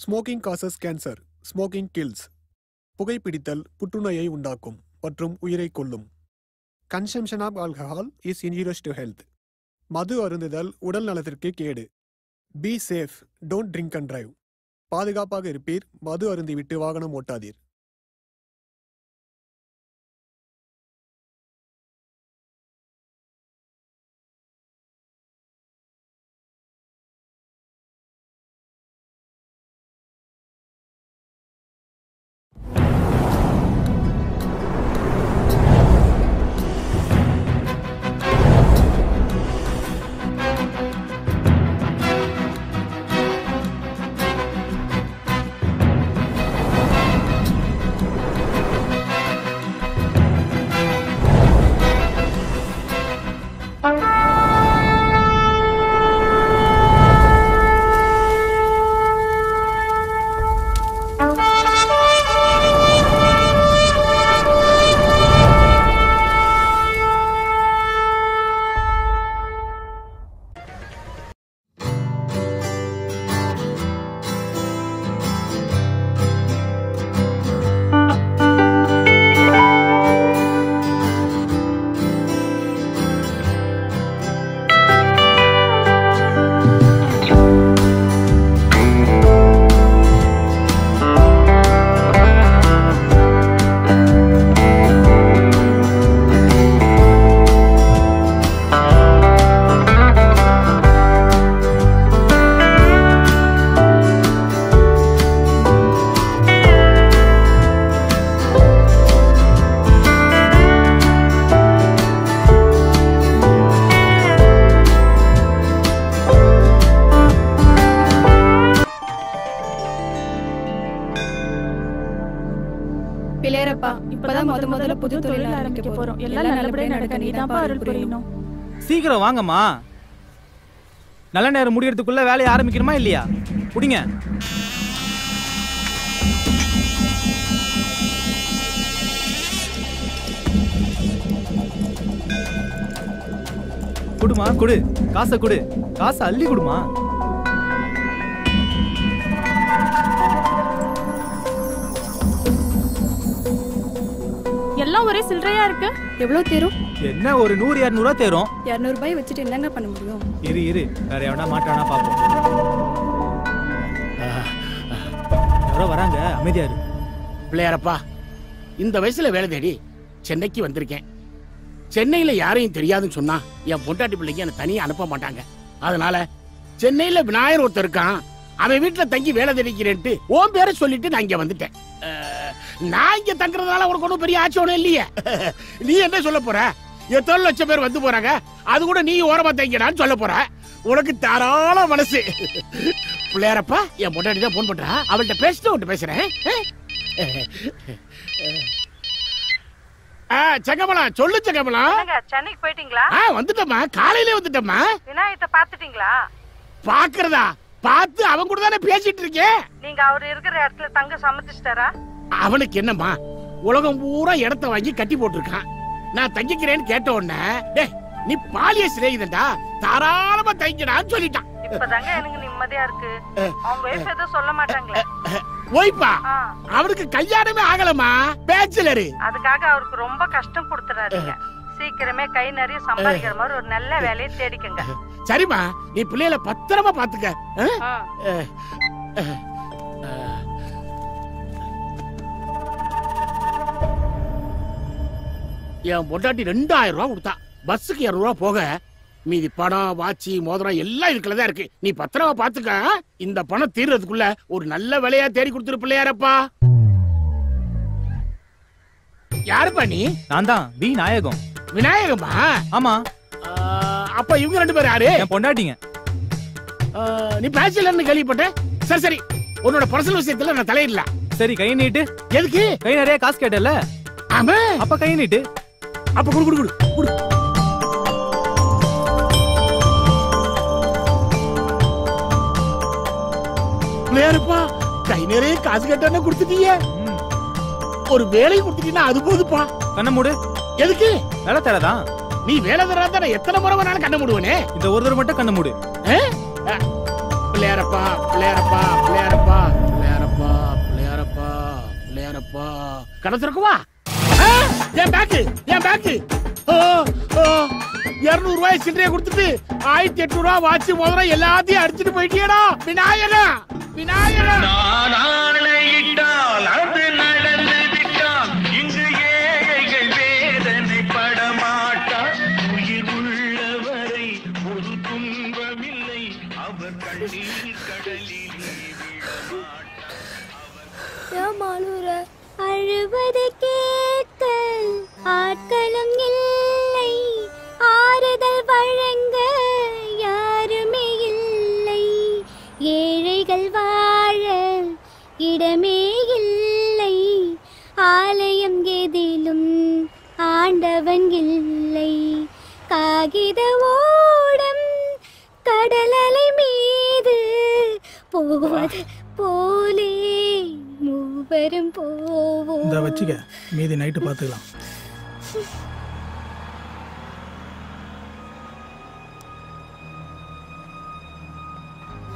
Smoking causes cancer, smoking kills. புகைப்பிடித்தல் புற்றுநோயை உண்டாக்கும் மற்றும் உயிரை கொல்லும். Consumption of alcohol is injurious to health. மது அருந்துதல் உடல் நலத்திற்கு கேடு. Be safe, don't drink and drive. பாதுகாப்பாக இருப்பீர், மது அருந்திவிட்டு வாகனம் ஓட்டாதீர். முதல்ல புது தொழில் ஆரம்பிக்க போறோம். எல்லாம் நல்லபடியா நடக்க நீதான் அருள் புரியணும். சீக்கிரம் வாங்கம்மா. நல்ல நேரம் முடியறதுக்குள்ள வேலையை ஆரம்பிக்கணுமா இல்லையா? புடிங்க. குடுமா, குடு. காசை குடு. காசை அள்ளி குடுமா. எல்லாம் ஒரே சில்லறையா இருக்கு. எவ்வளவு தேரும்? என்ன ஒரு 100-200 ரூபா தேரும். 200 ரூபாய் வச்சுட்டு என்னங்க பண்ண முடியும்? இரு வேற எவனா மாட்டானா பாப்போம். யாரோ வராங்க, அமைதியா இரு. பிள்ளையாரப்பா, இந்த வயசுல வேலை தேடி சென்னைக்கு வந்திருக்கேன். சென்னையில யாரையும் தெரியாதுன்னு சொன்னா என் பொண்டாட்டி பிள்ளைக்கு என்ன தனியா அனுப்ப மாட்டாங்க. அதனால சென்னையில விநாயகர் ஒருத்தர் இருக்கான், அவன் வீட்டுல தங்கி வேலை தேடிக்கிறேன்ட்டு உன் பேரை சொல்லிட்டு நான் இங்க வந்துட்டேன். நான் இங்க தங்குறதுனால உனக்கு ஒன்றும் பெரிய ஆட்சி ஒன்றும் இல்லையே. நீ என்ன சொல்ல போற? எத்தனை லட்சம் பேர் வந்து போறாங்க, அது கூட நீ ஓரமா தங்கிடான்னு சொல்ல போற. உனக்கு தாராள மனசு. பிள்ளையாரப்பா, என் பொண்டாட்டி தான் போன் பண்றா, அவள்கிட்ட பேசிட்டு உன்கிட்ட பேசுறேன். செங்கமலம், சொல்லு செங்கமலம். சென்னைக்கு போயிட்டீங்களா? வந்துட்டம்மா, காலையிலே வந்துட்டம்மா. விநாயகத்தை பாத்துட்டீங்களா? பாக்குறதா? பார்த்து அவன் கூட தானே பேசிட்டு இருக்கேன். நீங்க அவர் இருக்கிற இடத்துல தங்க சம்மதிச்சிட்டாரா? அவனுக்கு என்னம்மா, உலகம் பூரா இடத்த வாங்கி கட்டி போட்டிருக்கான். நான் தங்கிக்கிறேன்னு கேட்ட உடனே, டேய் நீ பாலிய சிநேகிதன்டா, தாராளமா தங்கிடான்னு சொல்லிட்டான். இப்பதாங்க எனக்கு நிம்மதியா இருக்கு. அவங்க வைஃப் எதுவும் சொல்ல மாட்டாங்களே? ஓய்ப்பா, அவனுக்கு கல்யாணமே ஆகலமா, பேச்சுலரு. அதுக்காக அவருக்கு ரொம்ப கஷ்டம் கொடுத்துறாருங்க. சீக்கிரமே கை நிறைய சம்பாதிக்கிற மாதிரி ஒரு நல்ல வேலையை தேடிக்கங்க. சரிம்மா, நீ பிள்ளைகளை பத்திரமா பாத்துக்க. என் பொண்டாட்டி 2000 ரூபா கொடுத்தா. பஸ்ஸுக்கு 200 ரூபா போக மீதி பணம், வாட்சி, மோதிரம் எல்லாம் இதுக்குள்ளதான் இருக்கு. நீ பத்திரமா பாத்துக்க. இந்த பணம் தீர்றதுக்குள்ள ஒரு நல்ல வேலையா தேடி கொடுத்துரு பிள்ளையாரப்பா. யாருப்பா நீ? நான் தான் வி நாயகம். விநாயகமா? ஆமா. அப்ப இவங்க 2 பேரும் யாரு? என் பொண்டாட்டிங்க. நீ பேச்சலன்னு கேள்விப்பட்டேன். சரி சரி, உன்னோட பர்சனல் விஷயத்துல நான் தலையிடல. சரி, கை நீட்டு. எதுக்கு? கை நிறைய காசு கேட்டல. ஆமா. அப்ப கை நீட்டு. அப்ப குடு குடு குடு குடு. பிள்ளையாரப்பா, கை நிறைய காசு கேட்டானே கொடுத்துட்டீங்க. ஒரு வேலை கொடுத்துட்டீங்கன்னா அது போதுப்பா. கண்ண மூடு. எதுக்கு? வேலை தரதான். நீ வேலை தராத எத்தனை முறை வேணாலும் கண்ண மூடுவனே. இந்த ஒரு தடவை மட்டும் கண்ண மூடு. பிள்ளையாரப்பா, பிள்ளையாரப்பா, பிள்ளையாரப்பா. அப்பா கடை திறக்குவா? என் பேக்கு 200 ரூபாய் சில்லறையை கொடுத்துட்டு 1800 ரூபாய் வாட்சி முதல்ல எல்லாத்தையும் அடிச்சுட்டு போயிட்டியடா விநாயகா. இங்கு ஏழைகள் வேதனை படமாட்டா. உயிர் உள்ளவரை ஒரு துன்பமில்லை, அவர் கண்ணீர் கடலில் விழமாட்டார். அழுவது கேட்க ஆட்களும் இல்லை, ஆறுதல் வழங்க யாருமே இல்லை. ஏழைகள் வாழ இடமே இல்லை, ஆலயம் எதிலும் ஆண்டவன் இல்லை. காகித ஓடம் கடலலை மீது போவது போலே மூவரும் போவோம். இந்த வச்சுக்க, மீதி நைட்டு பார்த்துக்கலாம்.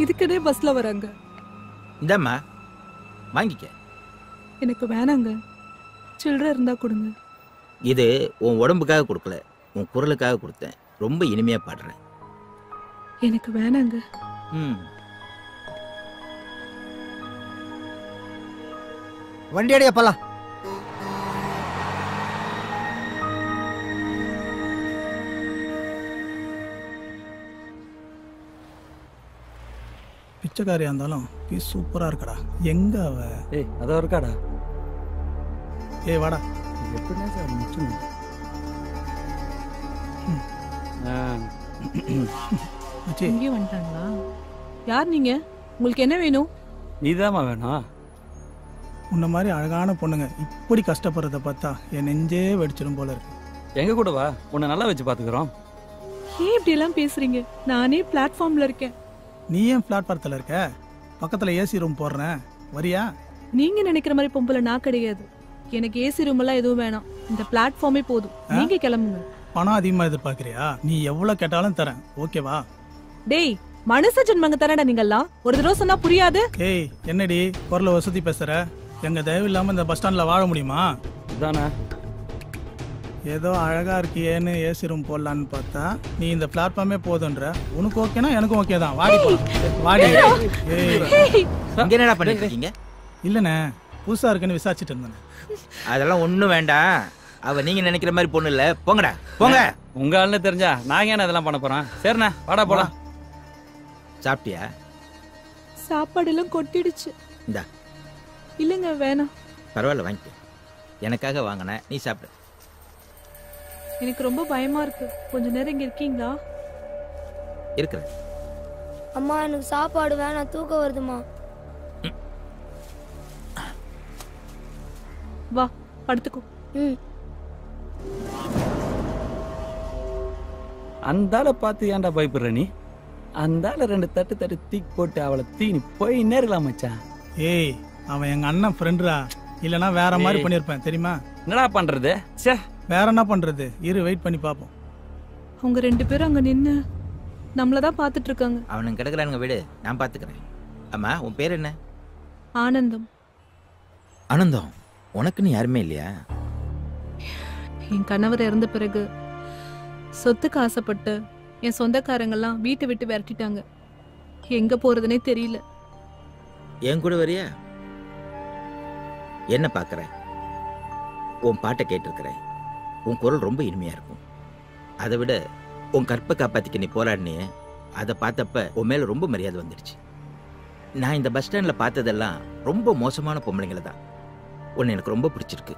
இதுக்கடே பஸ்ல வராங்க. இந்தம்மா வாங்கிக்க. எனக்கு வேணாங்க, சில்லறை இருந்தா கொடுங்க. இது உன் உடம்புக்காக கொடுக்கல, உன் குரலுக்காக கொடுத்தேன். ரொம்ப இனிமையா பாடுறேன். எனக்கு வேணாங்க. வண்டி அடியா போலாம். பிச்சைக்காரியா இருந்தாலும் பீஸ் சூப்பரா இருக்கடா. எங்க அவ? ஏய் அதோ இருக்காடா. ஏய் வாடா. எப்படின்னா சார் முச்சு. இங்கே வந்துட்டாங்களா? யார் நீங்க? உங்களுக்கு என்ன வேணும்? நீதாம்மா வேணும். உன்ன மாதிரி அழகான பொண்ணுங்க இப்படி கஷ்டப்படுறத பார்த்தா என் நெஞ்சே வெடிச்சிடும் போல இருக்கு. எங்க கூட வா, உன்னை நல்லா வச்சு பாத்துக்கிறோம். ஏன் இப்படி எல்லாம் பேசுறீங்க? நானே பிளாட்ஃபார்ம்ல இருக்கேன். நீ ஏன் பிளாட்ஃபாரத்தில் இருக்க? பக்கத்துல ஏசி ரூம் போடுறேன், வரியா? நீங்க நினைக்கிற மாதிரி பொம்பளை நான் கிடையாது. எனக்கு ஏசி ரூம் எல்லாம் எதுவும் வேணாம். இந்த பிளாட்ஃபார்மே போதும். நீங்க கிளம்புங்க. பணம் அதிகமா எதிர்பார்க்கறியா? நீ எவ்வளவு கேட்டாலும் தரேன், ஓகேவா? டேய் மனுஷ ஜென்மங்க தரடா நீங்கெல்லாம். ஒரு தடவை சொன்னா புரியாது. ஏய் என்னடி குரல வசதி பேசுற? எங்க தயவு இல்லாம இந்த பஸ் ஸ்டாண்ட்ல வாழ முடியுமா? இதானே ஏதோ அழகா இருக்கியேன்னு ஏசி ரூம் போடலான்னு பார்த்தா நீ இந்த பிளாட்ஃபார்மே போதுன்ற. உனக்கு ஓகேனா எனக்கும் ஓகே தான். வாடி வாடி. இங்க என்னடா பண்ணிட்டு இருக்கீங்க? இல்லண்ணே, புதுசா இருக்குன்னு விசாரிச்சுட்டு இருந்தேன். அதெல்லாம் ஒண்ணும் வேண்டாம். அவ நீங்க நினைக்கிற மாதிரி பொண்ணு இல்ல. போங்கடா போங்க. உங்க ஆளுன்னு தெரிஞ்சா நாங்க என்ன அதெல்லாம் பண்ண போறோம்? சரிண்ணா வாடா போலாம். சாப்பிட்டியா? சாப்பாடு எல்லாம் கொட்டிடுச்சு. இந்தா. இல்லங்க வேணாம். பரவாயில்ல வாங்கிக்க. எனக்காக வாங்கின, நீ சாப்பிடு. எனக்கு ரொம்ப பயமா இருக்கு. கொஞ்ச நேரம் இங்க இருக்கீங்களா? இருக்கிறேன். அம்மா எனக்கு சாப்பாடு வேணாம், தூக்கம் வருதுமா. வா படுத்துக்கோ. அந்தால பார்த்து ஏன்டா பயப்படுற நீ? அந்தால 2 தட்டு தீக்கு போட்டு அவளை தீனி போய் நேரலாம் மச்சான். ஏய் அவன் எங்க அண்ணன் ஃப்ரெண்டுடா. இல்லனா வேற மாதிரி பண்ணிருப்பேன் தெரியுமா? என்னடா பண்றது? ச்சே வேற என்ன பண்றது? இரு வெயிட் பண்ணி பாப்போம். அவங்க 2 பேரும் அங்க நின்னு நம்மளதான் பாத்துட்டு இருக்காங்க. அவனுங்க கிடக்குறானுங்க, விடு, நான் பாத்துக்கிறேன். அம்மா உன் பேர் என்ன? ஆனந்தம். ஆனந்தம், உனக்குன்னு யாருமே இல்லையா? என் கணவர் இறந்த பிறகு சொத்துக்கு ஆசைப்பட்டு என் சொந்தக்காரங்கெல்லாம் வீட்டை விட்டு விரட்டிட்டாங்க. எங்க போறதுனே தெரியல. என் கூட வரியா? என்ன பாக்குற? உன் பாட்டை கேட்டிருக்கிறேன். உன் குரல் ரொம்ப இனிமையா இருக்கும். அதை விட உன் கற்பை காப்பாத்திக்க நீ போராடினே, அதை பார்த்தப்ப உன் மேல ரொம்ப மரியாதை வந்துடுச்சு. நான் இந்த பஸ் ஸ்டாண்ட்ல பார்த்ததெல்லாம் ரொம்ப மோசமான பொம்பளைங்களை தான். உன்னை எனக்கு ரொம்ப பிடிச்சிருக்கு.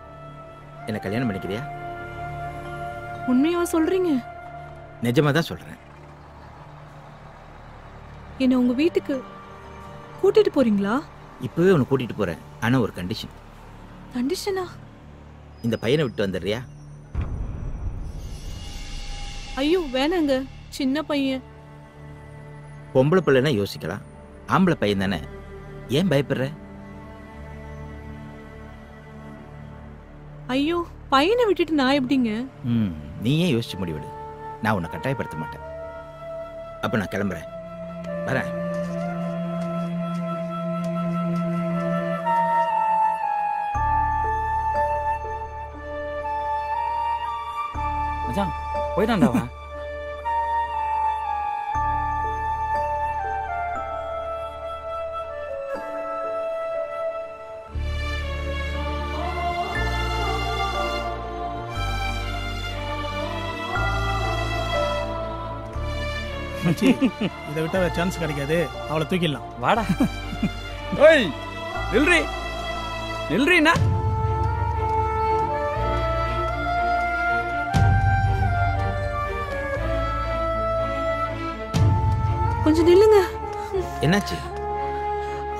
என்ன கல்யாணம் பண்ணிக்கிறியா? உண்மையா சொல்றீங்க? நிஜமா தான் சொல்றேன். என்ன உங்க வீட்டுக்கு கூட்டிட்டு போறீங்களா? இப்பவே உன்னை கூட்டிட்டு போறேன். ஆனா ஒரு கண்டிஷன். கண்டிஷனா? இந்த பையனை விட்டு வந்துடுறியா? ஐயோ வேணாங்க, சின்ன பையன். பொம்பளை பிள்ளைன்னா யோசிக்கலாம், ஆம்பளை பையன் தானே, ஏன் பயப்படுற? ஐயோ பையனை விட்டுட்டு நான் எப்படிங்க? நீ ஏன் யோசிச்சு முடிவிடு. நான் உன்னை கட்டாயப்படுத்த மாட்டேன். அப்ப நான் கிளம்புறேன், வரேன். மச்சான் போயிட்டான்டாவா? மச்சி இதை விட்டா வேற சான்ஸ் கிடைக்காது, அவளை தூக்கிடலாம். வாடா. ஓய் நில்றி நில்றீண்ணா. கொஞ்சம் நில்லுங்க. என்னாச்சு?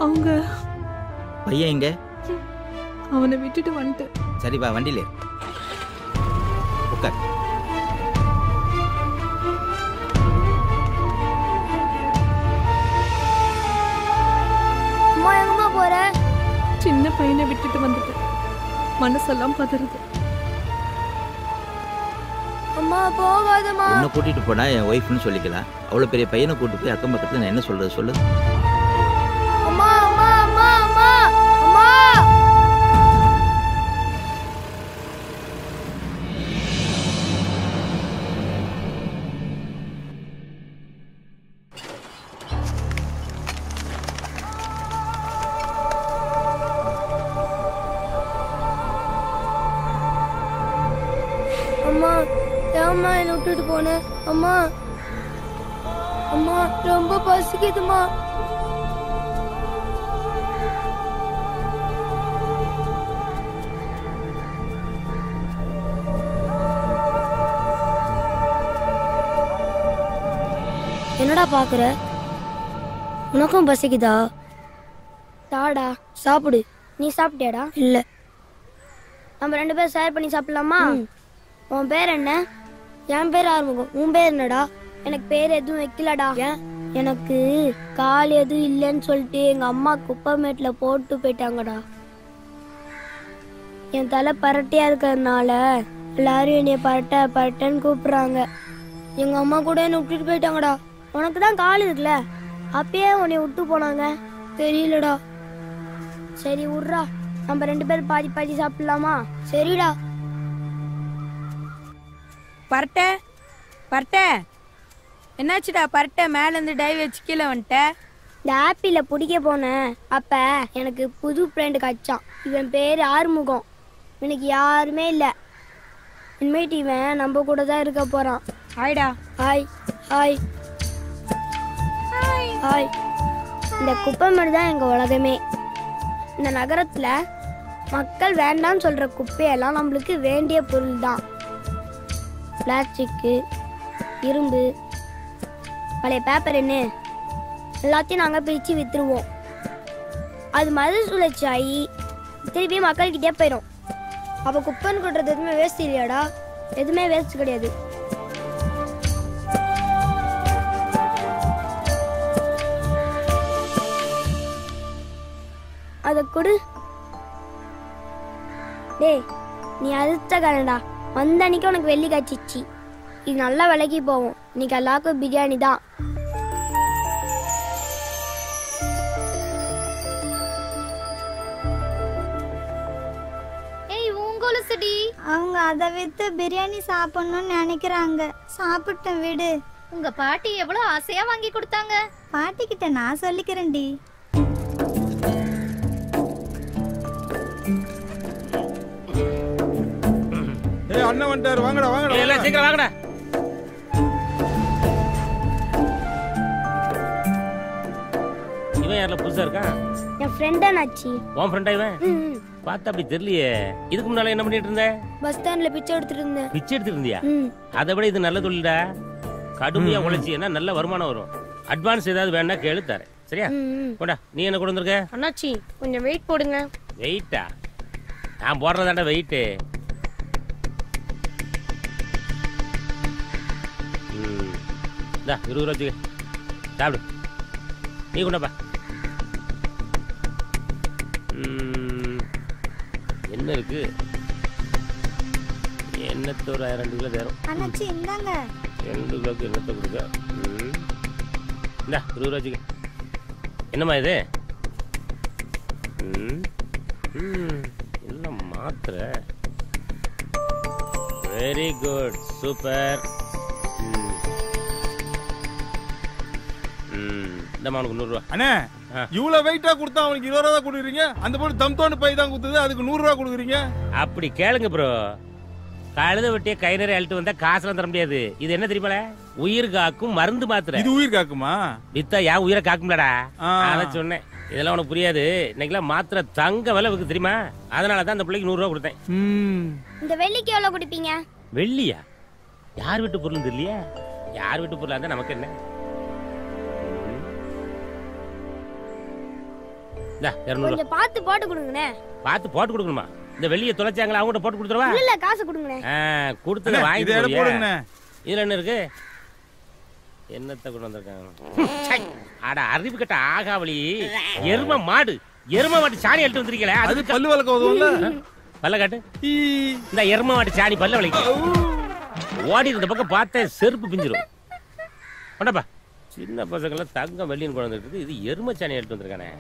அவங்க பையன் எங்க? அவனை விட்டுட்டு வந்துட்டு. சரி வா, வண்டியில உட்கார். அம்மா எங்கம்மா போற? சின்ன பையனை விட்டுட்டு வந்துட்டு மனசெல்லாம் பதறுது. அம்மா போகாதம்மா. உன்னை கூட்டிட்டு போனா என் ஒய்ஃப்னு சொல்லிக்கலாம். அவ்வளவு பெரிய பையனை கூட்டு போய் அக்கம் பக்கத்துல நான் என்ன சொல்றது சொல்லு? அம்மா அம்மா அம்மா அம்மா அம்மா. அம்மா ஏம்மா என்னை விட்டுட்டு போன? அம்மா அம்மா ரொம்ப பசிக்குதுமா. என்னடா பாக்குற? உனக்கும் பசிக்குதா? தாடா சாப்பிடு. நீ சாப்பிட்டியாடா? இல்ல. நம்ம 2 பேரும் ஷேர் பண்ணி சாப்பிடலாமா? உன் பேர் என்ன? என் பேர் ஆறுமுகம். உன் பேர் என்னடா? எனக்கு பேர் எதுவும் வைக்கலடா. எனக்கு கால் எதுவும் இல்லைன்னு சொல்லிட்டு எங்க அம்மா குப்பைமேட்டுல போட்டு போயிட்டாங்கடா. என் தலை பரட்டையா இருக்கிறதுனால எல்லாரும் என்னைய பரட்டை பரட்டைன்னு கூப்பிடுறாங்க. எங்க அம்மா கூட என்னை விட்டுட்டு போயிட்டாங்கடா. உனக்கு தான் கால் இருக்குல்ல, அப்பயே உன்னை விட்டு போனாங்க. தெரியலடா. சரி விட்றா, நம்ம 2 பேரும் பாதி பாதி சாப்பிடலாமா? சரிடா. பரட்டை பரட்டை என்னாச்சுடா? பரட்டை மேல இருந்து டைவ் வச்சு கீழே வந்துட்ட. இந்த ஆப்பிள பிடிக்க போனேன். அப்ப எனக்கு புது ஃப்ரெண்டு கிடைச்சான். இவன் பேரு ஆறுமுகம். எனக்கு யாருமே இல்லை. இனிமேட்டு இவன் நம்ம கூட தான் இருக்க போறான். ஹாய்டா. Hi hi hi. இந்த குப்பைமேடு தான் எங்க உலகமே. இந்த நகரத்துல மக்கள் வேண்டாம்னு சொல்ற குப்பையெல்லாம் நம்மளுக்கு வேண்டிய பொருள் தான். பிளாஸ்டிக்கு, இரும்பு, பழைய பேப்பர் என்ன எல்லாத்தையும் நாங்கள் பிரித்து விற்றுருவோம். அது மறுசுழற்சி ஆகி திருப்பி மக்கள்கிட்டே போயிடும். அப்போ குப்பைன்னு கொட்டுறது எதுவுமே வேஸ்ட் இல்லையாடா? எதுவுமே வேஸ்ட் கிடையாது. அதை கொடு. டேய் நீ அடுத்த கரண்டா. வந்த அன்னைக்கு உனக்கு வெள்ளி காய்ச்சிச்சு. இது நல்லா விலைக்கு போகும். இன்னைக்கு எல்லாருக்கும் பிரியாணி தான். அவங்க அதை வித்து பிரியாணி சாப்பிடணும்னு நினைக்கிறாங்க. சாப்பிட்டேன் விடு. உங்க பாட்டி எவ்வளவு ஆசையா வாங்கி கொடுத்தாங்க. பாட்டி கிட்ட நான் சொல்லிக்கிறேன்டி. ஏய் அண்ணன் வந்துட்டாரு, வாங்கடா வாங்கடா. எல்லாம் சீக்கிரம் வாங்கடா. இவன் யாரல புதுசா இருக்கான்? என் ஃப்ரெண்டா நாச்சி. உன் ஃப்ரெண்டா இவன்? பார்த்தா அப்படி தெரியலையே. இதுக்கு முன்னால என்ன பண்ணிட்டு இருந்த? பஸ் ஸ்டாண்ட்ல பிச்சை எடுத்துட்டு இருந்தேன். பிச்சை எடுத்துட்டு இருந்தியா? அதை விட இது நல்ல தொழில்டா. கடுமையா உழைச்சினா நல்ல வருமானம் வரும். அட்வான்ஸ் ஏதாவது வேணா கேளு தரேன். சரியா? போடா. நீ என்ன கொண்டு வந்திருக்க? அண்ணாச்சி கொஞ்சம் வெயிட் போடுங்க. வெயிட்டா? நான் போடுறதாண்டா வெயிட். இந்தா 20 ரூபா வச்சுக்க. சாப்பிடு. நீ கொண்டப்பா. என்ன இருக்கு? எண்ணத்தை ஒரு 2 கிலோ தரும். அண்ணாச்சி இந்தாங்க. 2 கிலோக்கு எண்ணத்தை கொடுக்க. இந்தா 20 ரூபா வச்சுக்க. என்னம்மா இது? எல்லாம் மாத்திரை. Very good, super. இந்த அவனுக்கு 100 ரூபா. அண்ணே இவ்வளவு வெயிட்டா கொடுத்தா அவனுக்கு 20 ரூபா கொடுக்குறீங்க. அந்த பொண்ணு தம்தோன்னு பை தான் கொடுத்தது, அதுக்கு 100 ரூபா கொடுக்குறீங்க. அப்படி கேளுங்க ப்ரோ. கழுத வெட்டிய கை நிறைய அழுட்டு வந்தா காசுலாம் தர முடியாது. இது என்ன தெரியுமா? உயிர் காக்கும் மருந்து மாத்திரை. இது உயிர் காக்குமா? வித்தா யா உயிரை காக்கும்லடா. அதான் சொன்னேன். இதெல்லாம் உனக்கு புரியாது. இன்னைக்கெல்லாம் மாத்திரை தங்க விலை விற்கு தெரியுமா? அதனாலதான் அந்த பிள்ளைக்கு 100 ரூபா கொடுத்தேன். இந்த வெள்ளிக்கு எவ்வளவு கொடுப்பீங்க? வெள்ளியா? யார் வீட்டு பொருள் தெரியலையா? யார் வீட்டு பொருளா இருந்தா நமக்கு என்ன? கொஞ்சம் பார்த்து போட்டு கொடுங்கண்ணே. பார்த்து போட்டு கொடுக்கணுமா? இந்த வெள்ளியை தொலைச்சாங்களா, அவங்க போட்டு கொடுத்துருவா? இல்ல காசு கொடுங்கண்ணே. கொடுத்து வாங்கி போடுங்க. இதுல என்ன இருக்கு? என்னத்தை கொண்டு வந்திருக்காங்க? அட அறிவு கட்ட ஆகாவளி. எரும மாடு சாணி எடுத்து வந்திருக்கீங்களே, அது பல்லு வளர்க்க உதவும்ல. பல்ல காட்டு. இந்த எரும மாட்டு சாணி பல்ல வளைக்க ஓடி இந்த பக்கம் பார்த்தேன், செருப்பு பிஞ்சிரும். கொண்டப்பா. சின்ன பசங்களாம் தங்கம் வெள்ளின்னு கொண்டு வந்துருக்கு. இது எரும சாணி எடுத்து வந்திருக்கானே.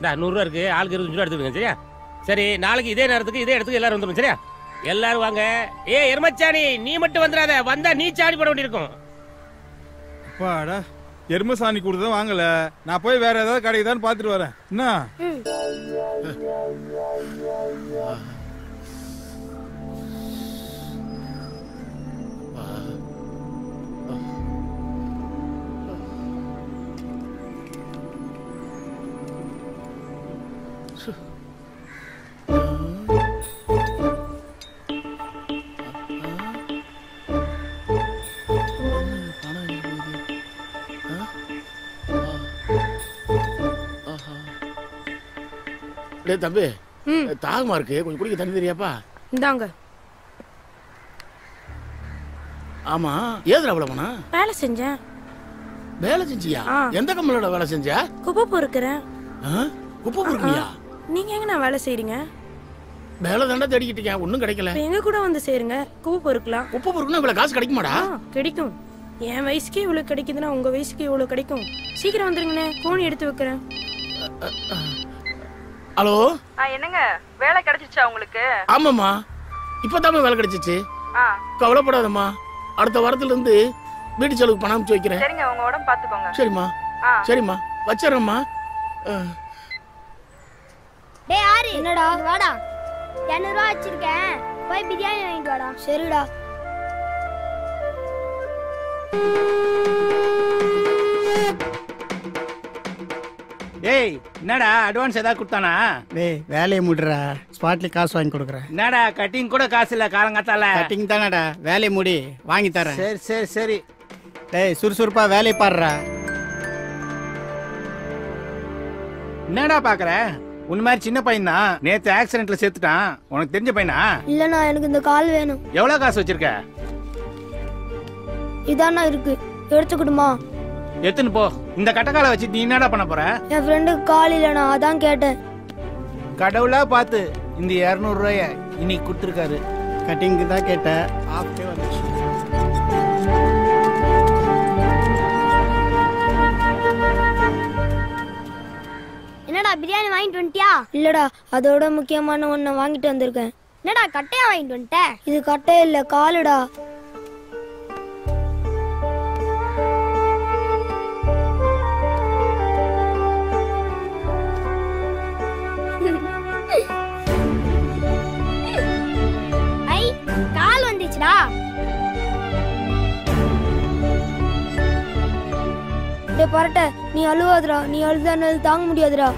இந்த 100 ரூபா இருக்கு, ஆளுக்கு 25 ரூபா எடுத்துக்கோங்க. சரியா? சரி, நாளைக்கு இதே நேரத்துக்கு இதே இடத்துக்கு எல்லாரும் வந்துடும். சரியா? எல்லாரும் வாங்க. எருமச்சாணி நீ மட்டும் வந்துடாத, வந்தா நீ சாணி போட வேண்டியிருக்கும். அப்பாடா, எரும சாணி கொடுத்தா வாங்கல. நான் போய் வேற ஏதாவது கிடைக்குதான்னு பாத்துட்டு வரேன். என்ன தம்பி, தாகமா இருக்கு, கொஞ்சம் குடிக்க தண்ணி தெரியாப்பா? இந்தாங்க. ஆமா, ஏதுல அவ்வளவு போனா? வேலை செஞ்சேன். வேலை செஞ்சியா? எந்த கம்பெனியோட வேலை செஞ்சா? குப்பை பொறுக்கிறேன். குப்பை பொறுக்கியா? நீங்க எங்க நான் வேலை செய்றீங்க? வேலை தாண்டா தேடிக்கிட்டீங்க, ஒன்னும் கிடைக்கல. எங்க கூட வந்து சேருங்க, குப்பை பொறுக்கலாம். குப்பை பொறுக்கணும் இவ்வளவு காசு கிடைக்குமாடா? கிடைக்கும். என் வயசுக்கே இவ்வளவு கிடைக்குதுன்னா உங்க வயசுக்கு இவ்வளவு கிடைக்கும். சீக்கிரம் வந்துருங்கண்ணே, கோணி எடுத்து வைக்கிறேன். ஹலோ, என்னங்க வேலை கிடைச்சிச்சா உங்களுக்கு? ஆமாம்மா, இப்பதாம்மா வேலை கிடைச்சிச்சு. கவலைப்படாதம்மா, அடுத்த வாரத்துல இருந்து வீட்டு செலவுக்கு பணம் அனுப்பிச்சு வைக்கிறேன். சரிங்க, உங்க உடம்பு பாத்துக்கோங்க. சரிம்மா. சரிம்மா, வச்சிடறேம்மா. டேய் ஆரி, என்னடா? வாடா, 200 ரூபா வச்சிருக்கேன், போய் பிரியாணி வாங்கிட்டு வாடா. சரிடா. ஏய், என்னடா அட்வான்ஸ் ஏதாவது கொடுத்தானா? டேய் வேலையை முடிறா, ஸ்பாட்ல காசு வாங்கி கொடுக்குறேன். என்னடா கட்டிங் கூட காசு இல்ல காலங்காத்தால? கட்டிங் தானடா, வேலையை முடி வாங்கி தரேன். சரி சரி சரி. டேய் சுறுசுறுப்பா வேலையை பாடுறா. என்னடா பாக்குற? உன் மாதிரி சின்ன பையன் தான், நேத்து ஆக்சிடென்ட்ல செத்துட்டான். உனக்கு தெரிஞ்ச பையனா? இல்லண்ணா, எனக்கு இந்த கால் வேணும். எவ்வளவு காசு வச்சிருக்க? இதானா இருக்கு, எடுத்துக்கிடுமா? எத்துன்னு போ. இந்த கட்டக்கால வச்சு நீ என்னடா பண்ண போற? என் ஃப்ரெண்டுக்கு கால் இல்லைண்ணா, அதான் கேட்டேன். கடவுளா பார்த்து இந்த 200 ரூபாய இன்னைக்கு கொடுத்துருக்காரு. கட்டிங்க்கு தான் கேட்டேன், ஆஃப்டே வந்துச்சு. என்னடா பிரியாணி வாங்கிட்டு வந்துட்டியா? இல்லடா, அதோட முக்கியமான ஒண்ணு வாங்கிட்டு வந்திருக்கேன். என்னடா கட்டையா வாங்கிட்டு வந்துட்ட? இது கட்டை இல்ல, காலுடா. ஐ, கால் வந்துச்சுடா. டேய் பரட்ட, நீ அழுவாதடா, நீ அழுதானது தாங்க முடியாதுடா.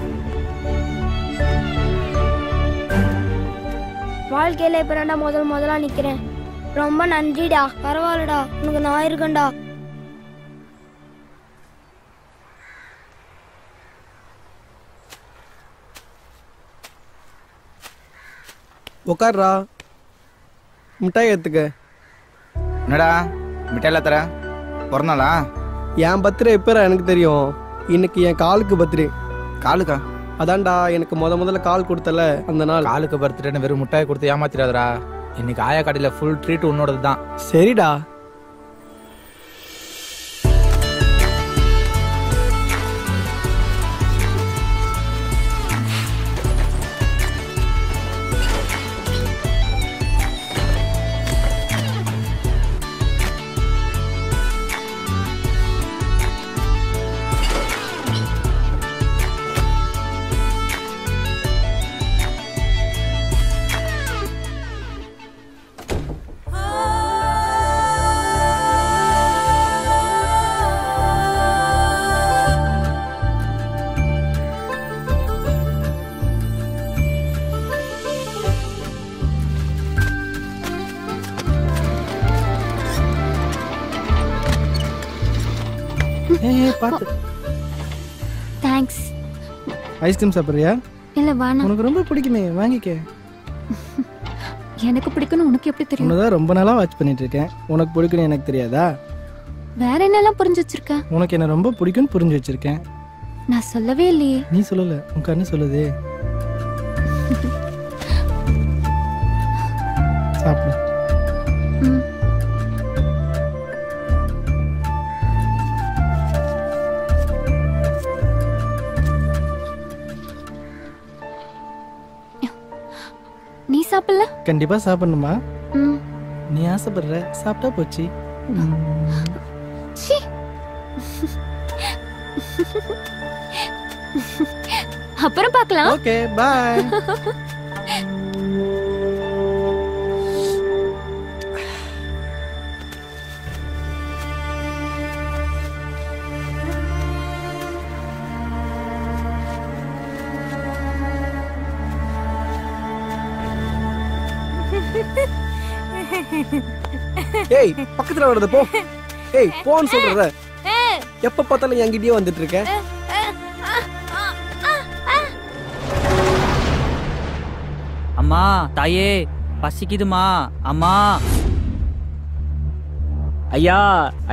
வாழ்க்கையில இப்ப நான் முதலா நிக்கிறேன். ரொம்ப நன்றிடா. பரவாயில்லடா, உனக்கு நான் இருக்கேன்டா. உட்கார்றா, மிட்டாய் எடுத்துக்க. என்னடா மிட்டாயில தர? பிறந்தாளா? என் பர்த்டே எப்போ எனக்கு தெரியும். இன்னைக்கு என் காலுக்கு பர்த்டே. காலுக்கா? அதான்டா, எனக்கு முதல்ல கால் கொடுத்தல அந்த நாள். காலுக்கு பர்த்டேன்னு வெறும் மிட்டாய் கொடுத்து ஏமாத்திராதடா. இன்னைக்கு ஆயா கடையில் ஃபுல் ட்ரீட் உன்னோடது தான். சரிடா. ஏய் பாத்து. தேங்க்ஸ். ஐஸ்கிரீம் சாப்பிடுறியா? இல்ல வேணாம். உனக்கு ரொம்ப பிடிக்குமே, வாங்கிக்க. எனக்கு பிடிக்கும்னு உனக்கு எப்படி தெரியும்? உன்னதான் ரொம்ப நாளா வாட்ச் பண்ணிட்டு இருக்கேன். உனக்கு பிடிக்கும்னு எனக்கு தெரியாதா? வேற என்னெல்லாம் புரிஞ்சு வச்சிருக்க? உனக்கு என்ன ரொம்ப பிடிக்கும்னு புரிஞ்சு வச்சிருக்கேன். நான் சொல்லவே இல்லையே. நீ சொல்லல, உன் கண்ணு சொல்லுதே. சாப்பிடு. நீ சாப்பிடல? கண்டிப்பா சாப்பிடணுமா? ம். நீ ஆசைப்படுற, சாப்பிட்டா போச்சு. சீ. அப்புறம் பார்க்கலாம். Okay, bye. ஏய், பக்கத்துல வரது போ. ஏய், போன்னு சொல்றற. எப்ப பார்த்தாலும் என்கிட்டயே வந்துட்டு இருக்க. அம்மா, தாயே, பசிக்குதுமா. அம்மா. ஐயா,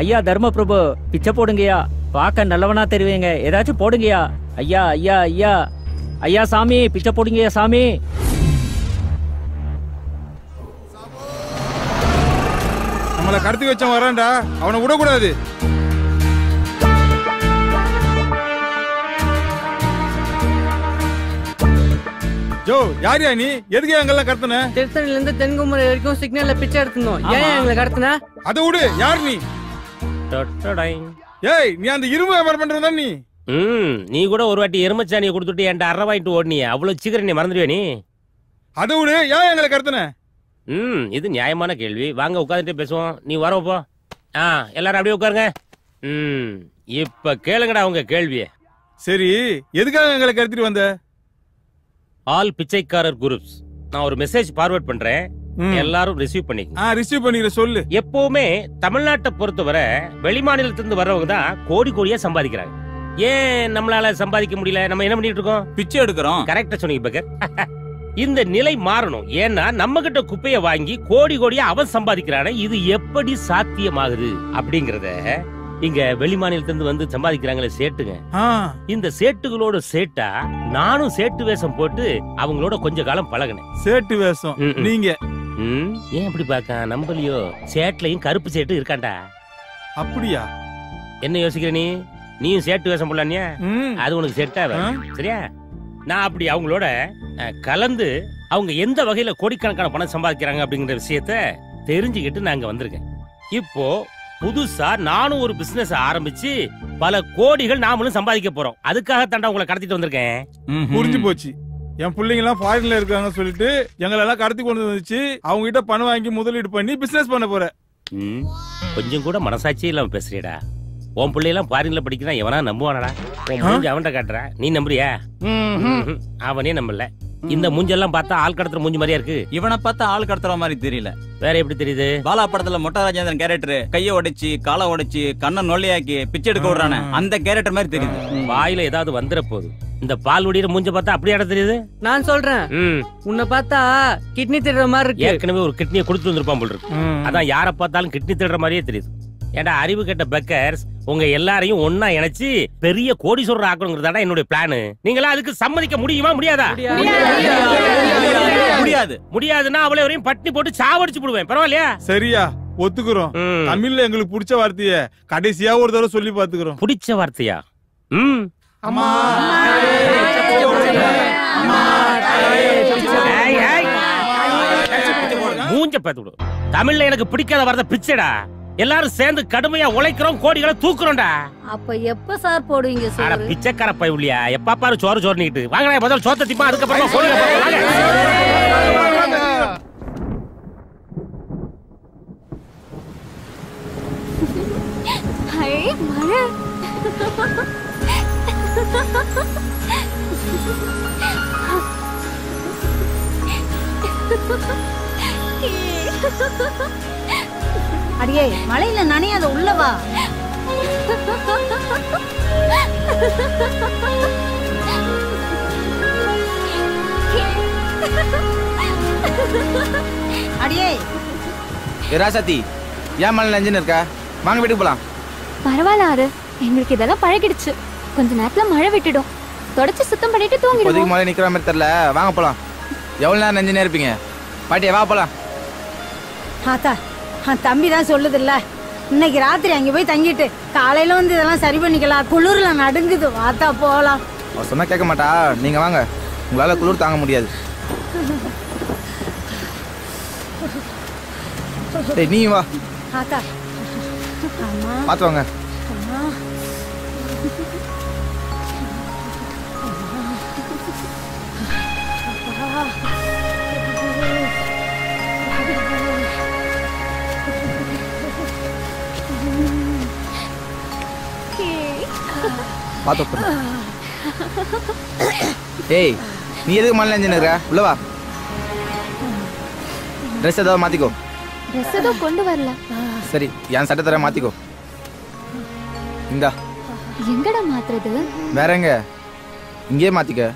ஐயா தர்மபிரபு, பிச்சை போடுங்கய்யா. பார்க்க நல்லவனா தெரியுங்க, ஏதாச்சும் போடுங்கய்யா. ஐயா, ஐயா, ஐயா, ஐயா சாமி, பிச்சை போடுங்கய்யா சாமி. நம்மளை கடத்தி வச்சவன் வரான்டா, அவனை விடக்கூடாது. ஜோ, யாரியா நீ? எதுக்கு எங்கெல்லாம் கடத்தின? திருத்தணில இருந்து தென்குமரி வரைக்கும் சிக்னல்ல பிச்சை எடுத்துனோம். ஏன் எங்களை கடத்தின? அதை விடு, யார் நீ? ஏய், நீ அந்த இரும்பு வியாபாரம் பண்றதா நீ? நீ கூட ஒரு வாட்டி எருமச்சாணியை கொடுத்துட்டு என்கிட்ட அரை வாங்கிட்டு ஓடுனியே, அவ்வளவு சீக்கிரம் நீ மறந்துடுவே நீ? அதை விடு, ஏன் எங்களை கடத்தின? இது நியாயமான கேள்வி. வாங்க உட்காந்துட்டு பேசுவோம். நீ வரப்போ. எல்லாரும் அப்படியே உட்காருங்க. இப்ப கேளுங்கடா உங்க கேள்விய. சரி, எதுக்காக எங்களை கடத்திட்டு வந்த? ஆல் பிச்சைக்காரர் குரூப்ஸ். நான் ஒரு மெசேஜ் ஃபார்வர்ட் பண்றேன், எல்லாரும் ரிசீவ் பண்ணிக்கங்க. ரிசீவ் பண்ணிக்கிற சொல்லு. எப்பவுமே தமிழ்நாட்டை பொறுத்தவரை வெளி மாநிலத்திலிருந்து வர்றவங்க தான் கோடி கோடியா சம்பாதிக்கிறாங்க. ஏன் நம்மளால சம்பாதிக்க முடியல? நம்ம என்ன பண்ணிட்டு இருக்கோம்? பிச்சை எடுக்கிறோம். கரெக்டா சொன்னீங்க பக்கர். இந்த நிலை மாறணும். ஏன்னா நம்ம கிட்ட குப்பைய வாங்கி கோடி கோடியா அவன் சம்பாதிக்கிறானே, இது எப்படி சாத்தியமாகுது அப்படிங்கறத இங்க வெளி மாநிலத்திலிருந்து வந்து சம்பாதிக்கிறாங்களே சேட்டுங்க, இந்த சேட்டுகளோட சேட்டா நானும் சேட்டு வேஷம் போட்டு அவங்களோட கொஞ்ச காலம் பழகினேன். சேட்டு வேஷம் நீங்க? ஏன் அப்படி பாக்க நம்பலையோ? சேட்லயும் கருப்பு சேட்டு இருக்காண்டா. அப்படியா? என்ன யோசிக்கிற நீ? நீயும் சேட்டு வேஷம் போடலானியா? அது உனக்கு செட்டா சரியா? நான் அப்படி அவங்களோட கலந்து அவங்க எந்த வகையில கோடிக்கணக்கான பணம் சம்பாதிக்கிறாங்க அப்படிங்கிற விஷயத்த தெரிஞ்சுக்கிட்டு நாங்க வந்திருக்கேன். இப்போ புதுசா நானும் ஒரு பிசினஸ் ஆரம்பிச்சு பல கோடிகள் நாமளும் சம்பாதிக்க போறோம். அதுக்காக தாண்டா உங்களை கடத்திட்டு வந்திருக்கேன். புரிஞ்சு போச்சு. என் பிள்ளைங்க எல்லாம் ஃபாரின்ல இருக்காங்க சொல்லிட்டு எங்களை எல்லாம் கடத்தி கொண்டு வந்துச்சு. அவங்க கிட்ட பணம் வாங்கி முதலீடு பண்ணி பிசினஸ் பண்ண போற. கொஞ்சம் கூட மனசாட்சியே இல்லாம பேசுறியடா. உன் பிள்ளையெல்லாம் ஃபாரின்ல படிக்கிறான், எவனா நம்புவானடா? அவன்கிட்ட காட்டுற, நீ நம்புறியா? அவனே நம்பல. இந்த மூஞ்செல்லாம் பார்த்தா ஆள் கடத்துற மூஞ்சி மாதிரியா இருக்கு. இவனை பார்த்தா ஆள் கடத்துற மாதிரி தெரியல. வேற எப்படி தெரியுது? பாலா படத்துல மொட்டை ராஜேந்திரன் கேரக்டர் கைய உடைச்சு காலை உடைச்சு கண்ணை நொல்லையாக்கி பிச்சை எடுக்க விடுறானே, அந்த கேரக்டர் மாதிரி தெரியுது. வாயில ஏதாவது வந்துட போகுது. இந்த பால் உடிற மூஞ்ச பார்த்தா அப்படியே தெரியுது. நான் சொல்றேன், உன்னை பார்த்தா கிட்னி திடுற மாதிரி இருக்கு. ஏற்கனவே ஒரு கிட்னியை கொடுத்து வந்திருப்பான் போல் இருக்கு. அதான் யாரை பார்த்தாலும் கிட்னி திடுற மாதிரியே தெரியுது. ஏண்டா அறிவு கெட்ட பெக்கர்ஸ், உங்க எல்லாரையும் ஒன்னா இணைச்சு பெரிய கோடீஸ்வரர் ஆக்கணுங்கிறதா என்னுடைய பிளான். நீங்களா அதுக்கு சம்மதிக்க முடியுமா முடியாதா? முடியாது. முடியாதுன்னா அவளை வரையும் பட்டினி போட்டு சாவடிச்சு போடுவேன். பரவாயில்லையா? சரியா, ஒத்துக்குறோம். தமிழ்ல எங்களுக்கு பிடிச்ச வார்த்தைய கடைசியா ஒரு தடவை சொல்லி பாத்துக்கிறோம். பிடிச்ச வார்த்தையா? மூஞ்ச பார்த்து விடு. தமிழ்ல எனக்கு பிடிக்காத வார்த்தை பிச்சைடா. எல்லாரும் சேர்ந்து கடுமையா உழைக்கிறோம், கோடிகளை தூக்குறோம்டா. அப்ப எப்ப சார் போடுவீங்க சார்? பிச்சைக்கார பையலியா, எப்ப பாரு சோறு சோறு நீட்டு வாங்க. முதல்ல சோத்த திப்பா, அதுக்கப்புறமா கோடிகளை அடியே, மழையில நனையாத உள்ளவா. அடியே ராசாத்தி ஏன் மழை நஞ்சுன்னு இருக்கா? வாங்க வீட்டுக்கு போலாம். பரவாயில்ல ஆறு, எங்களுக்கு இதெல்லாம் பழகிடுச்சு. கொஞ்ச நேரத்துல மழை விட்டுடும், தொடச்சு சுத்தம் பண்ணிட்டு இப்போதைக்கு தூங்கிடுவோம். மழை நிக்கிற மாதிரி தெரியல. வாங்க போலாம். எவ்வளவு நேரம் நஞ்சுனே இருப்பீங்க? பாட்டியா வா போலாம். ஆத்தா தம்பி தான் சொல்லுதுல்ல, இன்னைக்கு ராத்திரி அங்கே போய் தங்கிட்டு காலையில வந்து இதெல்லாம் சரி பண்ணிக்கலாம். குளிர்ல நடுங்குது, வாத்தா போலாம். அவ சொன்னா கேட்க மாட்டா. நீங்க வாங்க, உங்களால குளிர் தாங்க முடியாது. டேய் நீ வா. ஆத்தா அம்மா பாத்து வாங்க. அம்மா பாத்து உட்காரு. டேய் நீ எதுக்கு மழை நஞ்சுன்னு இருக்க? உள்ள வா. ட்ரெஸ் ஏதாவது மாத்திக்கோ. ட்ரெஸ் ஏதோ கொண்டு வரல. சரி என் சட்டை தர மாத்திக்கோ. இந்தா. எங்கடா மாத்துறது? வேற எங்க? இங்கேயே மாத்திக்க.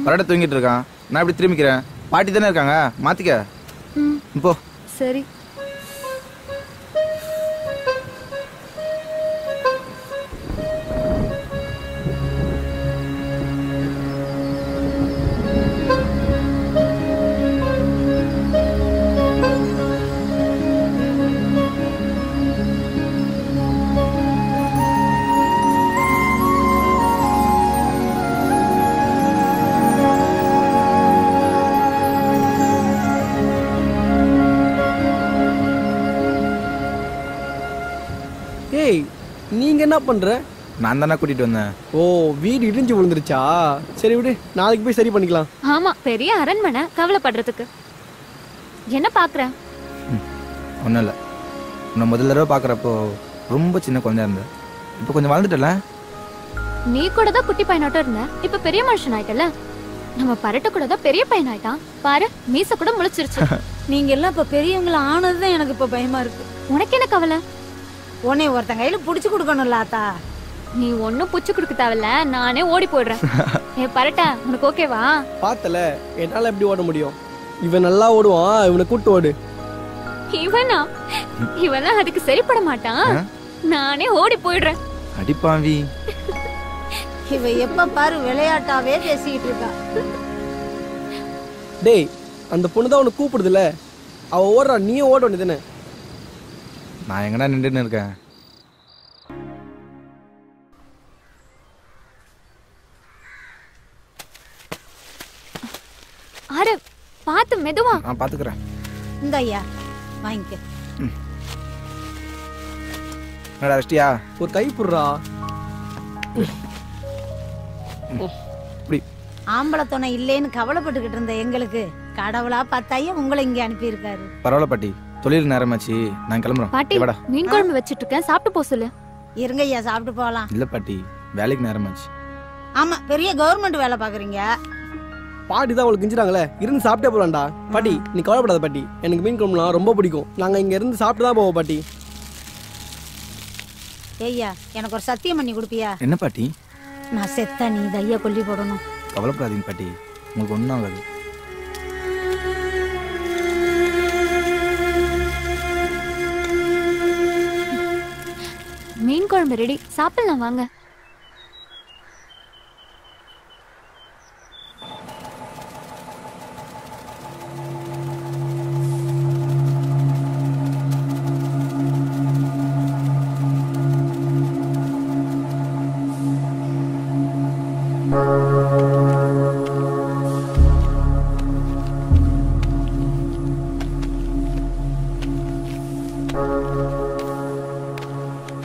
பரட தூங்கிட்டு இருக்கான், நான் இப்படி திரும்பிக்கிறேன். பாட்டி தானே இருக்காங்க, மாத்திக்க. போ. சரி. ஏய் நீங்க என்ன பண்ற? நான் தானே கூட்டிட்டு வந்தேன். ஓ வீடு இடிஞ்சு விழுந்துருச்சா? சரி விடு, நாளைக்கு போய் சரி பண்ணிக்கலாம். ஆமா, பெரிய அரண்மனை, கவலைப்படுறதுக்கு. என்ன பாக்குற? ஒன்றும் இல்லை. உன்னை முதல்ல தடவை பார்க்குறப்போ ரொம்ப சின்ன குழந்தையா இருந்தேன். இப்போ கொஞ்சம் வளர்ந்துட்டல. நீ கூட தான் குட்டி பையனாட்டம் இருந்த, இப்ப பெரிய மனுஷன் ஆயிட்டல. நம்ம பரட்ட கூட தான் பெரிய பையன் ஆயிட்டான் பாரு, மீச கூட முளைச்சிருச்சு. நீங்க எல்லாம் இப்ப பெரியவங்கள ஆனதுதான் எனக்கு இப்ப பயமா இருக்கு. உனக்கு என்ன கவலை? உன்னை ஒருத்தன் கையில புடிச்சு கொடுக்கணும்ல ஆத்தா. நீ ஒன்னும் புச்சு கொடுக்க தேவையில்ல, நானே ஓடி போயிடுறேன். ஏ பரட்ட, உனக்கு ஓகேவா? பார்த்தல, என்னால எப்படி ஓட முடியும்? இவன் நல்லா ஓடுவான், இவனை கூட்டு ஓடு. இவனா? இவெல்லாம் அதுக்கு சரிப்பட மாட்டான். நானே ஓடி போயிடுறேன். அடிப்பாவி. இவ எப்ப பாரு விளையாட்டாவே பேசிக்கிட்டு இருக்கா. டேய் அந்த பொண்ணு தான் உன்னை கூப்பிடுதுல, அவ ஓடுறா, நீயும் ஓட வேண்டியதுன்னு. நான் எங்கடா நின்றுன்னு இருக்கேன்? ஆறு, பாத்து மெதுவா. நான் பாத்துக்கிறேன். இந்த ஐயா வாங்கிக்க. என்னடா ரெஸ்டியா? ஒரு கை புடுறா. ஆம்பளை துணை இல்லேன்னு கவலைப்பட்டுக்கிட்டு இருந்த எங்களுக்கு கடவுளா பார்த்தாயே உங்களை இங்க அனுப்பி இருக்காரு. பரவாயில்ல பாட்டி, தொழில் நேரமாச்சு, நான் கிளம்புறேன். பாட்டி, மீன் குழம்பு வச்சிட்டு இருக்கேன், சாப்பிட்டு போ சொல்லு. இருங்க ஐயா, சாப்பிட்டு போகலாம். இல்ல பாட்டி, வேலைக்கு நேரமாச்சு. ஆமா, பெரிய கவர்மெண்ட் வேலை பாக்குறீங்க. பாட்டி தான் அவளுக்கு கிஞ்சிட்டாங்களே, இருந்து சாப்பிட்டே போலாம்டா. பாட்டி நீ கவலைப்படாத பாட்டி, எனக்கு மீன் குழம்புலாம் ரொம்ப பிடிக்கும். நாங்க இங்க இருந்து சாப்பிட்டு தான் போவோம் பாட்டி. ஐயா எனக்கு ஒரு சத்தியம் பண்ணி கொடுப்பியா? என்ன பாட்டி? நான் செத்தா நீ தையா கொல்லி போடணும். கவலைப்படாதீங்க பாட்டி, உங்களுக்கு ஒன்றும் ஆகாது. மீன் குழம்பு ரெடி, சாப்பிடலாம் வாங்க.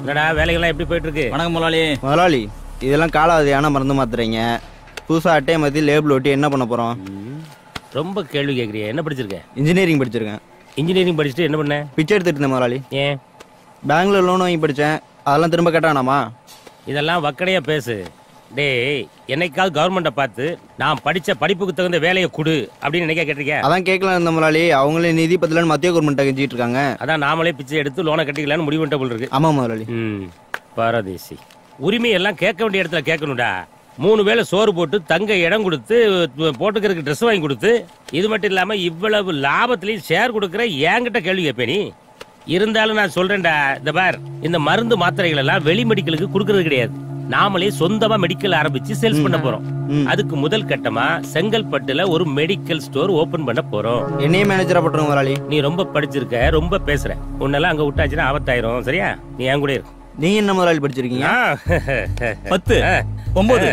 என்னடா வேலைகள்லாம் எப்படி போயிட்டு இருக்கு? வணக்கம் முதலாளி. முதலாளி இதெல்லாம் காலாவதியான மருந்து மாத்துறீங்க. புதுசாக அட்டையை மாற்றி லேபிள் ஒட்டி என்ன பண்ண போகிறோம்? ரொம்ப கேள்வி கேட்குறிய. என்ன படிச்சிருக்க? இன்ஜினியரிங் படிச்சிருக்கேன். இன்ஜினியரிங் படிச்சுட்டு என்ன பண்ண? பிச்சை எடுத்துட்டு இருந்தேன் முதலாளி. ஏன்? பேங்க்ல லோன் வாங்கி படித்தேன், அதெல்லாம் திரும்ப கேட்டானாமா? இதெல்லாம் வக்கடையா பேசு. டேய், என்னைக்காவது கவர்மெண்ட்டை பார்த்து நான் படித்த படிப்புக்கு தகுந்த வேலையை கொடு அப்படின்னு நினைக்க கேட்டிருக்கேன். அதான் கேட்கலாம் இருந்த முதலாளி, அவங்களே நிதி பத்தலன்னு மத்திய கவர்மெண்ட்டை கெஞ்சிட்டு இருக்காங்க. அதான் நாமளே பிச்சை எடுத்து லோனை கட்டிக்கலான்னு முடிவு பண்ணிட்ட போல இருக்கு. ஆமாம் முதலாளி. பரதேசி. உரிமையெல்லாம் கேட்க வேண்டிய இடத்துல கேட்கணும்டா. 3 வேளை சோறு போட்டு தங்க இடம் கொடுத்து போட்டுக்கிறதுக்கு ட்ரெஸ் வாங்கி கொடுத்து இது மட்டும் இல்லாம இவ்வளவு லாபத்திலையும் ஷேர் கொடுக்குற என்கிட்ட கேள்வி கேட்பே நீ. இருந்தாலும் நான் சொல்றேன்டா, இந்த பார், இந்த மருந்து மாத்திரைகள் எல்லாம் வெளி மெடிக்கலுக்கு கொடுக்கறது கிடையாது. நாமளே சொந்தமா மெடிக்கல் ஆரம்பிச்சு சேல்ஸ் பண்ண போறோம். அதுக்கு முதல் கட்டமா செங்கல்பட்டுல ஒரு மெடிக்கல் ஸ்டோர் ஓபன் பண்ண போறோம். என்னையே மேனேஜரா போட்டுருங்க முதலாளி. நீ ரொம்ப படிச்சிருக்க, ரொம்ப பேசுற. உன்னெல்லாம் அங்க விட்டாச்சுன்னா ஆபத்தாயிரும். சரியா? நீ என் கூட இரு. நீங்க என்ன முதலாளி படிச்சிருக்கீங்க? 10 9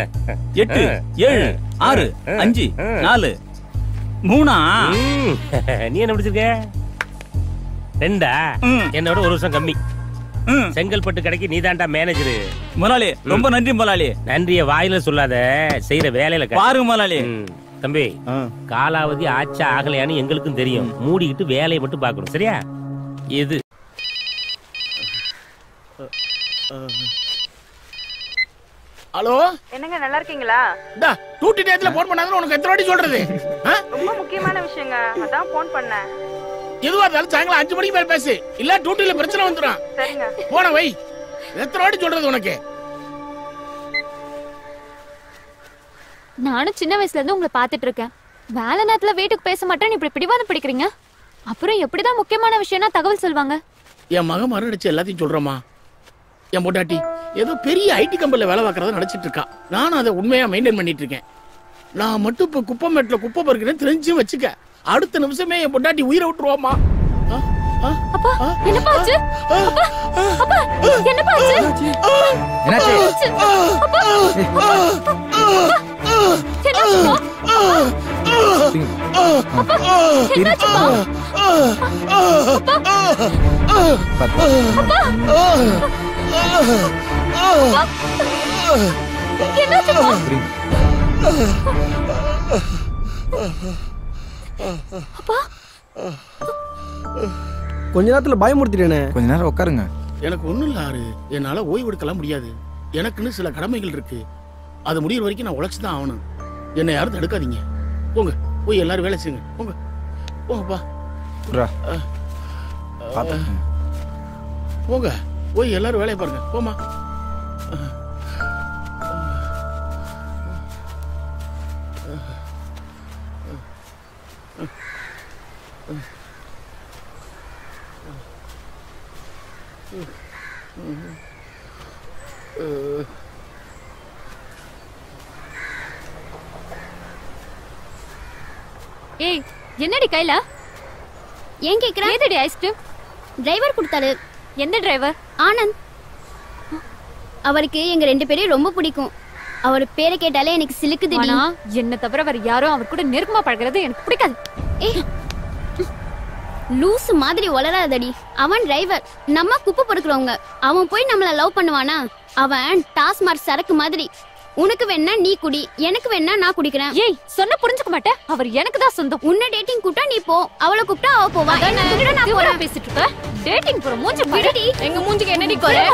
8 7 6 5 4 3. நீ என்ன படிச்சிருக்க? 2. என்னோட 1 வருஷம் கம்மி. செங்கல்பட்டு கடைக்கு நீதான்டா மேனேஜர். முதலாளி ரொம்ப நன்றி முதலாளி. நன்றிய வாயில சொல்லாத, செய்யற வேலையில பாருங்க முதலாளி. தம்பி, காலாவதி ஆச்சா ஆகலையான்னு எங்களுக்கும் தெரியும். மூடிக்கிட்டு வேலையை மட்டும் பார்க்கணும். சரியா? இது ஹலோ, என்னங்க நல்லா இருக்கீங்களா? டா டூட்டி டேட்ல போன் பண்ணாதன்னு உனக்கு எத்தனை வாட்டி சொல்றது? ரொம்ப முக்கியமான விஷயங்க, அதான் போன் பண்ணேன். எதுவா இருந்தாலும் சாயங்காலம் 5 மணிக்கு மேல பேசு, இல்ல டியூட்டில பிரச்சனை வந்துடும். சரிங்க. போன வை. எத்தனை வாட்டி சொல்றது உனக்கு? நானும் சின்ன வயசுல இருந்து உங்களை பாத்துட்டு இருக்கேன். வேலை நேரத்துல வீட்டுக்கு பேச மாட்டேன்னு இப்படி பிடிவாதம் பிடிக்கிறீங்க. அப்புறம் எப்படிதான் முக்கியமான விஷயம்னா தகவல் சொல்வாங்க? என் மகன் மறுநடிச்சு எல்லாத்தையும் சொல்றமா. என் பொண்டாட்டி ஏதோ பெரிய ஐடி கம்பெனில வேலை பார்க்கறத நினைச்சிட்டு இருக்கா. நானும் அதை உண்மையா மெயின்டைன் பண்ணிட்டு இருக்கேன். நான் மட்டும் இப்ப குப்பமேட்ல குப்பை பறிக்கிறேன் தெரிஞ்சு வச்சுக்க, அடுத்த நிமிஷமே என் பொண்டாட்டி உயிரை விட்டுருவாமா. அப்பா என்னப்பா ஆச்சு? அப்பா அப்பா என்னப்பா ஆச்சு? என்னாச்சு? அப்பா கொஞ்ச நேரத்துல பயமுறுத்திட்டேனே. கொஞ்ச நேரம் உட்காருங்க. எனக்கு ஒண்ணும் இல்ல ஆறு, என்னால ஓய்வு எடுக்கலாம் முடியாது. எனக்குன்னு சில கடமைகள் இருக்கு. அது முடிகிற வரைக்கும் நான் உழைச்சுதான் ஆகணும். என்னை யாரும் தடுக்காதீங்க. போங்க, போய் எல்லாரும் வேலை செய்யுங்க. போங்க போங்கப்பா. போங்க, போய் எல்லாரும் வேலையை பாருங்க. போமா. ஏய், என்னடி கையில? ஏன் கேக்குற? ஏதடி ஐஸ்கிரீம்? டிரைவர் கொடுத்தாரு. எந்த டிரைவர்? ஆனந்த். அவருக்கு எங்க 2 பேரையும் ரொம்ப பிடிக்கும். அவர் பேரை கேட்டாலே எனக்கு சிலுக்குதுடி. என்ன தவிர வேற யாரும் அவர் கூட நெருக்கமா பழகிறது எனக்கு பிடிக்காது. ஏய், லூசு மாதிரி வளராதடி. அவன் டிரைவர், நம்ம குப்பை பொறுக்கிறவங்க. அவன் போய் நம்மள லவ் பண்ணுவானா? அவன் டாஸ்மார்க் சரக்கு மாதிரி. உனக்கு வேணா நீ குடி, எனக்கு வேணா நான் குடிக்கிறேன். ஏய், சொன்ன புரிஞ்சுக்க மாட்டே. அவர் எனக்கு தான் சொந்தம். உன்னை டேட்டிங் கூட்டா நீ போ, அவளை கூப்பிட்டா அவ போவா. நான் போறேன் பேசிட்டு இருக்க. டேட்டிங் போற மூஞ்சி விடுடி. எங்க மூஞ்சிக்கு என்னடி குறை?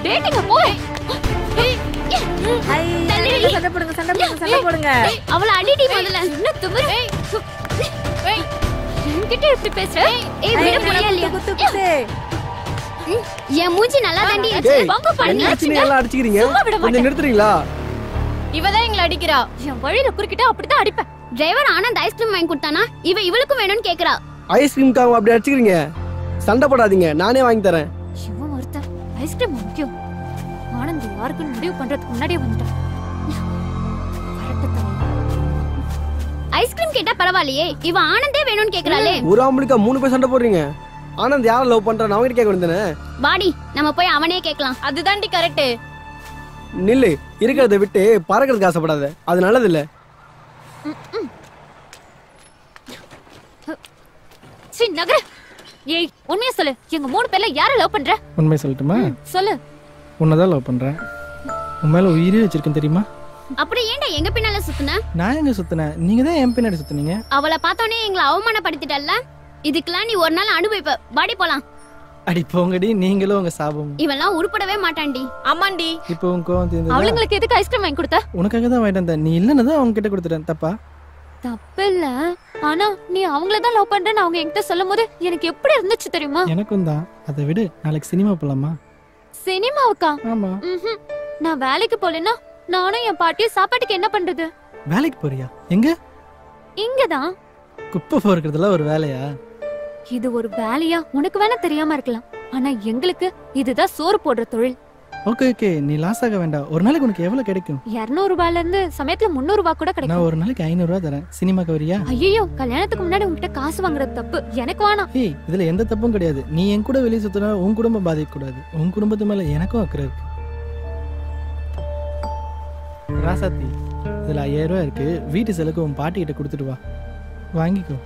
டேட்டிங் போ. சண்டை போடுங்க, சண்டை போடுங்க, சண்டை போடுங்க. அவளை அடிடி முதல்ல. என்ன துமுறு? என்கிட்ட எப்படி பேசுற? ஏய், விட முடியல இல்லையா? குத்து குத்து. என் மூஞ்சி நல்லா தாண்டி டேய், இருக்கு. வாங்க என்ன பண்ணி ஆச்சுன்னு எல்லாம் அடிச்சுக்கிறீங்க? கொஞ்சம் நிறுத்துறீங்களா? இவதான் எங்களை அடிக்கிறா. என் வழியில குறுக்கிட்டா அப்படிதான் அடிப்பேன். டிரைவர் ஆனந்த் ஐஸ்கிரீம் வாங்கி கொடுத்தானா? இவளுக்கும் வேணும்னு கேக்குறா. ஐஸ்கிரீம்காக அப்படி அடிச்சுக்கிறீங்க? சண்டை போடாதீங்க, நானே வாங்கி தரேன். இவன் ஒருத்தன் ஐஸ்கிரீம் முக்கியம். ஆனந்த் யாருக்குன்னு முடிவு பண்றதுக்கு முன்னாடியே வந்துட்டான். ஐஸ்கிரீம் கேட்டா பரவாயில்லையே, இவ ஆனந்தே வேணும்னு கேக்குறாளே. ஒரு ஆம்பளுக்கா 3 பேர் சண்டை போடுறீங்க? ஆனந்த் யாரை லவ் பண்றான்னு அவங்க கேட்க வேண்டியதானே? வாடி, நம்ம போய் அவனே கேட்கலாம். அதுதான்டி கரெக்ட். நில்லு, இருக்கிறத விட்டு பறக்கிறதுக்கு ஆசைப்படாத, அது நல்லது இல்ல. சீ நகர. ஏய், உண்மையா சொல்லு. எங்க 3 பேர்ல யாரை லவ் பண்ற? உண்மையை சொல்லட்டுமா? சொல்லு. உன்னதான் லவ் பண்றேன். உன் மேல உயிரே வச்சிருக்கேன் தெரியுமா? அப்படி ஏன்டா எங்க பின்னால சுத்துன? நான் எங்க சுத்தினேன்? நீங்க தான் என் பின்னாடி சுத்துனீங்க. அவளை பார்த்தோன்னே எங்களை அவமானப்படுத்திட்டல்ல. இதுக்கெல்லாம் நீ ஒரு நாள் அனுபவிப்ப. வாடி போலாம். அடி போங்கடி, நீங்களும் உங்க சாபம். இவெல்லாம் உருப்படவே மாட்டான்டி. ஆமாண்டி. இப்போ உன் கோவம் தீர்ந்ததா? அவளுங்களுக்கு எதுக்கு ஐஸ்கிரீம் வாங்கி கொடுத்த? உனக்காக தான் வாங்கிட்டு வந்தேன். நீ இல்லைன்னு தான் அவங்க கிட்ட கொடுத்துட்டேன். தப்பா? தப்பில்ல. ஆனா நீ அவங்கள தான் லவ் பண்றேன்னு அவங்க என்கிட்ட சொல்லும் போது எனக்கு எப்படி இருந்துச்சு தெரியுமா? எனக்கும் தான். அதை விடு, நாளைக்கு சினிமா போலாமா? சினிமாவுக்கா? ஆமா. நான் வேலைக்கு போலனா நானும் என் பாட்டியும் சாப்பாட்டுக்கு என்ன பண்றது? வேலைக்கு போறியா? எங்க? இங்கதான். குப்பை பொறுக்கிறதுல ஒரு வேலையா? இது ஒரு வேலையா உனக்கு வேணா தெரியாம இருக்கலாம், ஆனா எங்களுக்கு இதுதான் சோறு போடுற தொழில். ஓகே ஓகே, நீ லாஸ் ஆக வேண்டாம். ஒரு நாளைக்கு உனக்கு எவ்வளவு கிடைக்கும்? 200 ரூபாயில இருந்து சமயத்துல 300 ரூபாய் கூட நான் கிடைக்கும். ஒரு நாளைக்கு 500 ரூபாய் தரேன். சினிமாக்கு வரியா? ஐயோ, கல்யாணத்துக்கு முன்னாடி உன்கிட்ட காசு வாங்குறது தப்பு, எனக்கு வேணாம். ஏய், இதுல எந்த தப்பும் கிடையாது. நீ என் கூட வெளியே சுத்தினா உன் குடும்பம் பாதிக்க கூடாது. உன் குடும்பத்து மேல எனக்கும் அக்கறை இருக்கு. ராசாத்தி, இதுல 5000 ரூபாய் இருக்கு. வீட்டு செலவுக்கு உன் பாட்டி கிட்ட கொடுத்துட்டு வா, வாங்கிக்கோ.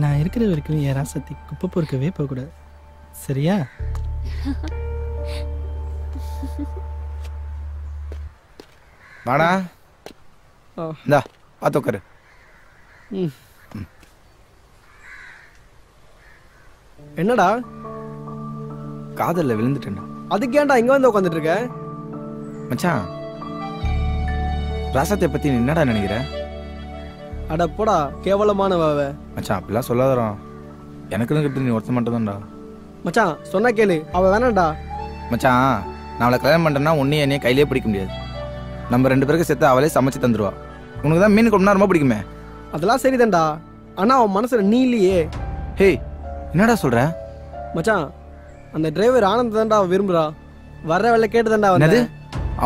நான் இருக்கிற வரைக்கும் என் ராசாத்தி குப்பை பொறுக்கவே போகக்கூடாது, சரியா? வாடா. இந்தா பார்த்து உட்காரு. என்னடா காதல்ல விழுந்துட்டேன்டா. அதுக்கு ஏன்டா இங்க வந்து உட்காந்துட்டு இருக்க? மச்சான், ராசாத்தை பத்தி நீ என்னடா நினைக்கிற? அட போடா, கேவலமானவ. மச்சான் அப்படிலாம் சொல்லாதடா. எனக்குன்னு கிட்ட நீ ஒருத்த மட்டும் தான்டா. மச்சான் சொன்னா கேளு, அவ வேணாம்டா. மச்சான், நான் அவளை கல்யாணம் பண்ணுறேன்னா உன்னையும் என்னையும் கையிலே பிடிக்க முடியாது. நம்ம 2 பேருக்கு சேர்த்து அவளே சமைச்சு தந்துருவா. உனக்கு தான் மீன் குழம்புனா ரொம்ப பிடிக்குமே. அதெல்லாம் சரிதான்டா, ஆனா அவன் மனசுல நீ இல்லையே. ஹேய், என்னடா சொல்ற? மச்சான், அந்த டிரைவர் ஆனந்த் தான்டா விரும்புறா. வர்ற வேலை கேட்டுதான்டா என்னது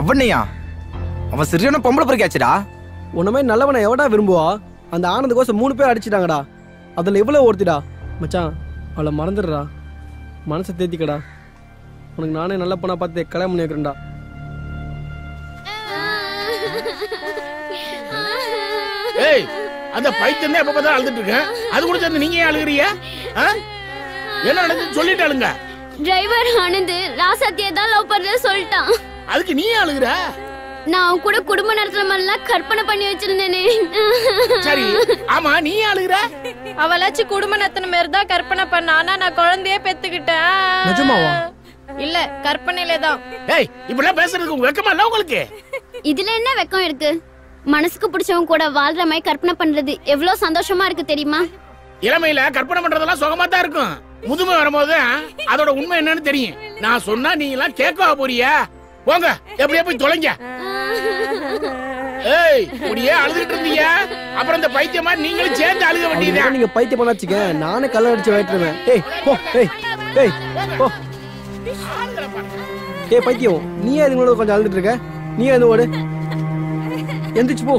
அவனையா? அவன் சரியான பொம்பளை பொறுக்காச்சுடா. உன்ன நல்லவனை எவடா விரும்புவா? அந்த ஆனந்த் கோசம் 3 பேர் அடிச்சிட்டாங்கடா. அதுல இவ்வளவு ஒருத்திடா. மச்சான், அவளை மறந்துடுறா, மனசை தேத்திக்கடா. உனக்கு நானே நல்ல பொண்ணா பார்த்து கல்யாணம் பண்ணி வைக்கிறேன்டா. ஏய், அந்த பைத்தியம் தான் எப்ப பார்த்தாலும் அழுதுட்டு இருக்கேன். அது கூட சேர்ந்து நீங்க ஏன் அழுகுறீங்க? என்ன நடந்துச்சு சொல்லிட்டு அழுங்க. டிரைவர் ஆனந்த் ராசாத்தியை தான் லவ் பண்றத சொல்லிட்டான். அதுக்கு நீ அழுகுற? நான் அவன் கூட குடும்ப நடத்துற மாதிரிலாம் கற்பனை பண்ணி வச்சிருந்தேனே. சரி, ஆமா நீ அழுகுற? அவளாச்சு குடும்ப நடத்தின மாதிரி தான் கற்பனை பண்ண, ஆனா நான் குழந்தையே பெத்துக்கிட்டேன். நிஜமாவா? இல்ல, கற்பனையிலே தான். ஏய், இப்படிலாம் பேசுறதுக்கு வெக்கமா இல்ல உங்களுக்கு? இதுல என்ன வெக்கம் இருக்கு? மனசுக்கு பிடிச்சவங்க கூட வாழ்ற மாதிரி கற்பனை பண்றது எவ்வளவு சந்தோஷமா இருக்கு தெரியுமா? இளமையில கற்பனை பண்றதெல்லாம் சுகமா தான் இருக்கும். முதுமை வரும்போது அதோட உண்மை என்னன்னு தெரியும். நான் சொன்னா நீங்க எல்லாம் கேட்கவா போறியா? போங்க, எப்படியா போய் தொலைங்க. ஏய், இப்படியே அழுதுட்டு இருந்தீங்க, அப்புறம் இந்த பைத்தியமா நீங்களும் சேர்ந்து அழுக வேண்டியதா? நீங்க பைத்தியம் பண்ணாச்சுக்க, நானே கல்ல அடிச்சு வைத்துருவேன். ஏய் போ, ஏய் ஏய் போ. ஏய் பைத்தியம், நீ அதுங்களோட கொஞ்சம் அழுதுட்டு இருக்க. நீ அது ஓடு, எந்திரிச்சு போ.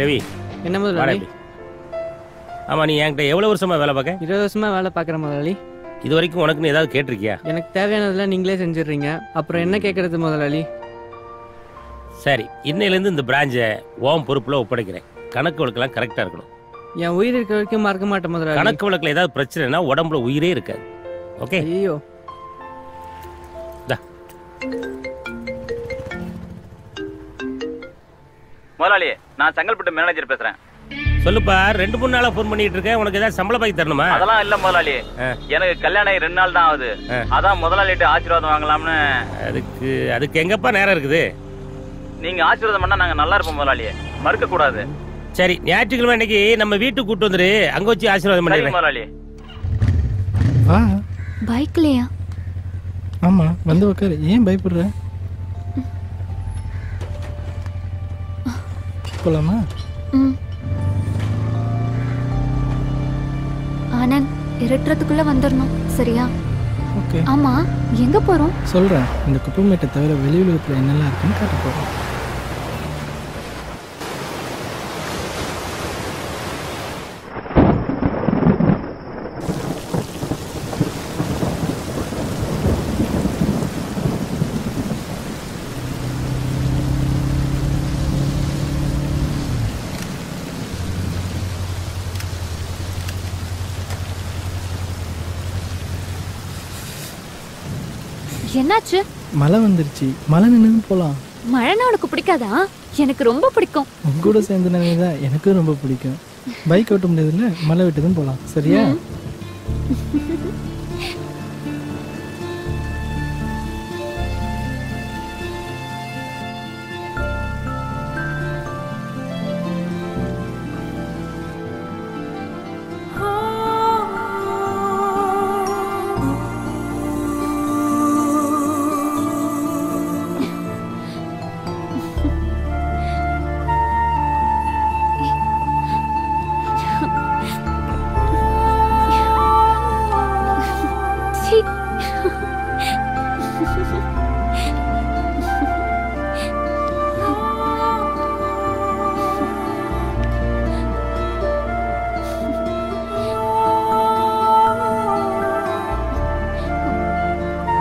ரவி, என்ன முதலாளி? ஆமா, நீ என்கிட்ட எவ்வளவு வருஷமா வேலை பார்க்க? 20 வருஷமா வேலை பார்க்குறேன் முதலாளி. இது வரைக்கும் உனக்குன்னு ஏதாவது கேட்டிருக்கியா? எனக்கு தேவையானதெல்லாம் நீங்களே செஞ்சிடுறீங்க, அப்புறம் என்ன கேட்கறது முதலாளி? சரி, இன்னையிலேருந்து இந்த பிரான்ச்சை ஓம் பொறுப்புல ஒப்படைக்கிறேன். கணக்கு வழக்கெல்லாம் கரெக்டா இருக்கணும். என் உயிர் இருக்கிற வரைக்கும் மறக்க மாட்டேன் முதலாளி. கணக்கு வழக்கில் ஏதாவது பிரச்சனைனா உடம்புல உயிரே இருக்காது. ஓகே? ஐயோ, முதலாளி, நான் செங்கல்பட்டு மேனேஜர் பேசுறேன். சொல்லுப்பா. 2-3 நாளா போன் பண்ணிட்டு இருக்கேன். உனக்கு ஏதாவது சம்பள பாக்கி தரணுமா? அதெல்லாம் இல்ல முதலாளி, எனக்கு கல்யாணம் 2 நாள் தான் ஆகுது. அதான் முதலாளிட்டு ஆசீர்வாதம் வாங்கலாம்னு. அதுக்கு எங்கப்பா நேரம் இருக்குது? நீங்க ஆசீர்வாதம் பண்ணா நாங்க நல்லா இருப்போம் முதலாளி, மறுக்க கூடாது. சரி, ஞாயிற்றுக்கிழமை அன்னைக்கு நம்ம வீட்டுக்கு கூட்டு வந்துரு, அங்க வச்சு ஆசீர்வாதம் பண்ணிடுறேன். முதலாளி வா. பைக்லயா? ஆமா, வந்து உட்காரு. ஏன் பயப்படுற? போலாமா? ஆனந்த், இருட்டுறதுக்குள்ள வந்துடணும், சரியா? ஓகே. ஆமா, எங்க போறோம்? சொல்றேன். இந்த குப்பைமேட்டை தவிர வெளி உலகத்துல என்னெல்லாம் இருக்குன்னு காட்ட போறோம். என்னாச்சு? மழை வந்துருச்சு, மழை நின்று போலாம். மழைன்னா உனக்கு பிடிக்காதா? எனக்கு ரொம்ப பிடிக்கும். உங்க கூட சேர்ந்துதான் எனக்கும் ரொம்ப பிடிக்கும். பைக் ஓட்ட முடியாதுல்ல, மழை விட்டுதான் போலாம். சரியா?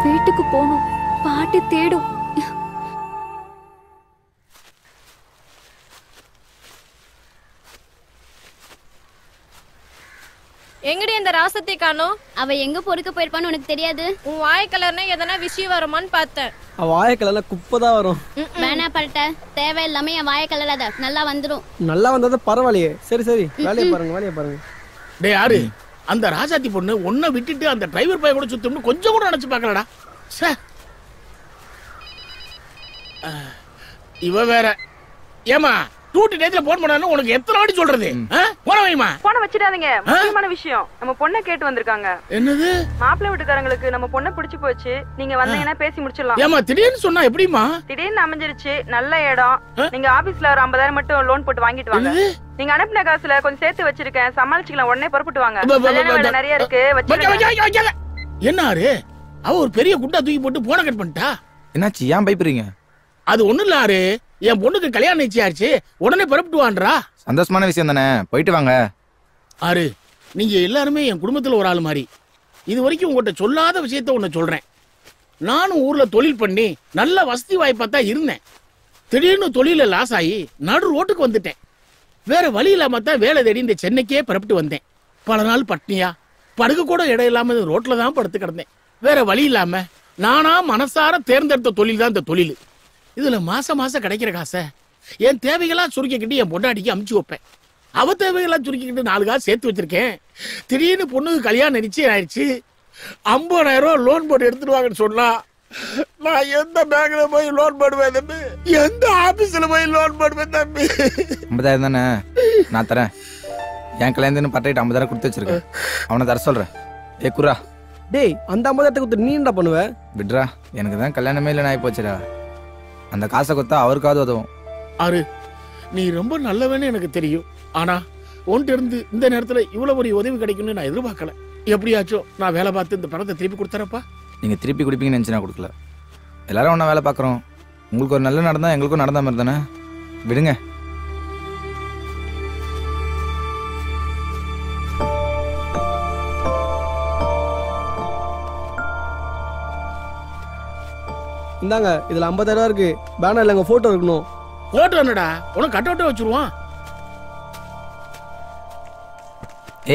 வீட்டுக்கு போகணும். பாட்டி தேடும். எங்கடி அந்த ராசத்தை காணோம்? அவ எங்க பொறுக்க போயிருப்பான்னு உனக்கு தெரியாது? உன் வாய் கலர்னா எதனா விஷயம் வருமான்னு பார்த்தேன். வாய கலர்ல குப்பை தான் வரும். வேணா பரட்ட, தேவையில்லாம என் வாய கலராத, நல்லா வந்துரும். நல்லா வந்தது பரவாயில்லையே. சரி சரி, வேலையை பாருங்க வேலையை பாருங்க. டேய் யாரு அந்த ராஜாத்தி பொண்ணு? ஒன்ன விட்டுட்டு அந்த டிரைவர் பைய கூட சுத்தம்னு கொஞ்சம் கூட நினைச்சு பாக்கலடா. இவ வேற. ஏமா டூட்டி டேட்ல போன் பண்ணானு உனக்கு எத்தனை வாட்டி சொல்றது? போன வைமா. போன வச்சிடாதீங்க, முக்கியமான விஷயம். நம்ம பொண்ணை கேட்டு வந்திருக்காங்க. என்னது? மாப்பிள்ளை வீட்டுக்காரங்களுக்கு நம்ம பொண்ணை பிடிச்சு போச்சு. நீங்க வந்தீங்கன்னா பேசி முடிச்சிடலாம். ஏமா திடீர்னு சொன்னா எப்படிமா? திடீர்னு அமைஞ்சிருச்சு, நல்ல இடம். நீங்க ஆபீஸ்ல ஒரு 50,000 மட்டும் லோன் போட்டு வாங்கிட்டு வாங்க. நீங்க அனுப்பின காசுல கொஞ்சம் சேர்த்து வச்சிருக்கேன், சமாளிச்சுக்கலாம். உடனே புறப்பட்டு வாங்க. கல்யாண வேலை நிறைய இருக்கு. என்னாரு அவ ஒரு பெரிய குண்டா தூக்கி போட்டு போன கட் பண்ணிட்டா? என்னாச்சு, ஏன் பயப்படுறீங்க? அது ஒண்ணு இல்ல ஆறு, என் பொண்ணுக்கு கல்யாணம் நிச்சயாச்சு, உடனே புறப்பட்டு வான்றா. சந்தோஷமான விஷயம் தானே, போயிட்டு வாங்க. ஆறு, நீங்க எல்லாருமே என் குடும்பத்துல ஒரு ஆள் மாதிரி. இது வரைக்கும் உங்ககிட்ட சொல்லாத விஷயத்த ஒண்ணு சொல்றேன். நானும் ஊர்ல தொழில் பண்ணி நல்ல வசதி வாய்ப்பா தான் இருந்தேன். திடீர்னு தொழில லாஸ் ஆகி நடு ரோட்டுக்கு வந்துட்டேன். வேற வழி இல்லாம தான் வேலை தேடி இந்த சென்னைக்கே புறப்பட்டு வந்தேன். பல நாள் பட்னியா, படுக்க கூட இடம் இல்லாம ரோட்ல தான் படுத்து கிடந்தேன். வேற வழி இல்லாம நானா மனசார தேர்ந்தெடுத்த தொழில் தான் இந்த தொழில். இதுல மாசம் மாசம் கிடைக்கிற காசை என் தேவைகளா சுருக்கிக்கிட்டு என் பொண்டாட்டிக்கு அமுச்சு வைப்பேன். அவ தேவைகளா சுருக்கிக்கிட்டு 4 காசு சேர்த்து வச்சிருக்கேன். திடீர்னு பொண்ணுக்கு கல்யாணம் நிச்சயம் ஆயிடுச்சு. 50,000 ரூபாய் லோன் போட்டு எடுத்துடுவாங்கன்னு சொன்னா நான் எந்த பேங்க்ல போய் லோன் போடுவேன் தம்பி? எந்த ஆபீஸ்ல போய் லோன் போடுவேன் தம்பி? 50,000 தானே, நான் தரேன். என் கல்யாணத்துன்னு பட்டையிட்டு 50,000 கொடுத்து வச்சிருக்கேன். அவனை தர சொல்றேன். ஏ குரா. டேய், அந்த 50,000 கொடுத்து நீ என்ன பண்ணுவ? விட்ரா, எனக்கு தான் கல்யாணமே இல்லை ஆகி போச்சுடா. அந்த காசை கொடுத்தா அவருக்காவது உதவும். ஆறு, நீ ரொம்ப நல்லவன்னு எனக்கு தெரியும். ஆனா உன்கிட்ட இருந்து இந்த நேரத்துல இவ்வளவு ஒரு உதவி கிடைக்கும்னு நான் எதிர்பார்க்கல. எப்படியாச்சும் நான் வேலை பார்த்து இந்த பணத்தை திருப்பி கொடுத்துறப்பா. நீங்க திருப்பி கொடுப்பீங்கன்னு நினைச்சு நான் கொடுக்கல. எல்லாரும் ஒன்றா வேலை பார்க்குறோம். உங்களுக்கு ஒரு நல்ல நடந்தா எங்களுக்கும் நடந்த மாதிரி தானே. விடுங்க. இந்தாங்க, இதுல 50,000 இருக்கு. பேனர்ல எங்க போட்டோ இருக்கணும். போட்டோ என்னடா, உனக்கு கட் அவுட் வச்சிருவான்.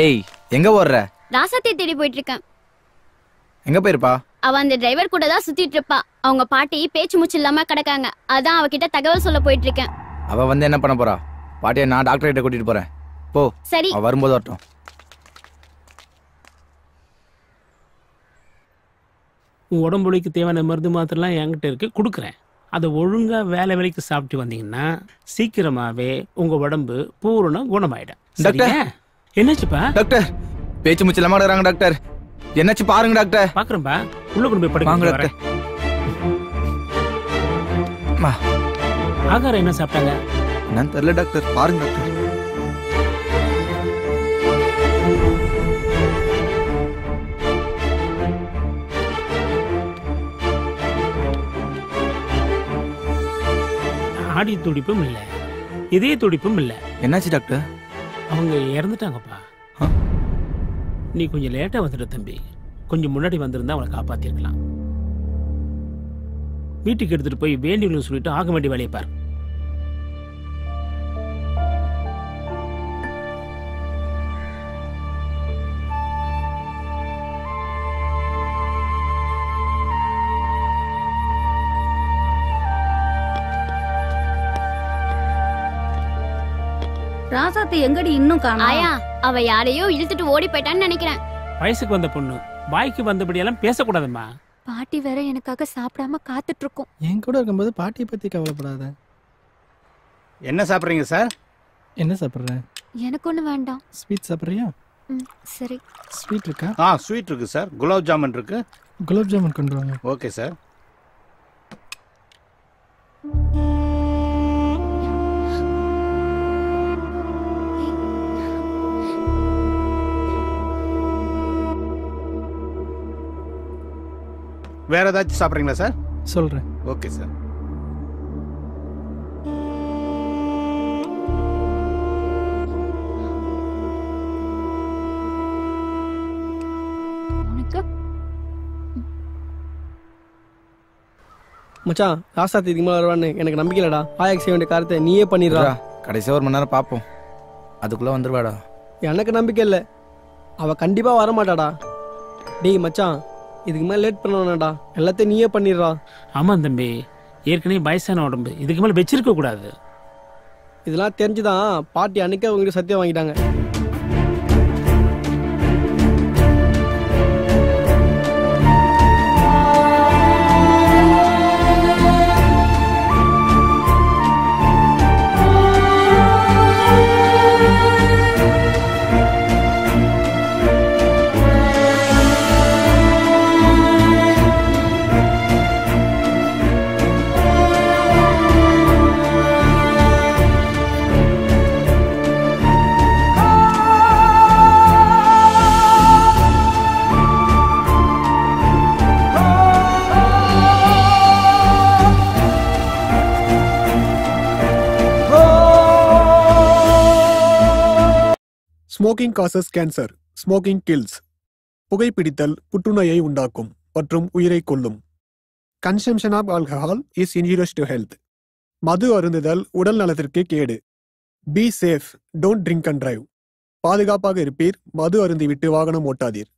ஏய், எங்க ஓடுற? ராசாத்தை தேடி போயிட்டு இருக்கேன். எங்க போயிருப்பா? அவ அந்த டிரைவர் கூட தான் சுத்திட்டு இருப்பா. அவங்க பாட்டி பேச்சு மூச்சு இல்லாம கிடக்காங்க. அதான் அவகிட்ட தகவல் சொல்ல போயிட்டு இருக்கேன். அவ வந்து என்ன பண்ண போறா? பாட்டியை நான் டாக்டர் கிட்ட கூட்டிட்டு போறேன். போ. சரி, அவ வரும்போது வரட்டும். உடம்புக்கு தேவையான மருந்து மாத்திரலாம் என்கிட்ட இருக்கு, கொடுக்குறேன். அதை ஒழுங்கா வேலைக்கு சாப்பிட்டு வந்தீங்கன்னா சீக்கிரமாவே உங்க உடம்பு பூரண குணமாயிடும். டாக்டர், என்னாச்சுப்பா? டாக்டர், பேச்சு மூச்சு இல்லாம கிடக்குறாங்க டாக்டர். என்னாச்சு பாருங்க டாக்டர். பாக்குறேன்பா, உள்ள கொண்டு போய் படுங்க. வாங்க டாக்டர். ஆகாரம் என்ன சாப்பிட்டாங்க? நான் தெரியல டாக்டர், பாருங்க டாக்டர். ஆடி துடிப்பும் இல்ல, இதய துடிப்பும் இல்ல. என்னாச்சு டாக்டர்? அவங்க இறந்துட்டாங்கப்பா. நீ கொஞ்சம் லேட்டா வந்துட்ட தம்பி. கொஞ்சம் முன்னாடி வந்திருந்தா அவளை காப்பாத்திருக்கலாம். வீட்டுக்கு எடுத்துட்டு போய் வேண்டியவங்களுக்கு சொல்லிட்டு ஆக வேண்டிய வேலையை பாரு. ராசாத்தி எங்கடி இன்னும் காணோம்? ஆயா அவ யாரையோ இழுத்துட்டு ஓடி போயிட்டான்னு நினைக்கிறேன். வயசுக்கு வந்த பொண்ணு வாய்க்கு வந்தபடி எல்லாம் பேசக்கூடாதும்மா. பாட்டி வேற எனக்காக சாப்பிடாம காத்துட்டு இருக்கோம். என் கூட இருக்கும்போது பாட்டியை பத்தி கவலைப்படாத. என்ன சாப்பிட்றீங்க சார்? என்ன சாப்பிட்றேன்? எனக்கு ஒண்ணு வேண்டாம். ஸ்வீட் சாப்பிட்றியா? சரி. ஸ்வீட் இருக்கா? ஸ்வீட் இருக்கு சார். குலாப் ஜாமுன் இருக்கு. குலாப் ஜாமுன் கொண்டு வாங்க. Okay sir. வேற ஏதாச்சும் சாப்பிட்றீங்களா சார்? சொல்றேன். Okay sir. மச்சான் ராசாத்தி இதுக்கு மேலே வருவான்னு எனக்கு நம்பிக்கை இல்லடா. ஆயாக்கு செய்ய வேண்டிய காரியத்தை நீயே பண்ணிடுறா. கடைசியாக 1 மணி நேரம் பார்ப்போம், அதுக்குள்ளே வந்துடுவாடா. எனக்கு நம்பிக்கை இல்லை, அவள் கண்டிப்பாக வரமாட்டாடா. டேய் மச்சான், இதுக்கு மேலே லேட் பண்ண வேணாடா, எல்லாத்தையும் நீயே பண்ணிடுறா. ஆமாம் தம்பி, ஏற்கனவே வயசான உடம்பு, இதுக்கு மேலே வச்சிருக்க கூடாது. இதெல்லாம் தெரிஞ்சுதான் பாட்டி அன்னைக்கே உங்ககிட்ட சத்தியம் வாங்கிட்டாங்க. Smoking causes cancer, smoking kills. புகைப்பிடித்தல் புற்றுநோயை உண்டாக்கும் மற்றும் உயிரை கொல்லும். Consumption of alcohol is injurious to health. மது அருந்துதல் உடல் நலத்திற்கு கேடு. Be safe, don't drink and drive. பாதுகாப்பாக இருப்பீர், மது அருந்திவிட்டு வாகனம் ஓட்டாதீர்.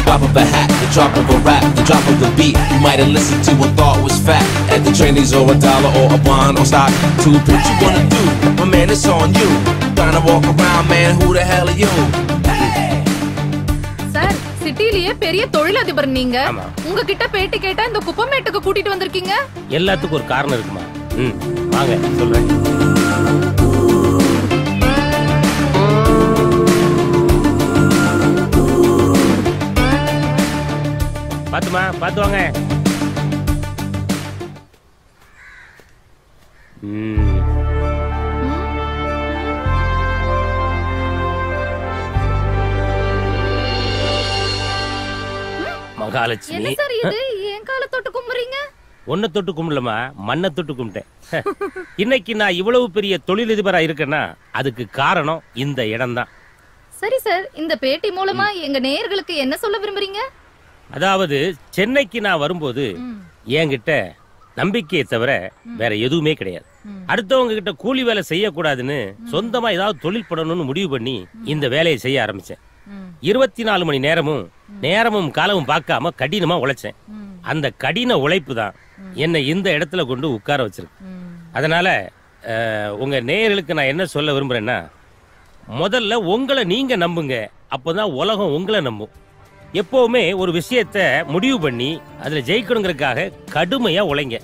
Pop of a hat, the drop of a rap, the drop of the beat. You might have listened to and thought was fat. At the trainees or $1 or a bond or stock. To a pitch you wanna do, my man, it's on you. Trying to walk around, man, who the hell are you? Sir, சிட்டிலேயே பெரிய தொழிலதிபர் நீங்க. உங்ககிட்ட பேட்டி கேட்டா இந்த குப்பமேட்டுக்கு கூட்டிட்டு வந்திருக்கீங்க. எல்லாத்துக்கும் ஒரு காரணம் இருக்குமா? வாங்க சொல்றேன். பாத்துமா, பாத்து வாங்க. மகாலட்சுமி, என்ன சார் இது? என் காலை தொட்டு கும்புறீங்க? ஒன்ன தொட்டு கும்பிடலமா, மண்ணை தொட்டு கும்பிட்டேன். இன்னைக்கு நான் இவ்வளவு பெரிய தொழிலதிபரா இருக்கேன்னா அதுக்கு காரணம் இந்த இடம் தான். சரி சார், இந்த பேட்டி மூலமா எங்க நேயர்களுக்கு என்ன சொல்ல விரும்புறீங்க? அதாவது சென்னைக்கு நான் வரும்போது என்கிட்ட நம்பிக்கையை தவிர வேற எதுவுமே கிடையாது. அடுத்தவங்க கிட்ட கூலி வேலை செய்யக்கூடாதுன்னு சொந்தமா ஏதாவது தொழில் பண்ணணும்னு முடிவு பண்ணி இந்த வேலையை செய்ய ஆரம்பிச்சேன். 24 மணி நேரமும் காலமும் பார்க்காம கடினமா உழைச்சேன். அந்த கடின உழைப்பு தான் என்னை இந்த இடத்துல கொண்டு உட்கார வச்சிருக்கு. அதனால உங்க நேயர்களுக்கு நான் என்ன சொல்ல விரும்புறேன்னா, முதல்ல உங்களை நீங்க நம்புங்க, அப்பதான் உலகம் உங்களை நம்பும். எப்பவுமே ஒரு விஷயத்த முடிவு பண்ணி அதுல ஜெயிக்கணுங்கிறதுக்காக கடுமையா உழைங்க.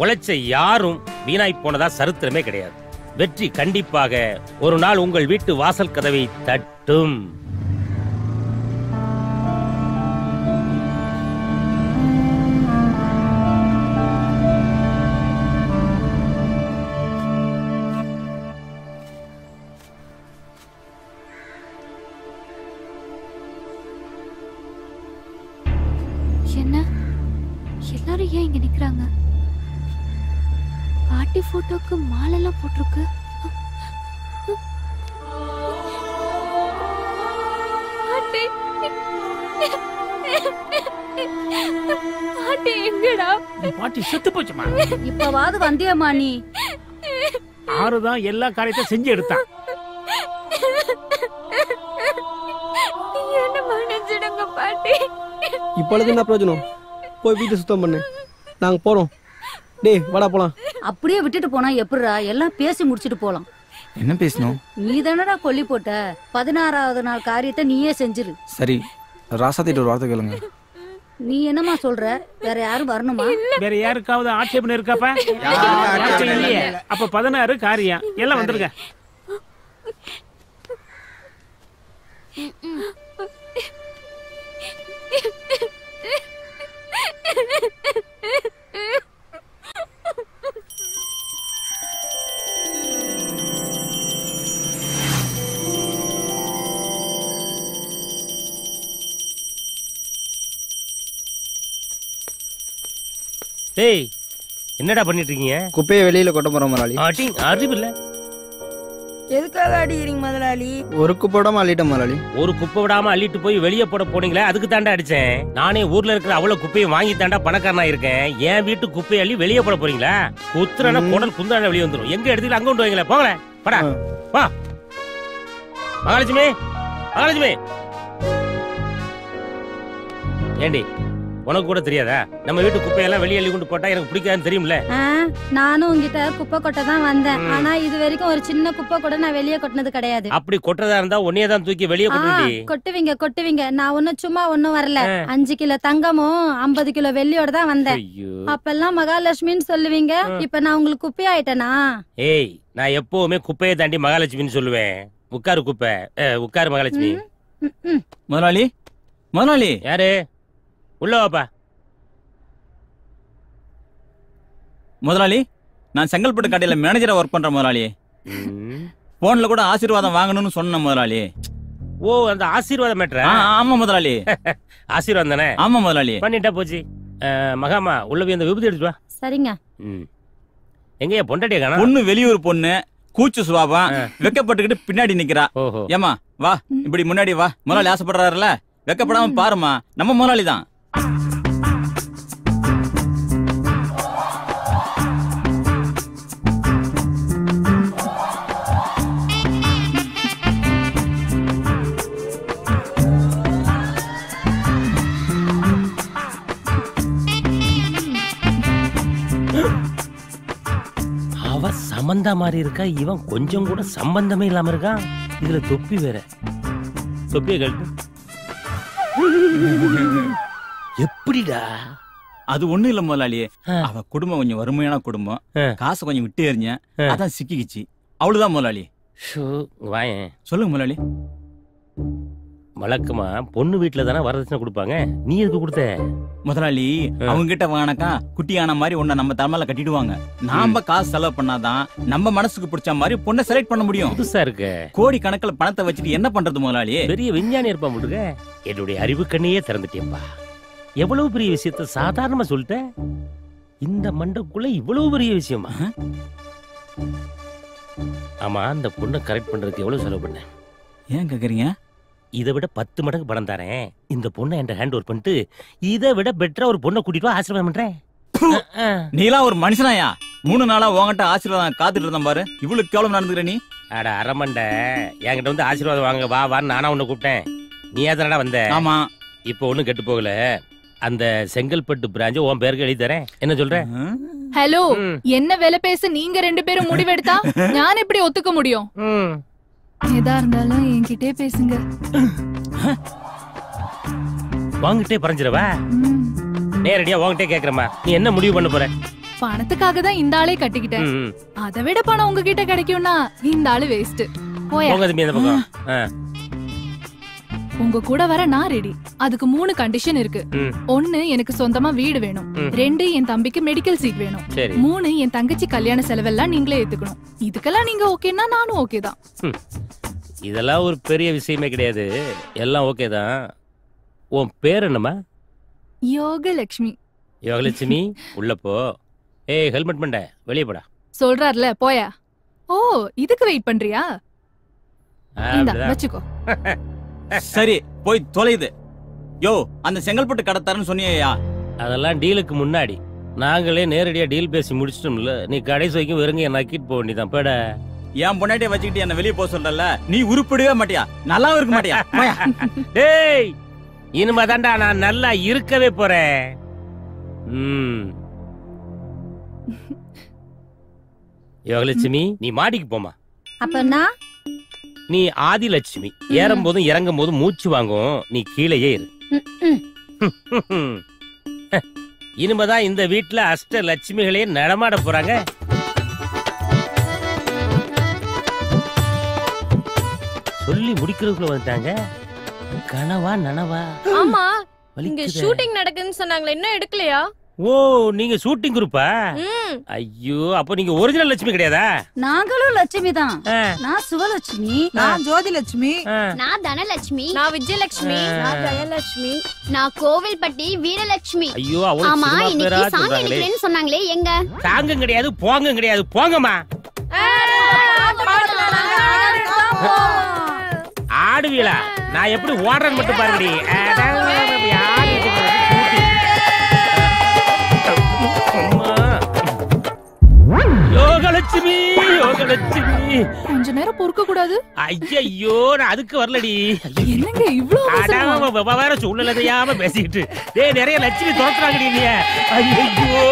உழைச்ச யாரும் வீணாய் போனதா சரித்திரமே கிடையாது. வெற்றி கண்டிப்பாக ஒரு நாள் உங்கள் வீட்டு வாசல் கதவை தட்டும். என்ன எல்லாரும் ஏன் இங்க நிக்கிறாங்க? பாட்டி போட்டோக்கு மாலெல்லாம் போட்டிருக்கு. பாட்டி பாட்டி எங்கடா? பாட்டி செத்து போச்சுமா. இப்பவாது வந்தியம்மா நீ? ஆறுதான் எல்லா காரியத்தையும் செஞ்சு எடுத்தான். என்ன மன்னிச்சிடுங்க பாட்டி. இப்பொழுது என்ன பிரயோஜனம்? போய் வீட்டை சுத்தம் பண்ணு. நாங்க போறோம். டேய் வாடா போலாம். அப்படியே விட்டுட்டு போனா எப்படிடா? எல்லாம் பேசி முடிச்சிட்டு போலாம். என்ன பேசணும்? நீ தானடா கொல்லி போட்ட. 16வது நாள் காரியத்தை நீயே செஞ்சிரு. சரி, ராசாத்திட்ட ஒரு வார்த்தை கேளுங்க. நீ என்னமா சொல்ற? வேற யாரும் வரணுமா? வேற யாருக்காவது ஆட்சேபனை இருக்காப்பா? இல்லையே. அப்ப 16 காரியம் எல்லாம் வந்துருங்க. டேய் என்னடா பண்ணிட்டு இருக்கீங்க? குப்பையை வெளியில கொட்ட போறோம் முதலாளி. அறிவு இல்ல. எதுக்காக அடிக்கிறீங்க முதலாளி? ஒரு குப்பை விடாம அள்ளிட்டேன் முதலாளி. ஒரு குப்பை விடாம அள்ளிட்டு போய் வெளியே போட போனீங்களே, அதுக்கு தாண்டா அடிச்சேன். நானே ஊர்ல இருக்கிற அவ்வளவு குப்பையை வாங்கி தாண்டா பணக்காரனா இருக்கேன். என் வீட்டு குப்பையை அள்ளி வெளியே போட போறீங்களா? குத்துறனா குடல் குந்தாண்ட வெளியே வந்துடும். எங்க எடுத்துல அங்க கொண்டு வைங்களேன். போங்களே படா வா. மகாலட்சுமி, மகாலட்சுமி. ஏண்டி உனக்கு கூட தெரியாதா? நம்ம வீட்டு குப்பையெல்லாம் வெளியே அள்ளி கொண்டு போட்டா எனக்கு பிடிக்காதுன்னு தெரியும்ல. நானும் உங்ககிட்ட குப்பை கொட்ட தான் வந்தேன். ஆனா இது வரைக்கும் ஒரு சின்ன குப்பை கூட நான் வெளியே கொட்டினது கிடையாது. அப்படி கொட்டதா இருந்தா உன்னையே தான் தூக்கி வெளியே கொட்டுடி. கொட்டுவீங்க கொட்டுவீங்க. நான் ஒன்னும் சும்மா ஒன்னும் வரல. 5 கிலோ தங்கமும் 50 கிலோ வெள்ளியோட தான் வந்தேன். அப்பெல்லாம் மகாலட்சுமின்னு சொல்லுவீங்க. இப்ப நான் உங்களுக்கு குப்பை ஆயிட்டேனா? ஏய், நான் எப்பவுமே குப்பையை தாண்டி மகாலட்சுமின்னு சொல்லுவேன். உட்காரு குப்பை, உட்காரு மகாலட்சுமி. முதலாளி, முதலாளி. யாரு? உள்ள வாப்பா. முதலாளி, நான் செங்கல்பட்டு கடையில மேனேஜரா ஒர்க் பண்றேன் முதலாளி. போன்ல கூட ஆசீர்வாதம் வாங்கணும்னு சொன்ன முதலாளி. ஓ, அந்த ஆசீர்வாதம் மேட்டரா? ஆமா முதலாளி. ஆசீர்வாதம் தானே? ஆமா முதலாளி. பண்ணிட்டா போச்சு. மகாமா உள்ள போய் அந்த விபூதி எடுத்து வா. சரிங்க. எங்கயா பொண்டாட்டிய காணோம்? பொண்ணு வெளியூர் பொண்ணு, கூச்சு சுபாவம், வெக்கப்பட்டுக்கிட்டு பின்னாடி நிக்கிறா. ஏமா வா, இப்படி முன்னாடி வா. முதலாளி ஆசைப்படுறாருல, வெக்கப்படாம பாருமா, நம்ம முதலாளி தான். அவ சம்பந்தா மாதிரி இருக்கா, இவன் கொஞ்சம் கூட சம்பந்தமே இல்லாம இருக்கான். இதுல தொப்பி வேற. தொப்பியை கழட்டு. எப்படிடா? அது ஒண்ணும் இல்ல முதலாளி, அவ குடும்பம் கொஞ்சம் வறுமையான குடும்பம், காசை கொஞ்சம் விட்டு எறிஞ்ச, அதான் சிக்கிக்கிச்சு. அவ்வளவுதான் முதலாளி. வாயேன். சொல்லுங்க முதலாளி. வழக்கமா பொண்ணு வீட்டுல தானே வரதட்சணை கொடுப்பாங்க, நீ எதுக்கு கொடுத்த? முதலாளி, அவங்க கிட்ட வாங்கினாக்கா குட்டியான மாதிரி ஒன்ன நம்ம தலைமையில கட்டிடுவாங்க. நாம காசு செலவு பண்ணாதான் நம்ம மனசுக்கு பிடிச்ச மாதிரி பொண்ணை செலக்ட் பண்ண முடியும். புதுசா இருக்கு. கோடி கணக்குல பணத்தை வச்சுட்டு என்ன பண்றது முதலாளி? பெரிய விஞ்ஞானி இருப்பா முடுங்க. என்னுடைய அறிவு கண்ணையே திறந்துட்டேன்பா. எவ்வளவு பெரிய விஷயத்த சாதாரணமா சொல்லிட்ட. இந்த மண்டக்குள்ள இவ்வளவு பெரிய விஷயமா? ஆமா, அந்த பொண்ணை கரெக்ட் பண்றதுக்கு எவ்வளவு செலவு பண்ண? ஏன் கேக்குறீங்க? இதை விட 10 மடங்கு பணம் தரேன். இந்த பொண்ணை என்கிட்ட ஹேண்ட் ஓவர் பண்ணிட்டு இதை விட பெட்டரா ஒரு பொண்ணை கூட்டிட்டு ஆசீர்வாதம் பண்றேன். நீலாம் ஒரு மனுஷனாயா? 3 நாளா உங்ககிட்ட ஆசீர்வாதம் காத்துட்டு இருந்தேன் பாரு. இவ்வளவு கேவலம் நடந்துக்கிற நீ? அட அரமண்ட, என்கிட்ட வந்து ஆசீர்வாதம் வாங்க வா வான்னு நானா உன்னை கூப்பிட்டேன். நீ ஏதானடா வந்த? ஆமா. இப்போ ஒண்ணும் கெட்டு போகல. அந்த செங்கல்பட்டு பிராஞ்ச உன் பேருக்கு எழுதி தரேன். என்ன சொல்ற? ஹலோ, என்ன வேலை பேச நீங்க 2 பேரும் முடிவெடுத்தா நான் எப்படி ஒத்துக்க முடியும்? எதா இருந்தாலும் என்கிட்டே பேசுங்க. வாங்கிட்டே பறஞ்சிரவா? நேரடியா வாங்கிட்டே கேக்குறமா. நீ என்ன முடிவு பண்ண போற? பணத்துக்காக தான் இந்த ஆளே கட்டிக்கிட்டேன். அதை விட பணம் உங்ககிட்ட கிடைக்கும்னா இந்த ஆளு வேஸ்ட். போயா. போங்க தம்பி அந்த பக்கம். உங்க கூட வர நான் ரெடி. அதுக்கு 3 கண்டிஷன் இருக்கு. 1, எனக்கு சொந்தமா வீடு வேணும். 2, என் தம்பிக்கு மெடிக்கல் சீட் வேணும். 3, என் தங்கச்சி கல்யாண செலவெல்லாம் நீங்களே ஏத்துக்கணும். இதுக்கெல்லாம் நீங்க ஓகேன்னா நானும் ஓகே தான். இதெல்லாம் ஒரு பெரிய விஷயமே கிடையாது. எல்லாம் ஓகே தான். உன் பேர் என்னம்மா? யோகலட்சுமி. யோகலட்சுமி, உள்ள போ. ஏய், ஹெல்மெட் பண்ண வெளியே போடா. சொல்றாருல, போயா. ஓ, இதுக்கு வெயிட் பண்றியா? வச்சுக்கோ. சரி, போய் தொலைது. யோ, அந்த செங்கல்பட்டு கடத்தாருன்னு சொன்னியா? அதெல்லாம் டீலுக்கு முன்னாடி. நாங்களே நேரடியா டீல் பேசி முடிச்சிட்டோம்ல. நீ கடைசி வரைக்கும் வெறுங்க நக்கிட்டு போக வேண்டியதான். பேட என் பொண்டாட்டிய வச்சுக்கிட்டு என்ன வெளியே போக சொல்றல, நீ உருப்படவே மாட்டியா, நல்லாவும் இருக்க மாட்டியா? டேய், இனிமே தாண்டா நான் நல்லா இருக்கவே போறேன். யோகலட்சுமி நீ மாடிக்கு போமா. அப்பன்னா நீ ஆதிலட்சுமி. ஏறும் போதும் இறங்கும் போதும் மூச்சு வாங்கும். நீ கீழேயே இரு. இனிமேதான் இந்த வீட்டுல அஷ்ட லட்சுமிகளே நடமாட போறாங்க. சொல்லி முடிக்கிறதுக்குள்ள வந்துட்டாங்க. கனவா நனவா? ஆமா, இங்க ஷூட்டிங் நடக்குதுன்னு சொன்னாங்களே, இன்னும் எடுக்கலையா? ஓ, நீங்க ஷூட்டிங் குரூப்பா? ஐயோ, அப்ப நீங்க ஒரிஜினல் லட்சுமி கிடையாதா? நாங்களும் லட்சுமி தான். நான் சுவலட்சுமி. நான் ஜோதிலட்சுமி. நான் தனலட்சுமி. நான் விஜயலட்சுமி. நான் ஜெயலட்சுமி. நான் கோவில்பட்டி வீரலட்சுமி. ஐயோ, அவ்வளவு ஆமா, சினிமா இன்னைக்கு பேரா சாமி சொல்றாங்களே. எடுக்கிறேன்னு சொன்னாங்களே, எங்க? சாங்கும் கிடையாது, போங்கும் கிடையாது. போங்கம்மா. ஆடுவீளா? நான் எப்படி ஓடுறேன்னு மட்டும் பாருங்கடி. யோகலட்சுமி, யோகலட்சுமி. கொஞ்ச நேரம் பொறுக்க கூடாது? ஐயோ, நான் அதுக்கு வரலடி. என்னங்க இவ்ளோ வேற சூழ்நிலையாம பேசிக்கிட்டு. டேய், நிறைய லட்சுமி தோத்துறாங்கடி நீ. ஐயோ,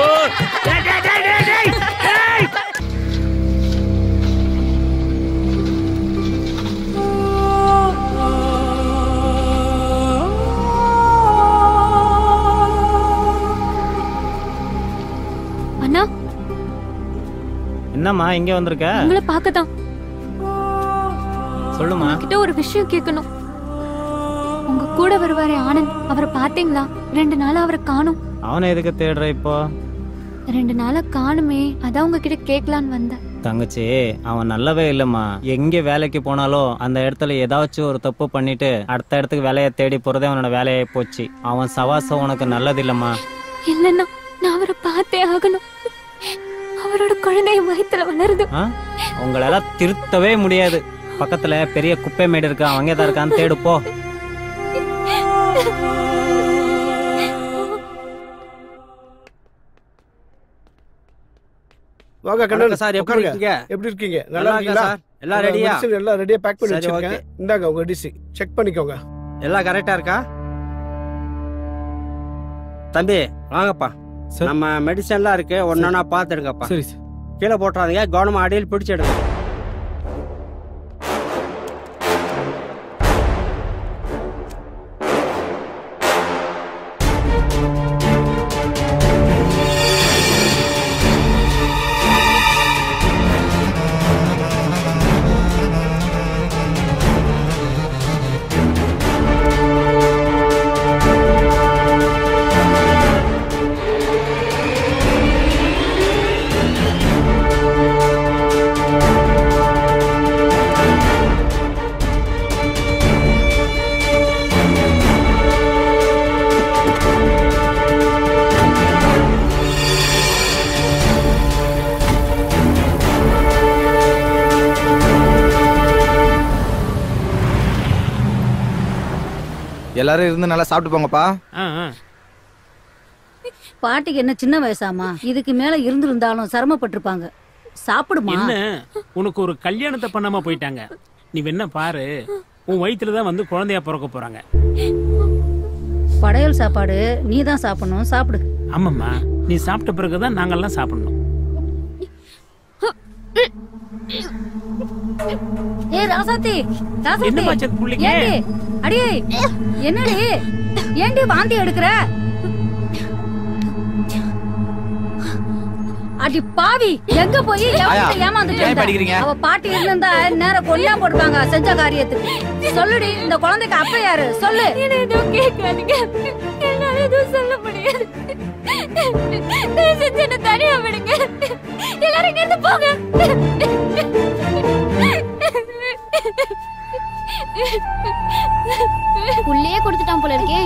அண்ணா, என்னம்மா இங்க வந்திருக்க? உங்களை பார்க்கதான். சொல்லுமா. கிட்ட ஒரு விஷயம் கேட்கணும். உங்க கூட வருவாரே ஆனந்த், அவரை பாத்தீங்களா? 2 நாளா அவரை காணோம். அவனை எதுக்கு தேடுற இப்போ? 2 நாளா காணுமே, அதான் உங்ககிட்ட கேட்கலான்னு வந்தேன். தங்கச்சி, அவன் நல்லவே இல்லம்மா. எங்க வேலைக்கு போனாலும் அந்த இடத்துல ஏதாச்சும் ஒரு தப்பு பண்ணிட்டு அடுத்த இடத்துக்கு வேலையை தேடி போறதே அவனோட வேலையாயி போச்சு. அவன் சவாசம் உனக்கு நல்லது இல்லம்மா. இல்லன்னா நான் அவரை பார்த்தே ஆகணும். அவரோட குழந்தைய வயித்துல வளருது. உங்களால திருத்தவே முடியாது. பக்கத்துல பெரிய குப்பை மேடு இருக்கு, அவங்க தான் இருக்கான்னு தேடு போ. வாங்க கண்ணன் சார், எப்படி இருக்கீங்க? எப்படி இருக்கீங்க? நல்லா இருக்கீங்களா சார்? எல்லாம் ரெடியா? எல்லாம் ரெடியா பேக் பண்ணி சரி, வச்சிருக்கேன். ஓகே. இந்தாங்க உங்க டிசி செக் பண்ணிக்கோங்க. எல்லாம் கரெக்டா இருக்கா? தம்பி வாங்கப்பா. நம்ம மெடிசன்லாம் இருக்கு, ஒன்னொன்னா பாத்துடுங்கப்பா. சரி சார். கீழே போட்டுறாதீங்க, கவனமா அடியில் பிடிச்சிடுங்க. எல்லாரும் இருந்து நல்லா சாப்பிட்டு போங்கப்பா. பாட்டிக்கு என்ன சின்ன வயசாமா? இதுக்கு மேல இருந்திருந்தாலும் சிரமப்பட்டிருப்பாங்க. சாப்பிடுமா. என்ன உனக்கு ஒரு கல்யாணத்தை பண்ணாம போயிட்டாங்க. நீ வேணா பாரு, உன் வயிற்றுலதான் வந்து குழந்தையா பிறக்க போறாங்க. படையல் சாப்பாடு நீ தான் சாப்பிடணும், சாப்பிடு. ஆமாம்மா, நீ சாப்பிட்ட பிறகுதான் நாங்கெல்லாம் சாப்பிடணும். ஏ ராசாத்தி, என்னம்மா செக் புள்ளிங்க? அடியே, என்னடி ஏண்டி வாந்தி எடுக்கிற? அடி பாவி, எங்க போய் ஏமாந்துட்டு? அவ பாட்டி இருந்தா நேரம் கொல்லா போட்டுப்பாங்க செஞ்ச காரியத்துக்கு. சொல்லுடி, இந்த குழந்தைக்கு அப்ப யாரு? சொல்லு. எதுவும் கேட்காதீங்க, என்னால எதுவும் சொல்ல முடியாது. செஞ்சு தனியா விடுங்க. எல்லாரும் இங்க இருந்து போங்க. உள்ளே கொடுத்துட்டான் போல இருக்கே.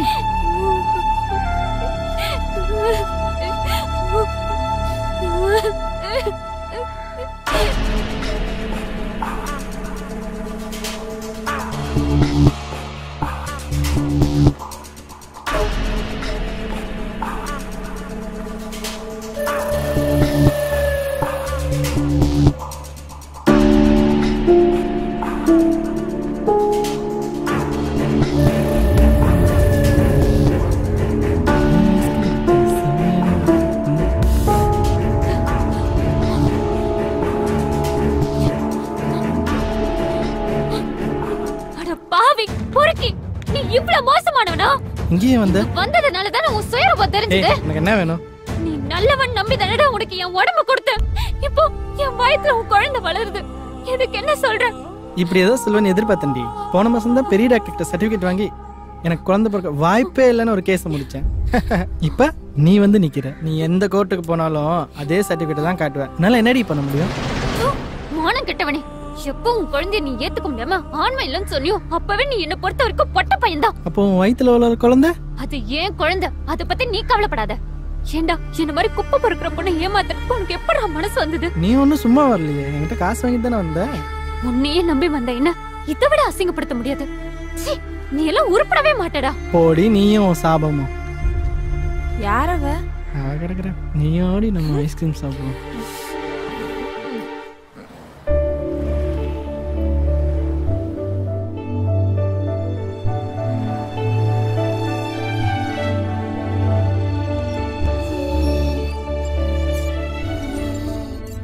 இங்கேயே வந்த வந்ததுனால தானே உன் சுயரூபம் தெரிஞ்சது. எனக்கு என்ன வேணும்? நீ நல்லவன் நம்பி தானடா உனக்கு என் உடம்பு கொடுத்தேன். இப்போ என் வயித்துல உன் குழந்தை வளருது. இதுக்கு என்ன சொல்ற? இப்படி ஏதோ சொல்லுவேன்னு எதிர்பார்த்தேன்டி. போன மாசம் தான் பெரிய டாக்டர்கிட்ட சர்டிபிகேட் வாங்கி எனக்கு குழந்தை பிறக்க வாய்ப்பே இல்லைன்னு ஒரு கேஸை முடிச்சேன். இப்ப நீ வந்து நிக்கிற. நீ எந்த கோர்ட்டுக்கு போனாலும் அதே சர்டிபிகேட் தான் காட்டுவேன். என்னால என்னடி பண்ண முடியும்? மானம் கெட்டவனே, எப்போ உன் குழந்தைய நீ ஏத்துக்க முடியாம ஆண்மை இல்லைன்னு சொன்னியோ அப்பவே நீ என்ன பொறுத்த வரைக்கும் பொட்ட பையன்தான். அப்போ உன் வயித்துல உள்ள குழந்தை அது ஏன் குழந்தை, அதை பத்தி நீ கவலைப்படாத. ஏண்டா என்ன மாதிரி குப்பை பொறுக்கிற பொண்ணு ஏமாத்துறதுக்கு உனக்கு எப்படா மனசு வந்தது? நீ ஒன்னும் சும்மா வரலையே, என்கிட்ட காசு வாங்கி தானே வந்த. உன்னையே நம்பி வந்த என்ன இதை விட அசிங்கப்படுத்த முடியாது. சீ, நீ எல்லாம் உருப்படவே மாட்டடா. போடி நீயும் சாபமும். யாரவ கிடக்குற நீயோடி நம்ம ஐஸ்கிரீம் சாப்பிடுவோம்.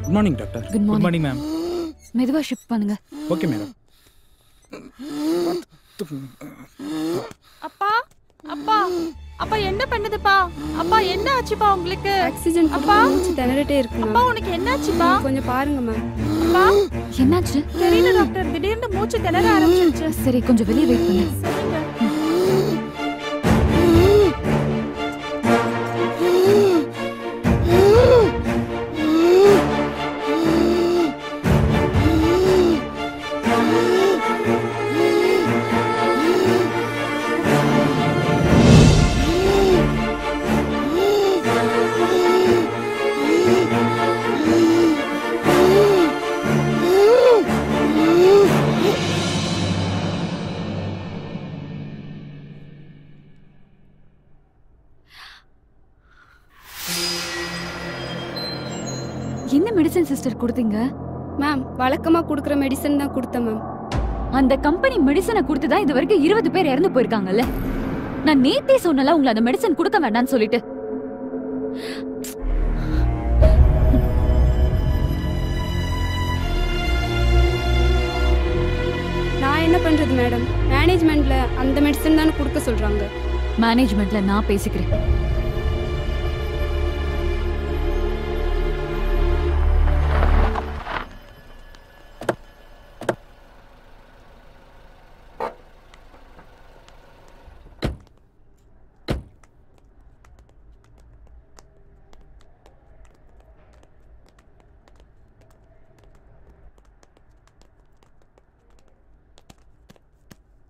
Good morning doctor. Good morning. Good morning ma'am. மெதுவா ஷிஃப்ட் பண்ணுங்க. Okay madam. அப்பா அப்பா அப்பா என்ன பண்ணுதுப்பா? அப்பா என்ன ஆச்சுப்பா உங்களுக்கு? ஆக்சிஜன் அப்பா திணறிட்டே இருக்கு. அப்பா உனக்கு என்னாச்சுப்பா? கொஞ்சம் பாருங்க மேம். அப்பா என்னாச்சு? தெரியல டாக்டர், திடீர்னு மூச்சு திணற ஆரம்பிச்சிருச்சு. சரி கொஞ்சம் வெளியே வெயிட் பண்ணு. என்ன மெடிசன் சிஸ்டர் கொடுத்தீங்க? மேம் வழக்கமா கொடுக்குற மெடிசன் தான் கொடுத்தேன் மேம். அந்த கம்பெனி மெடிசனை கொடுத்து தான் இது வரைக்கும் 20 பேர் இறந்து போயிருக்காங்கல்ல. நான் நேத்தே சொன்னல உங்களை அந்த மெடிசன் கொடுக்க வேண்டாம்னு சொல்லிட்டு. நான் என்ன பண்றது மேடம்? மேனேஜ்மெண்ட்ல அந்த மெடிசன் தானே கொடுக்க சொல்றாங்க. மேனேஜ்மெண்ட்ல நான் பேசிக்கிறேன்.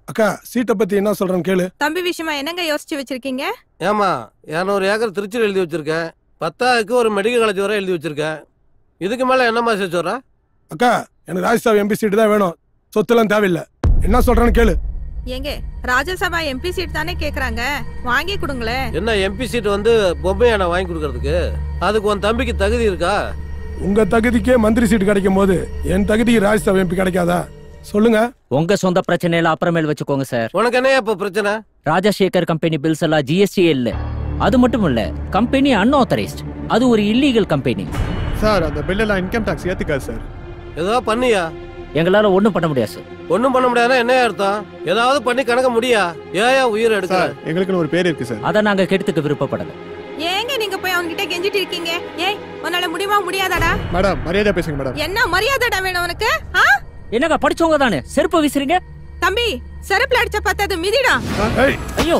அக்கா சீட்டை பத்தி என்ன சொல்றேன்னு கேளு. தம்பி விஷயமா என்னங்க யோசிச்சு வச்சிருக்கீங்க? ஏமா 200 ஏக்கர் திருச்சியில் எழுதி வச்சிருக்கேன். 10க்கு ஒரு மெடிக்கல் காலேஜ் வரை எழுதி வச்சிருக்கேன். இதுக்கு மேல என்னமா சேர்த்து வர? அக்கா எனக்கு ராஜ்யசபா எம்பி சீட்டு தான் வேணும். சொத்துலாம் தேவையில்லை. என்ன சொல்றேன்னு கேளு. ஏங்க ராஜ்யசபா எம்பி சீட் தானே கேக்குறாங்க, வாங்கி கொடுங்களே. என்ன எம்பி சீட் வந்து பொம்மையான வாங்கி கொடுக்கறதுக்கு? அதுக்கு உன் தம்பிக்கு தகுதி இருக்கா? உங்க தகுதிக்கே மந்திரி சீட்டு கிடைக்கும் போது என் தகுதிக்கு ராஜ்யசபா எம்பி கிடைக்காதா? சொல்லுங்க. உங்க சொந்த பிரச்சனையில அப்புறமேல் வச்சுக்கோங்க சார். உனக்கு என்ன இப்ப பிரச்சனை? ராஜசேகர் கம்பெனி பில்ஸ் எல்லாம் ஜிஎஸ்டி இல்ல. அது மட்டும் இல்ல, கம்பெனி அன்ஆத்தரைஸ்ட். அது ஒரு இல்லீகல் கம்பெனி. சார் அந்த பில் எல்லாம் இன்கம் டாக்ஸ் ஏத்துக்காது சார். ஏதோ பண்ணியா? எங்களால ஒண்ணும் பண்ண முடியாது சார். ஒண்ணும் பண்ண முடியாதுன்னா என்ன அர்த்தம்? ஏதாவது பண்ணி கணக்க முடியா? ஏன் உயிர் எடுக்க? எங்களுக்குன்னு ஒரு பேர் இருக்கு சார். அத நாங்க கெடுத்துக்க விருப்பப்படல. ஏங்க நீங்க போய் அவங்க கிட்ட கெஞ்சிட்டு இருக்கீங்க? ஏய் உன்னால முடியுமா முடியாதாடா? மேடம் மரியாதை பேசுங்க மேடம். என்ன மரியாதைடா வேணும் உனக்கு? என்னங்க படிச்சவங்க தானே செருப்பு வீசுறீங்க? தம்பி செருப்புல அடிச்ச பார்த்தது மிதிடா. ஐயோ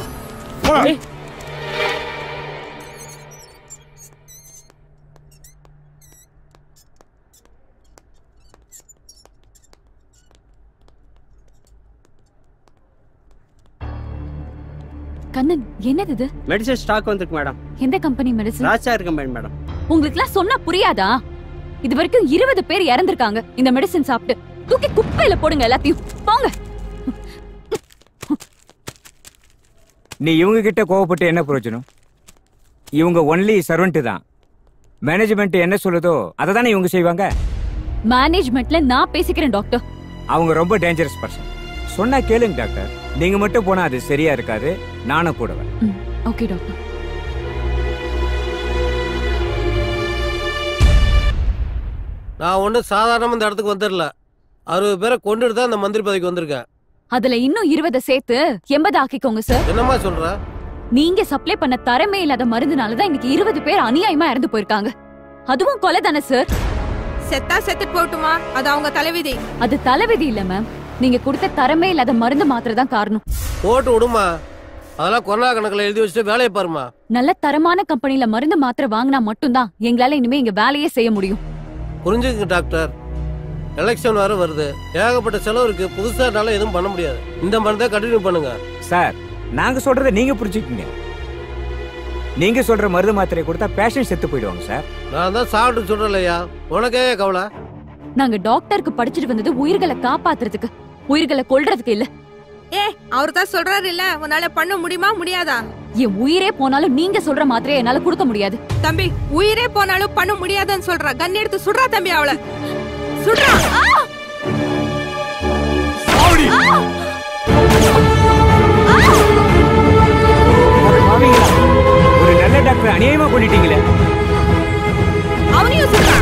கண்ணன் என்னது இது? மெடிசன் ஸ்டாக் வந்திருக்கு மேடம். எந்த company medicine? Rajsagar company madam. உங்களுக்குலாம் சொன்னா புரியாதா? இது வரைக்கும் 20 பேர் இறந்திருக்காங்க இந்த மெடிசன் சாப்பிட்டு. தூக்கி குப்பையில போடுங்க எல்லாத்தையும். போங்க. நீ இவங்க கிட்ட கோவப்பட்டு என்ன பிரயோஜனம்? இவங்க ஒன்லி சர்வெண்ட் தான். மேனேஜ்மெண்ட் என்ன சொல்லுதோ அதை தானே இவங்க செய்வாங்க. மேனேஜ்மெண்ட்ல நான் பேசிக்கிறேன் டாக்டர். அவங்க ரொம்ப டேஞ்சரஸ் பர்சன். சொன்னா கேளுங்க டாக்டர். நீங்க மட்டும் போனா அது சரியா இருக்காது. நானும் கூடவேன். Okay doctor. நான் ஒன்றும் சாதாரணமாக இந்த இடத்துக்கு வந்துடல. 60 பேரை கொண்டுட்டு தான் இந்த மந்திரி பதவிக்கு வந்திருக்கேன். அதுல இன்னும் 20 சேர்த்து 80 ஆக்கிக்கோங்க சார். என்னம்மா சொல்ற? நீங்க சப்ளை பண்ண தரமே இல்லாத மருந்துனாலதான் இன்னைக்கு 20 பேர் அநியாயமா இறந்து போயிருக்காங்க. அதுவும் கொலை தானே சார்? செத்தா செத்துட்டு போட்டுமா, அது அவங்க தலைவிதி. அது தலைவிதி இல்ல மேம், நீங்க கொடுத்த தரமே இல்லாத மருந்து மாத்திரை தான் காரணம். போட்டு விடுமா, அதெல்லாம் கொரோனா கணக்குல எழுதி வச்சுட்டு வேலையை பாருமா. நல்ல தரமான கம்பெனில மருந்து மாத்திரை வாங்கினா மட்டும்தான் எங்களால இனிமே இங்க வேலையே செய்ய முடியும். புரிஞ்சுங்க டாக்டர், எலெக்ஷன் வேற வருது, ஏகப்பட்ட செலவு இருக்கு, புதுசா எதுவும் பண்ண முடியாது. இந்த மருந்தை கண்டினியூ பண்ணுங்க சார். நாங்க சொல்றதை நீங்க புரிஞ்சுக்கீங்க. நீங்க சொல்ற மருந்து மாத்திரை கொடுத்தா பேஷண்ட் செத்து போயிடுவாங்க சார். நான் தான் சாப்பிட்டு சொல்றேன்லையா, உனக்கே கவலை. நாங்க டாக்டருக்கு படிச்சுட்டு வந்தது உயிர்களை காப்பாத்துறதுக்கு, உயிர்களை கொல்றதுக்கு இல்ல. அவர் தான் சொல்றாரு இல்ல, உன்னால பண்ண முடியுமா முடியாதா? என் உயிரே போனாலும் நீங்க சொல்ற மாத்திரையை என்னால கொடுக்க முடியாது. தம்பி, உயிரே போனாலும் பண்ண முடியாதுன்னு சொல்றா. கண்ணி எடுத்து சுடுறா தம்பி, அவளை சுடுறா. ஒரு நல்ல டாக்டர் அநியாயமா பண்ணிட்டீங்களே. அவனையும் சுடுறா.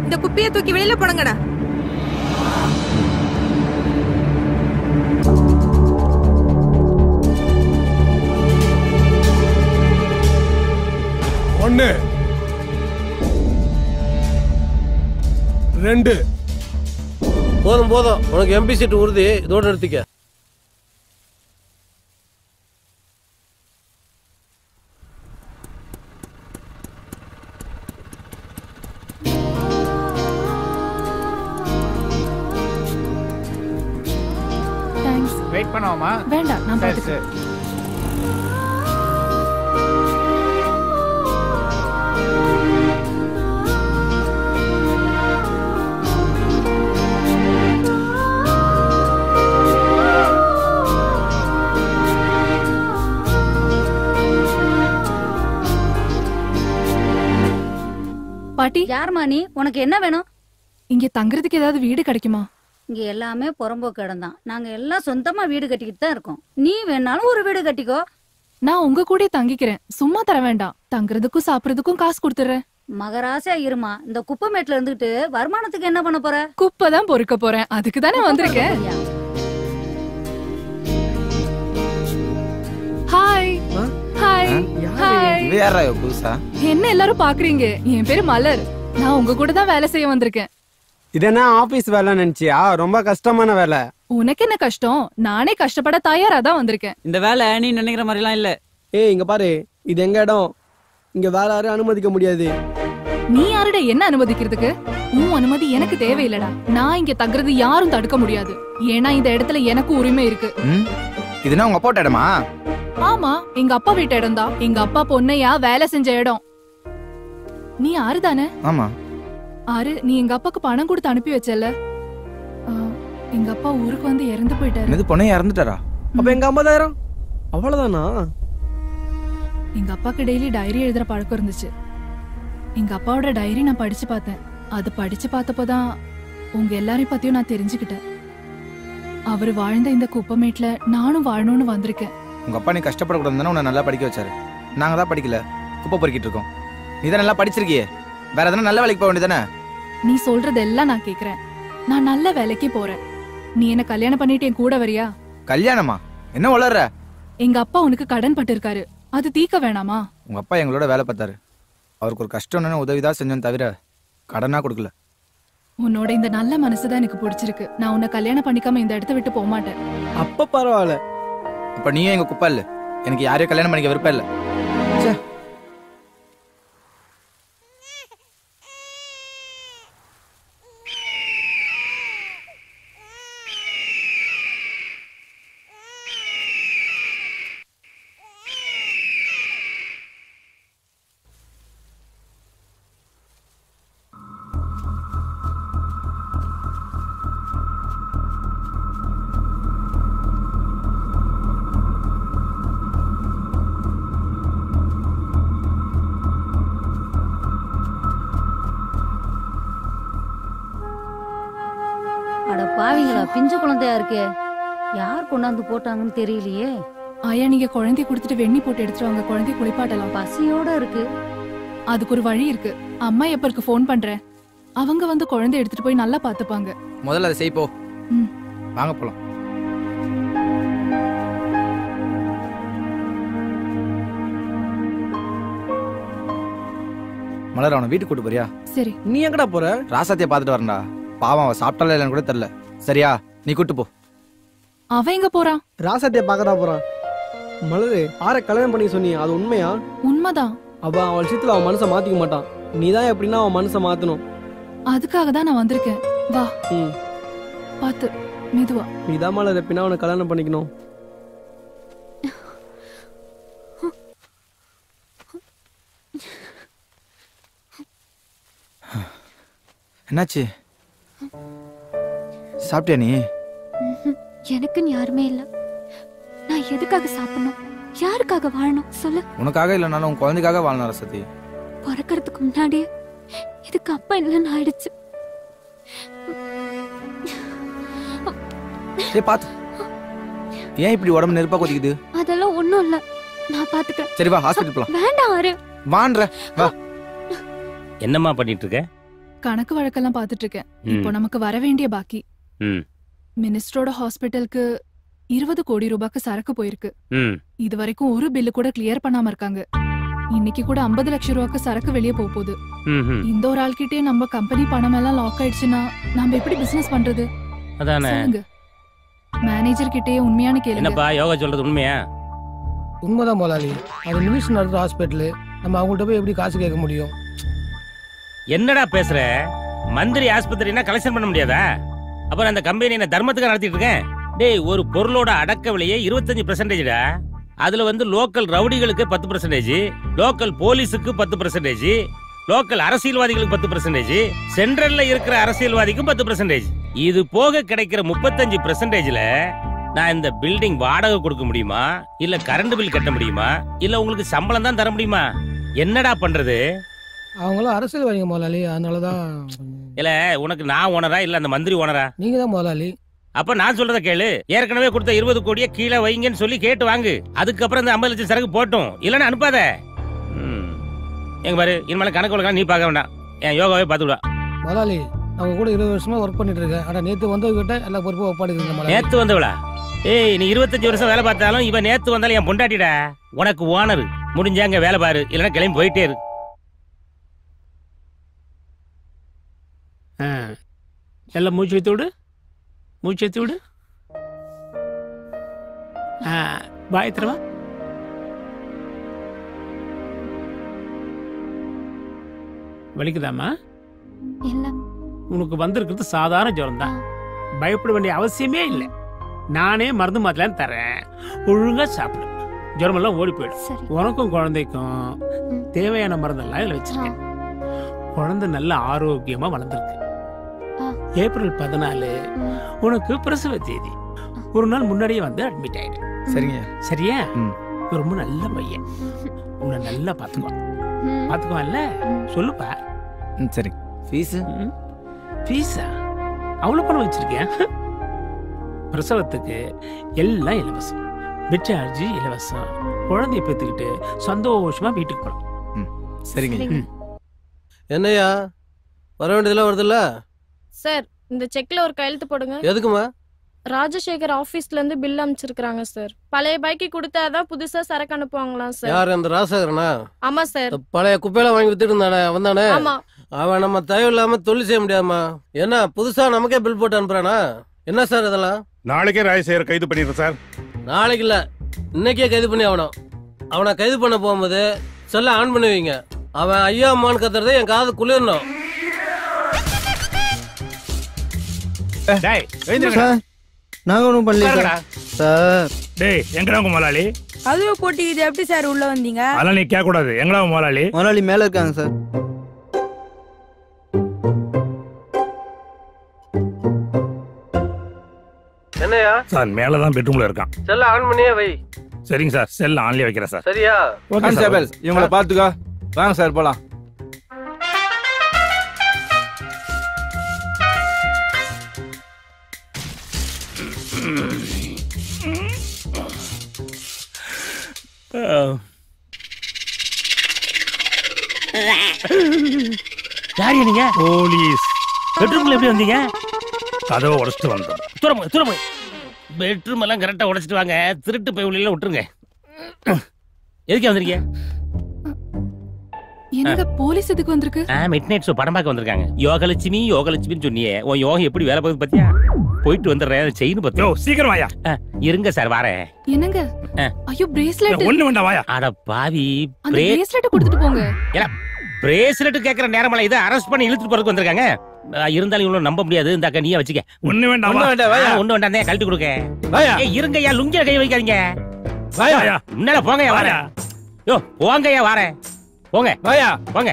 இந்த குப்பியை தூக்கி வெளியில போடுங்கடா. ஒன்னு 2 போதும் போதும், உனக்கு எம்பி சீட் உறுதி, இதோட நிறுத்திக்க. வெயிட் பண்ணுவோமா? வேண்டாம், நான் பாத்துக்கிறேன். பாட்டி, யாருமா நீ? உனக்கு என்ன வேணும்? இங்க தங்குறதுக்கு ஏதாவது வீடு கிடைக்குமா? இங்க எல்லாமே புறம்போக்கு இடம் தான். நாங்க எல்லாம் சொந்தமா வீடு கட்டிக்கிட்டு தான் இருக்கோம். நீ வேணாலும் ஒரு வீடு கட்டிக்கோ. நான் உங்க கூட தங்கிக்கிறேன், சும்மா தர வேண்டாம். தங்குறதுக்கும் சாப்பிடுறதுக்கும் காசு கொடுத்துறேன். மகராசா இருமா. இந்த குப்பை மேட்ல இருந்துட்டு வருமானத்துக்கு என்ன பண்ண போற? குப்பை தான் பொறுக்க போறேன், அதுக்கு தானே வந்திருக்கேன். Hi hi hi. வேற புதுசா என்ன எல்லாரும் பாக்குறீங்க? என் பேரு மலர், நான் உங்க கூட தான் வேலை செய்ய வந்திருக்கேன். இது என்ன ஆபீஸ் வேலை நினைச்சியா? ரொம்ப கஷ்டமான வேலை. உனக்கு என்ன கஷ்டம்? நானே கஷ்டப்பட தயாரா தான் வந்திருக்கேன். இந்த வேலை நீ நினைக்கிற மாதிரி எல்லாம் இல்ல. ஏய் இங்க பாரு, இது எங்க இடம், இங்க வேற யாரும் அனுமதிக்க முடியாது. நீ யாருட என்ன அனுமதிக்கிறதுக்கு? உன் அனுமதி எனக்கு தேவையில்லடா. நான் இங்க தங்குறது யாரும் தடுக்க முடியாது, ஏன்னா இந்த இடத்துல எனக்கு உரிமை இருக்கு. இதுனா உங்க அப்பா இடமா? ஆமா, எங்க அப்பா வீட்டு இடம் தான். எங்க அப்பா பொண்ணையா வேலை செஞ்ச இடம். நீ ஆறு தானே? ஆமா. ஆறு, நீ எங்க அப்பாக்கு பணம் கொடுத்து அனுப்பி வச்சல. எங்க அப்பா ஊருக்கு வந்து இறந்து போயிட்டாரு. இது பொண்ணே இறந்துட்டாரா? அப்ப எங்க 50,000 அவ்வளவுதானா? எங்க அப்பாக்கு டெய்லி டைரி எழுதுற பழக்கம் இருந்துச்சு. எங்க அப்பாவோட டைரி நான் படிச்சு பார்த்தேன். அது படிச்சு பார்த்தப்போதான் உங்க எல்லாரையும் பத்தியும் நான் தெரிஞ்சுக்கிட்டேன். அவரு வாழ்ந்த இந்த குப்பமேட்ல நானும் வாழணும்னு வந்திருக்கேன். உங்க அப்பா நீ கஷ்டப்படக்கூடாதுன்னு உன்னை நல்லா படிக்க வச்சாரு. நாங்க தான் படிக்கல, குப்பை பொறுக்கிட்டு இருக்கோம். நீ தான் நல்லா படிச்சிருக்கியே, வேற எதனா நல்ல வேலைக்கு போக வேண்டியதானே? நீ சொல்றதெல்லாம் நான் கேக்குறேன். நான் நல்ல வேலைக்கு போறேன். நீ என்ன கல்யாணம் பண்ணிட்டு என் கூட வரியா? கல்யாணமா? என்ன வளர்ற? எங்க அப்பா உனக்கு கடன் பட்டு இருக்காரு, அது தீக்க வேணாமா? உங்க அப்பா எங்களோட வேலை பார்த்தாரு. அவருக்கு ஒரு கஷ்டம்னு உதவிதான் செஞ்சோம் தவிர கடனா கொடுக்கல. உன்னோட இந்த நல்ல மனசுதான் எனக்கு பிடிச்சிருக்கு. நான் உன்னை கல்யாணம் பண்ணிக்காம இந்த இடத்த விட்டு போக மாட்டேன். அப்ப பரவாயில்ல. அப்ப நீயும் எங்க குப்பா இல்ல. எனக்கு யாரையும் கல்யாணம் பண்ணிக்க விருப்பம் இல்ல. பாவிங்களா, பிஞ்சு குழந்தையா இருக்கே, யார் கொண்டாந்து போட்டாங்கன்னு தெரியலையே. ஆயா, நீங்க குழந்தை கொடுத்துட்டு வெண்ணி போட்டு எடுத்துட்டு வாங்க, குழந்தை குளிப்பாட்டலாம். பசியோட இருக்கு. அதுக்கு ஒரு வழி இருக்கு. அம்மா எப்ப இருக்கு? போன் பண்றேன். அவங்க வந்து குழந்தை எடுத்துட்டு போய் நல்லா பாத்துப்பாங்க. முதல்ல அதை செய்ப்போ. வாங்க போலாம். மலர், அவனை வீட்டுக்கு கூட்டு போறியா? சரி. நீ எங்கடா போற? ராசாத்திய பாத்துட்டு வரேன்டா. பாவம், அவன் சாப்பிட்டால இல்லைன்னு கூட தெரியல. சரியா, நீ கூட்டு போ. அவன் எங்க போறான்? ராசாத்திய பார்க்கதா போறான். மலரு, ஆற கல்யாணம் பண்ணி சொன்னி, அது உண்மையா? உண்மைதான். அவன் விஷயத்துல அவன் மனசை மாத்திக்க மாட்டான். நீதான் எப்படின்னா அவன் மனசை மாத்தணும். அதுக்காக தான் நான் வந்திருக்கேன். வா. பாத்து மெதுவா. நீதான் மலர் எப்படின்னா அவனை கல்யாணம் பண்ணிக்கணும். என்னாச்சு? சாப்பிட்டியா நீ? எனக்குன்னு யாருமே இல்ல. நான் எதுக்காக சாப்பிடணும்? யாருக்காக வாழணும் சொல்லு? உனக்காக இல்லைனாலும் உன் குழந்தைக்காக வாழணும் ரசதி. பிறக்கிறதுக்கு முன்னாடியே இதுக்கு அப்பா இல்லைன்னு ஆயிடுச்சு. பாத்து, ஏன் இப்படி உடம்பு நெருப்பா கொதிக்குது? அதெல்லாம் ஒண்ணும் இல்ல, நான் பாத்துக்கிறேன். சரி வா, ஹாஸ்பிடல் போலாம். வேண்டாம் ஆறு. வான்ற வா. என்னம்மா பண்ணிட்டு இருக்க? கணக்கு வழக்கெல்லாம் பாத்துட்டு இருக்கேன். இப்போ நமக்கு வர வேண்டிய பாக்கி. மினிஸ்டரோட ஹாஸ்பிட்டலுக்கு 20 கோடி ரூபாய்க்கு சரக்கு போயிருக்கு. இது வரைக்கும் ஒரு பில்லு கூட கிளியர் பண்ணாம இருக்காங்க. இன்னைக்கு கூட 50 லட்சம் ரூபாய்க்கு சரக்கு வெளியே போகுது. இந்த ஒரு ஆள்கிட்டே நம்ம கம்பெனி பணம் எல்லாம் லாக் ஆயிடுச்சுன்னா நம்ம எப்படி பிசினஸ் பண்றது? அதானே. மேனேஜர் கிட்டயே உண்மையான கேளுங்க. என்னப்பா யோகா சொல்றது உண்மையா? உண்மைதான் முதலாளி. அது மினிஸ்டர் நடத்துற ஹாஸ்பிட்டல், நம்ம அவங்கள்ட்ட போய் எப்படி காசு கேட்க முடியும்? என்னடா பேசுற? மந்திரி ஆஸ்பத்திரினா கலெக்ஷன் பண்ண முடியாதா? அப்புறம் அந்த கம்பெனி என்ன தர்மத்துக்கு நடத்திட்டு இருக்கேன்? டேய், ஒரு பொருளோட அடக்க விலையே 25%. அதுல வந்து லோக்கல் ரவுடிகளுக்கு 10%, லோக்கல் போலீஸுக்கு 10%, லோக்கல் அரசியல்வாதிகளுக்கு 10%, சென்ட்ரல்ல இருக்கிற அரசியல்வாதிக்கும் 10%. இது போக கிடைக்கிற 35%ல நான் இந்த பில்டிங் வாடகை கொடுக்க முடியுமா, இல்ல கரண்ட் பில் கட்ட முடியுமா, இல்ல உங்களுக்கு சம்பளம் தான் தர முடியுமா? என்னடா பண்றது? அவங்களும் அரசியல்வாதிங்க முதலாளி, அதனாலதான். இல்ல உனக்கு நான் ஓனரா இல்ல அந்த மந்திரி ஓனரா? நீங்க தான் முதலாளி. அப்ப நான் சொல்றத கேளு. ஏற்கனவே கொடுத்த 20 கோடியை கீழே வைங்கன்னு சொல்லி கேட்டு வாங்கு. அதுக்கப்புறம் இந்த 50 லட்சம் சரக்கு போட்டும், இல்லன்னு அனுப்பாத. எங்க பாரு, இனிமேல கணக்கு வழக்கம் நீ பார்க்க வேண்டாம், என் யோகாவே பார்த்துடுவா. முதலாளி, அவங்க கூட 20 வருஷமா ஒர்க் பண்ணிட்டு இருக்கேன். ஆனா நேத்து வந்தவங்கிட்ட எல்லா பொறுப்பும் ஒப்பாடுங்க. நேத்து வந்தவளா? ஏய், நீ 25 வருஷம் வேலை பார்த்தாலும் இவன் நேத்து வந்தாலும் என் பொண்டாட்டிடா. உனக்கு ஓனர். முடிஞ்சாங்க வேலை பாரு, இல்லைன்னா கிளம்பி போயிட்டே இரு. எல்லாம் மூச்சு வைத்து விடு, மூச்சு வைத்து விடு. பாய் தரவா. வலிக்குதாமா? உனக்கு வந்திருக்கிறது சாதாரண ஜுரம் தான், பயப்பட வேண்டிய அவசியமே இல்லை. நானே மருந்து மாத்தலாம் தரேன், ஒழுங்கா சாப்பிடு, ஜுரமெல்லாம் ஓடி போயிடும். உனக்கும் குழந்தைக்கும் தேவையான மருந்தெல்லாம் இதில் வச்சிருக்கேன். குழந்தை நல்ல ஆரோக்கியமா வளர்ந்துருக்கு. ஏப்ரல் 14 உனக்கு பிரசவ தேதி. ஒரு நாள் முன்னாடியே வந்து அட்மிட் ஆயிடு. சரிங்க. சரியா? ரொம்ப நல்ல பையன், உன்னை நல்லா பாத்துக்குவான்ல? சொல்லுப்பா. சரி. ஃபீஸா? அவ்வளவு பணம் வச்சிருக்கேன். பிரசவத்துக்கு எல்லாம் இலவசம், பெட் சார்ஜ் இலவசம். குழந்தைய பெற்றுக்கிட்டு சந்தோஷமா வீட்டுக்கு போலாம். சரிங்க. என்னையா வர வேண்டியதெல்லாம் வருதுல்ல? சார், இந்த செக்ல ஒரு கையெழுத்து போடுங்க. எதுக்குமா? ராஜசேகர் ஆபீஸ்ல இருந்து பில் அனுப்பிச்சிருக்காங்க சார். பழைய பைக்கு கொடுத்தாதான் புதுசா சரக்கு அனுப்புவாங்களாம் சார். யார் அந்த ராஜசேகரனா? ஆமா சார். பழைய குப்பையில வாங்கி வித்துட்டு இருந்தானே அவன் தானே? ஆமா. அவன் நம்ம தயவு இல்லாம தொழில் செய்ய முடியாமா? என்ன புதுசா நமக்கே பில் போட்டு அனுப்புறானா? என்ன சார் இதெல்லாம்? நாளைக்கே ராஜசேகர் கைது பண்ணிடுறேன் சார். நாளைக்கு இல்ல, இன்னைக்கே கைது பண்ணி ஆகணும். அவனை கைது பண்ண போகும்போது செல்ல ஆன் பண்ணுவீங்க. அவன் ஐயா அம்மான்னு கத்துறதை என் காது குளிரணும். நாங்க ஒண்ணும் பண்ணல சார். டேய், எங்கடா உங்க முதலாளி? அதுவே போட்டி இது எப்படி சார் உள்ள வந்தீங்க? அதெல்லாம் நீ கேட்க கூடாது. எங்கடா உங்க முதலாளி? முதலாளி மேல இருக்காங்க சார். என்னையா? சார் மேலதான் பெட்ரூம்ல இருக்கான். செல்ல ஆன் பண்ணியே வை. சரிங்க சார், செல் ஆன்லயே வைக்கிறேன் சார். சரியா? Okay sir. இவங்கள பாத்துக்கோ. வாங்க சார் போலாம். யாரு நீங்க? போலீஸ். பெட்ரூம்ல எப்படி வந்தீங்க? கதவை உடைச்சிட்டு வந்தோம். தூரம் பெட்ரூம் எல்லாம் கரெக்டா உடைச்சிட்டு வாங்க. திருட்டு போய் உள்ள விட்டுருங்க. எதுக்கு வந்திருக்கீங்க? என்னங்க போலீஸ் எதுக்கு வந்திருக்கு? மிட் நைட் ஷோ படம் பார்க்க வந்திருக்காங்க. யோகலட்சுமின்னு சொன்னியே, உன் யோகம் எப்படி வேலை பார்க்குது பத்தியா? போயிட்டு வந்துடுறேன். செயின் பத்தியா? சீக்கிரம் வாயா. இருங்க சார் வரேன். என்னங்க? ஐயோ பிரேஸ்லெட். ஒண்ணு வேண்டாம் வாயா. அட பாவி, அந்த பிரேஸ்லெட் கொடுத்துட்டு போங்க. பிரேஸ்லெட் கேக்குற நேரமல இதை அரெஸ்ட் பண்ணி இழுத்துட்டு போறதுக்கு வந்திருக்காங்க. இருந்தாலும் இவ்வளவு நம்ப முடியாது. இந்த அக்கா நீயே வச்சுக்க. ஒண்ணு வேண்டாம். ஒண்ணு வேண்டாம், கழட்டி கொடுக்க. இருங்கய்யா, லுங்கிய கை வைக்காதீங்க. வாயா. முன்னால போங்கய்யா வரேன். யோ போங்கய்யா வரேன். போங்க போங்க.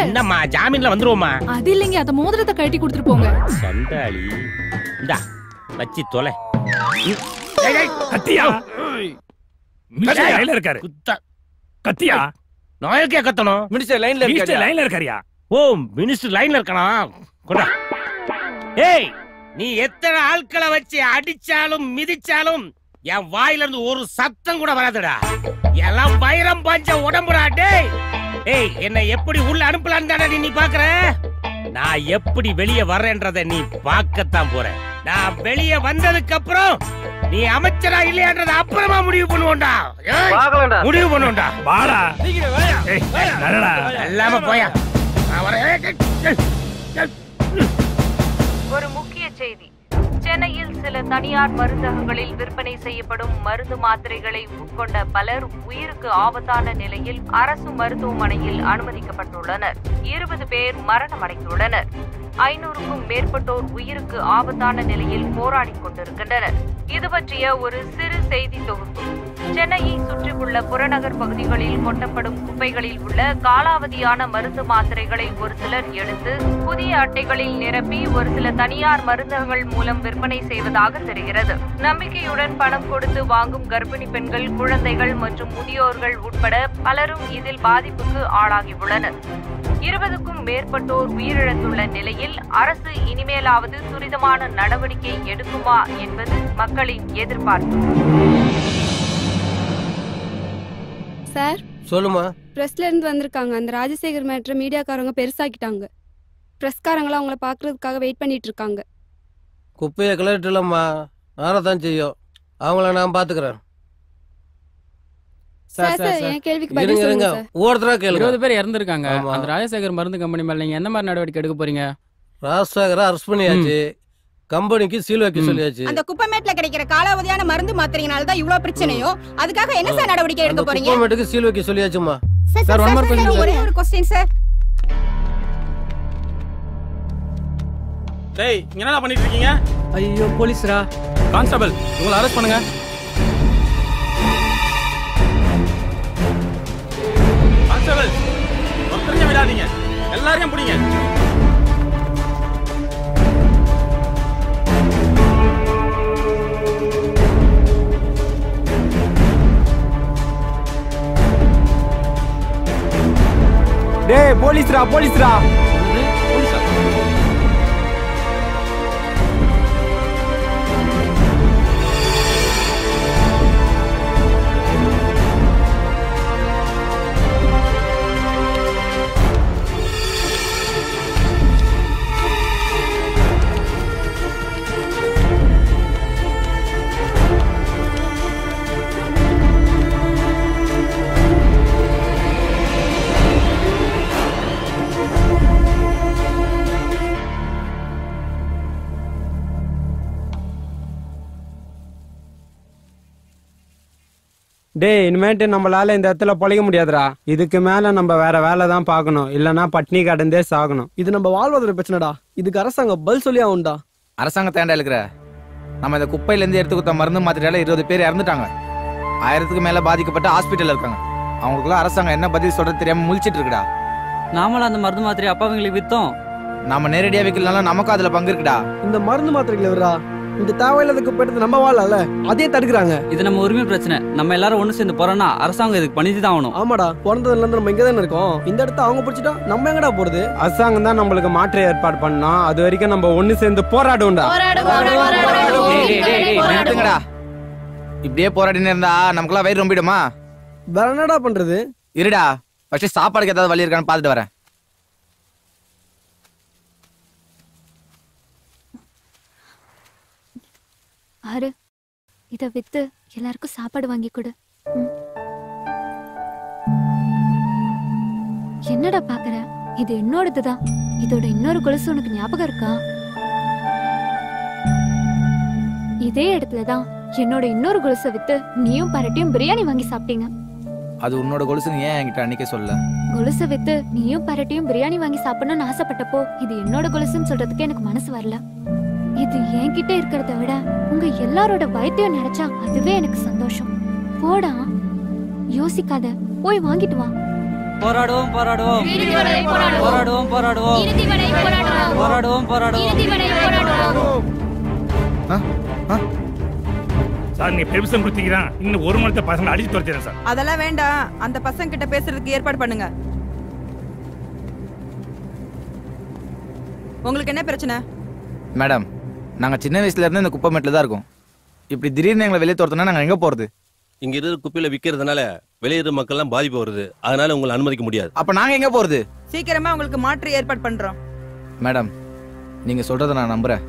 என்னம்மா ஜாமீன்ல வந்துருவோமா? அது இல்லைங்க, அந்த மோதிரத்தை கழட்டி கொடுத்துட்டு போங்க. சண்டாளி இந்தா வச்சி தொலை. கத்தியா? லைன்ல இருக்காரு. கத்தியா? நாயக்கே கத்தணும். மினிஸ்டர் லைன்ல இருக்காரியா? ஓ மினிஸ்டர் லைன்ல இருக்கானா? கொண்டா. ஏய் நீ எத்தனை ஆட்களை வச்சு அடிச்சாலும் மிதிச்சாலும் என் வாயில இருந்து ஒரு சத்தம் கூட வராதுடா. எல்லாம் வைரம் பஞ்ச உடம்புடா. டேய் ஏய் என்னை எப்படி உள்ள அனுப்பலான்னு தானே நீ பாக்குற? நான் எப்படி வெளியே வர்றேன்றத நீ பார்க்கத்தான் போற. நான் வெளியே வந்ததுக்கு அப்புறம் நீ அமைச்சரா இல்லையான்றத அப்புறமா முடிவு பண்ணுவோம்டா. முடிவு பண்ணுவோம்டா. வாடா. எல்லாம போயா. ஒரு முக்கிய செய்தி. சென்னையில் சில தனியார் மருந்தகங்களில் விற்பனை செய்யப்படும் மருந்து மாத்திரைகளை உட்கொண்ட பலர் உயிருக்கு ஆபத்தான நிலையில் அரசு மருத்துவமனையில் அனுமதிக்கப்பட்டுள்ளனர். 20 பேர் மரணமடைந்துள்ளனர். 500க்கும் மேற்பட்டோர் உயிருக்கு ஆபத்தான நிலையில் போராடிக் கொண்டிருக்கின்றனர். இது பற்றிய ஒரு சிறு செய்தி தொகுப்பு. சென்னையை சுற்றியுள்ள புறநகர் பகுதிகளில் கொட்டப்படும் குப்பைகளில் உள்ள காலாவதியான மருந்து மாத்திரைகளை ஒரு சிலர் எடுத்து புதிய அட்டைகளில் நிரப்பி ஒரு சில தனியார் மருந்தகங்கள் மூலம் விற்பனை செய்வதாக தெரிகிறது. நம்பிக்கையுடன் பணம் கொடுத்து வாங்கும் கர்ப்பிணி பெண்கள், குழந்தைகள் மற்றும் முதியோர்கள் உட்பட பலரும் இதில் பாதிப்புக்கு ஆளாகியுள்ளனர். 20க்கும் மேற்பட்டோர் உயிரிழந்துள்ள நிலையில் அரசு இனிமேலாவது துரிதமான நடவடிக்கை எடுக்குமா என்பது மக்களின் எதிர்பார்ப்பு. சார் சொல்லுமா. பிரஸ்ல இருந்து வந்திருக்காங்க. அந்த ராஜசேகர் மேட்டரை மீடியாக்காரங்க பெருசாக்கிட்டாங்க. பிரஸ்காரங்களும் அவங்கள பாக்குறதுக்காக வெயிட் பண்ணிட்டு இருக்காங்க. குப்பையை கிளறிட்டுலம்மா, ஆறதான் செய்யும். அவங்கள நான் பாத்துக்கிறேன். என் கேள்விக்கு பதில் சொல்லுங்க சார். ஒவ்வொருத்தரா கேளுங்க. 20 பேர் இறந்துருக்காங்க. அந்த ராஜசேகர் மருந்து கம்பெனி மேல நீங்க என்ன மாதிரி நடவடிக்கை எடுக்க போறீங்க? ராஜசேகரை அரெஸ்ட் பண்ணியாச்சு. கம்பெனிக்கு சீல் வைக்க சொல்லியாச்சு. அந்த குப்பைமேட்ல கிடைக்கிற காலாவதியான மருந்து மாத்திரையினால தான் இவ்ளோ பிரச்சனையோ. அதுக்காக என்ன சார் நடவடிக்கை எடுக்க போறீங்க? குப்பைமேட்டுக்கு சீல் வைக்க சொல்லியாச்சுமா. Sir one more question. ஒரே ஒரு क्वेश्चन சார். டேய் இங்க என்னடா பண்ணிட்டு இருக்கீங்க? ஐயோ போலீஸ்ரா. கான்ஸ்டபிள் உங்களை அரெஸ்ட் பண்ணுங்க. கான்ஸ்டபிள் ஒருத்தரையும் விடாதீங்க, எல்லாரையும் பிடிங்க. டேய் போலீஸ்ரா போலீஸ்ரா. போலீஸா? டேய் இனிமேட்டு நம்மளால இந்த இடத்துல பொழைக்க முடியாதுடா. இதுக்கு மேல நம்ம வேற வேலை தான் பார்க்கணும். இல்லனா பட்னி கடந்தே சாகணும். இது நம்ம வாழ்வாதார பிரச்சனைடா. இதுக்கு அரசாங்கம் பதில் சொல்லி ஆகும்டா. அரசாங்கத்தை ஏன்டா இருக்கிற? நம்ம இந்த குப்பையில இருந்து எடுத்து கொடுத்த மருந்து மாத்திரையால 20 பேர் இறந்துட்டாங்க. 1000க்கு மேல பாதிக்கப்பட்ட ஹாஸ்பிட்டல் இருக்காங்க. அவங்களுக்குள்ள அரசாங்கம் என்ன பதில் சொல்றது தெரியாம முழிச்சிட்டு இருக்குடா. நாமளும் அந்த மருந்து மாத்திரை அப்பாவங்களுக்கு வித்தோம். நாம நேரடியா வைக்கலாம், நமக்கும் அதுல பங்கு இருக்குடா. இந்த மருந்து மாத்திரைகளை விடுறா. இந்த தேவையில்லாத குப்பை நம்ம வாழல அதே தடுக்கிறாங்க. இது நம்ம உரிமை பிரச்சனை. நம்ம எல்லாரும் ஒண்ணு சேர்ந்து போறோம்னா அரசாங்கம் இதுக்கு பண்ணிதான் ஆகணும். ஆமாடா, பிறந்ததுல இருந்து நம்ம இங்க தானே இருக்கோம். இந்த இடத்த அவங்க பிடிச்சிட்டா நம்ம எங்கடா போறது? அரசாங்கம் தான் நம்மளுக்கு மாற்று ஏற்பாடு பண்ணோம். அது வரைக்கும் நம்ம ஒண்ணு சேர்ந்து போராடுவோம்டா. நிறுத்துங்கடா. இப்படியே போராடினே இருந்தா நமக்குலாம் வயிறு ரொம்பிடுமா? வேற என்னடா பண்றது? இருடா, ஃபர்ஸ்ட் சாப்பாடுக்கு ஏதாவது வழி இருக்கான்னு பாத்துட்டு வரேன். ஆறு இத வித்து எல்லாருக்கும் சாப்பாடு வாங்கி கொடு. என்னடா பாக்குற? இது என்னோடதுதான். இதோட இன்னொரு கொலுசு உனக்கு ஞாபகம் இருக்கா? இதே இடத்துலதான் என்னோட இன்னொரு கொலுசை வித்து நீயும் பரட்டியும் பிரியாணி வாங்கி சாப்பிட்டீங்க. அது உன்னோட கொலுசுன்னு ஏன் என்கிட்ட அன்னைக்கே சொல்ல? கொலுசை வித்து நீயும் பரட்டியும் பிரியாணி வாங்கி சாப்பிடணும்னு ஆசைப்பட்டப்போ இது என்னோட கொலுசுன்னு சொல்றதுக்கு எனக்கு மனசு வரல. இது என்கிட்ட இருக்கிறத விட உங்க எல்லாரோட வயித்தையும் நினைச்சா அதுவே எனக்கு சந்தோஷம். போடா, யோசிக்காத, போய் வாங்கிட்டு வா. போராடுவோம் போராடுவோம் போராடுவோம் போராடுவோம் போராடுவோம் போராடுவோம். சார் நீ பெர்மிஷன் கொடுத்தீங்கன்னா இன்னும் ஒரு மணி பசங்க அடிச்சு துரத்திடுறேன் சார். அதெல்லாம் வேண்டாம். அந்த பசங்க கிட்ட பேசுறதுக்கு ஏற்பாடு பண்ணுங்க. உங்களுக்கு என்ன பிரச்சனை? மேடம், நாங்க சின்ன வயசுல இருந்து இந்த குப்பைமேட்டில் தான் இருக்கோம். இப்படி திடீர்னு எங்களை வெளியே துரத்துனா நாங்க எங்க போறது? இங்க இருக்கிற குப்பையில விக்கிறதுனால வெளியேற மக்கள் எல்லாம் பாதிப்பு வருது. அதனால உங்களை அனுமதிக்க முடியாது. அப்ப நாங்க எங்க போறது? சீக்கிரமா உங்களுக்கு மாற்று ஏற்பாடு பண்றோம். மேடம், நீங்க சொல்றதை நான் நம்புறேன்.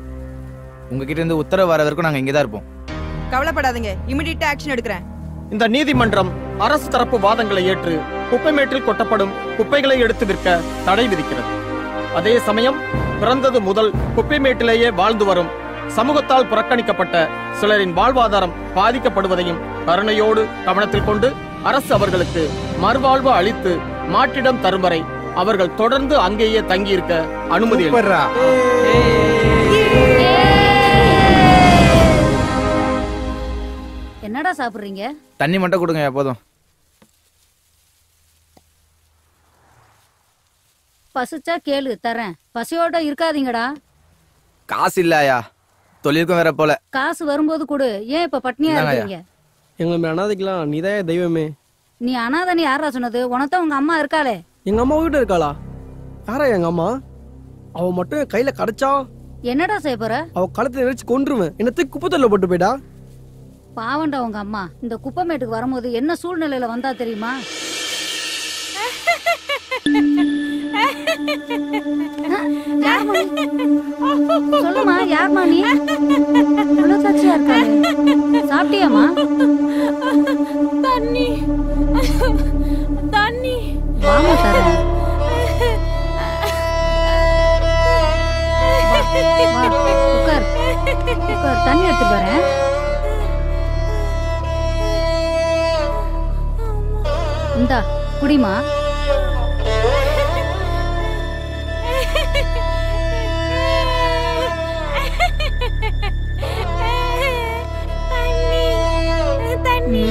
உங்ககிட்ட இருந்து உத்தரவு வர வரைக்கும் நாங்க இங்கே தான் இருப்போம். கவலைப்படாதீங்க, இமிடியேட்டா ஆக்ஷன் எடுக்கிறேன். இந்த நீதிமன்றம் அரசு தரப்பு வாதங்களை ஏற்று குப்பைமேட்டில் கொட்டப்படும் குப்பைகளை எடுத்து விற்க தடை விதிக்கிறது. அதே சமயம் பிறந்தது முதல் குப்பைமேட்டிலேயே வாழ்ந்து வரும் சமூகத்தால் புறக்கணிக்கப்பட்ட சிலரின் வாழ்வாதாரம் பாதிக்கப்படுவதையும் கருணையோடு கவனத்தில் கொண்டு அரசு அவர்களுக்கு மறுவாழ்வு அளித்து மாற்றிடம் தரும் வரை அவர்கள் தொடர்ந்து அங்கேயே தங்கியிருக்க அனுமதி. என்னடா சாப்பிடுறீங்க? தண்ணி மட்டும் கொடுங்க போதும். பசிச்சா கேளு, தரேன். பசியோட இருக்காதீங்கடா. காசு இல்லையா? தொழிலுக்கும் வேற போல. காசு வரும்போது கொடு. ஏன் இப்ப பட்னியா இருக்கீங்க? எங்களை அனாதைக்கலாம். நீதான் தெய்வமே. நீ அனாதைன்னு யாரா சொன்னது? உனத்தான் உங்க அம்மா இருக்காளே. எங்க அம்மா வீட்டு இருக்காளா? யாரா எங்க அம்மா? அவ மட்டும் என் கையில கிடைச்சா என்னடா செய்ய போற? அவ கழுத்தை நெரிச்சு கொன்றுவேன். என்னத்தை குப்பத்தொல்ல போட்டு போயிட்டா. பாவண்டா உங்க அம்மா. இந்த குப்பைமேட்டுக்கு வரும்போது என்ன சூழ்நிலையில வந்தா தெரியுமா? சொல்லுமா, யார்மா நீ? சாட்சியா இருக்காரு. சாப்பிட்டியாமா? தண்ணி தண்ணி வாமா தரேன். உட்கார் உட்கார், தண்ணி எடுத்து வரேன். இந்தா குடிமா. தண்ணி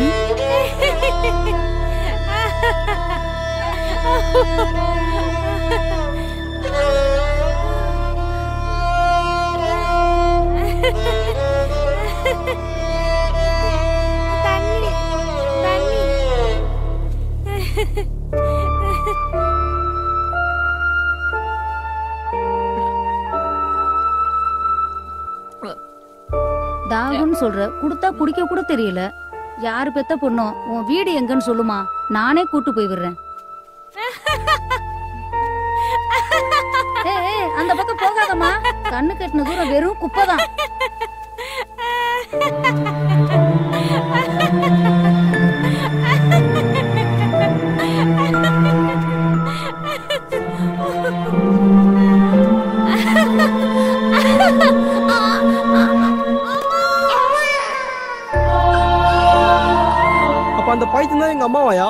தாகம்னு சொல்ற, குடுத்தா குடிக்க கூட தெரியல. யாரு பெத்த பொண்ணோ? உன் வீடு எங்கன்னு சொல்லுமா, நானே கூட்டு போய் விடுறேன். அந்த பக்கம் போகாதம்மா. கண்ணு கட்டின தூரம் வெறும் குப்பைதான். அப்ப அந்த பைத்தியம் தான் எங்க அம்மாவாயா?